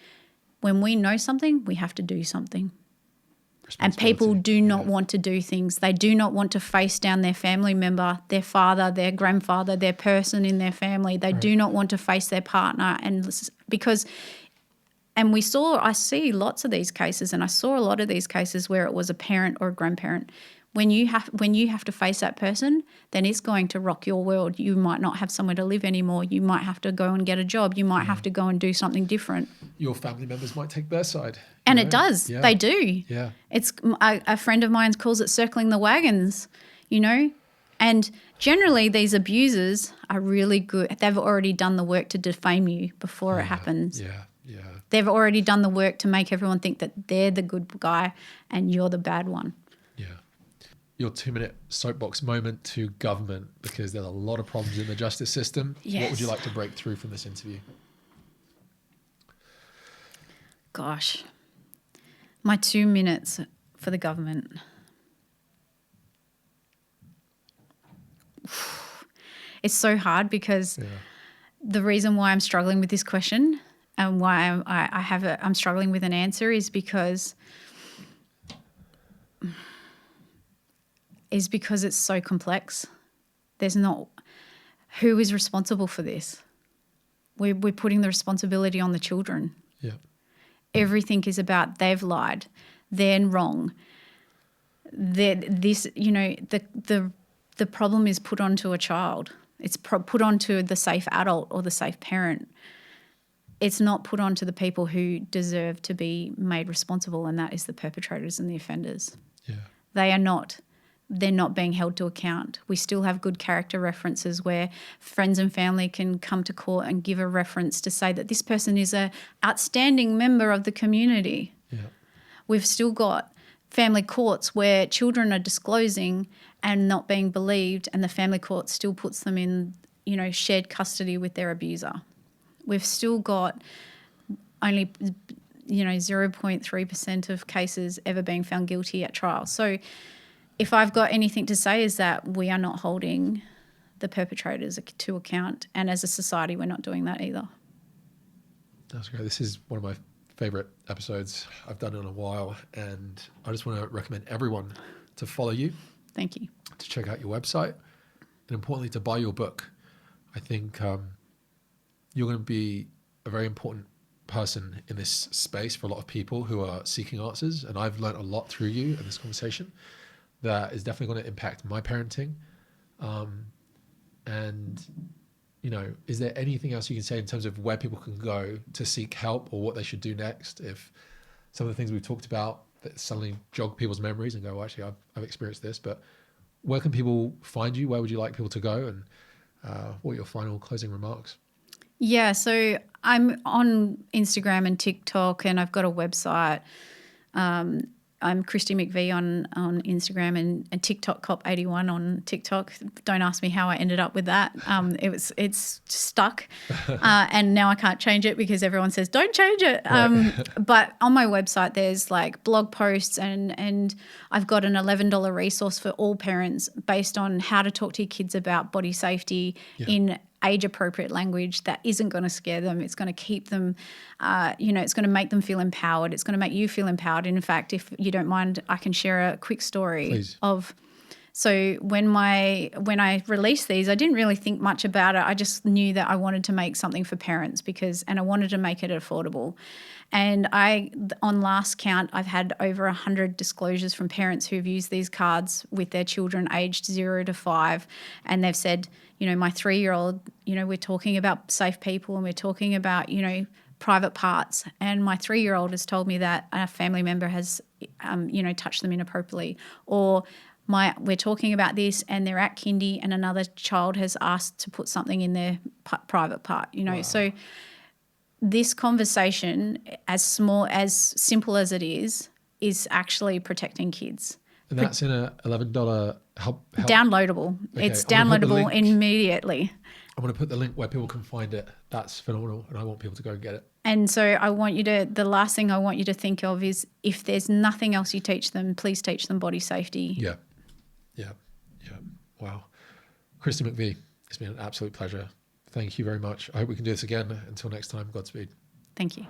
when we know something, we have to do something. And people do not want to do things. They do not want to face down their family member, their father, their grandfather, their person in their family. They do not want to face their partner. And I see lots of these cases, and I saw a lot of these cases where it was a parent or a grandparent. When you have to face that person, then it's going to rock your world. You might not have somewhere to live anymore. You might have to go and get a job. You might have to go and do something different. Your family members might take their side. And it does. Yeah. They do. Yeah. It's a friend of mine calls it circling the wagons, And generally, these abusers are really good. They've already done the work to defame you before it happens. Yeah. They've already done the work to make everyone think that they're the good guy and you're the bad one. Yeah. Your 2-minute soapbox moment to government, because there's a lot of problems in the justice system. Yes. What would you like to break through from this interview? Gosh, my 2 minutes for the government. It's so hard because the reason why I'm struggling with this question and why I'm struggling with an answer is because it's so complex. There's not who is responsible for this. We're putting the responsibility on the children. Yeah. Everything is about they've lied, they're wrong. The problem is put onto a child. It's put onto the safe adult or the safe parent. It's not put onto the people who deserve to be made responsible, and that is the perpetrators and the offenders. Yeah. They're not being held to account. We still have good character references where friends and family can come to court and give a reference to say that this person is an outstanding member of the community. Yeah. We've still got family courts where children are disclosing and not being believed, and the family court still puts them in, shared custody with their abuser. We've still got only, 0.3% of cases ever being found guilty at trial. So if I've got anything to say is that we are not holding the perpetrators to account, and as a society we're not doing that either. That's great. This is one of my favorite episodes I've done in a while, and I just want to recommend everyone to follow you. Thank you. To check out your website, and importantly to buy your book. I think you're going to be a very important person in this space for a lot of people who are seeking answers, and I've learned a lot through you in this conversation that is definitely going to impact my parenting. And is there anything else you can say in terms of where people can go to seek help, or what they should do next if some of the things we've talked about that suddenly jog people's memories and go, well, actually I've experienced this, but where can people find you? Where would you like people to go? And what are your final closing remarks? Yeah, so I'm on Instagram and TikTok, and I've got a website. I'm Kristi McVee on Instagram and TikTok Cop 81 on TikTok. Don't ask me how I ended up with that. It's stuck, and now I can't change it because everyone says don't change it. But on my website, there's like blog posts and I've got an $11 resource for all parents based on how to talk to your kids about body safety in age-appropriate language that isn't going to scare them. It's going to keep them, it's going to make them feel empowered. It's going to make you feel empowered. In fact, if you don't mind, I can share a quick story. Please. So when I released these, I didn't really think much about it. I just knew that I wanted to make something for parents and I wanted to make it affordable. And on last count, I've had over 100 disclosures from parents who've used these cards with their children aged 0 to 5. And they've said, my 3-year-old, we're talking about safe people and we're talking about, private parts. And my 3-year-old has told me that a family member has, touched them inappropriately. Or we're talking about this and they're at kindy and another child has asked to put something in their private part, Wow. So this conversation, as simple as it is actually protecting kids. And that's in a $11 help. Downloadable. Okay, it's downloadable immediately. I'm going to put the link where people can find it. That's phenomenal, and I want people to go and get it. And so the last thing I want you to think of is if there's nothing else you teach them, please teach them body safety. Yeah. Wow. Kristi McVee, it's been an absolute pleasure. Thank you very much. I hope we can do this again. Until next time, Godspeed. Thank you.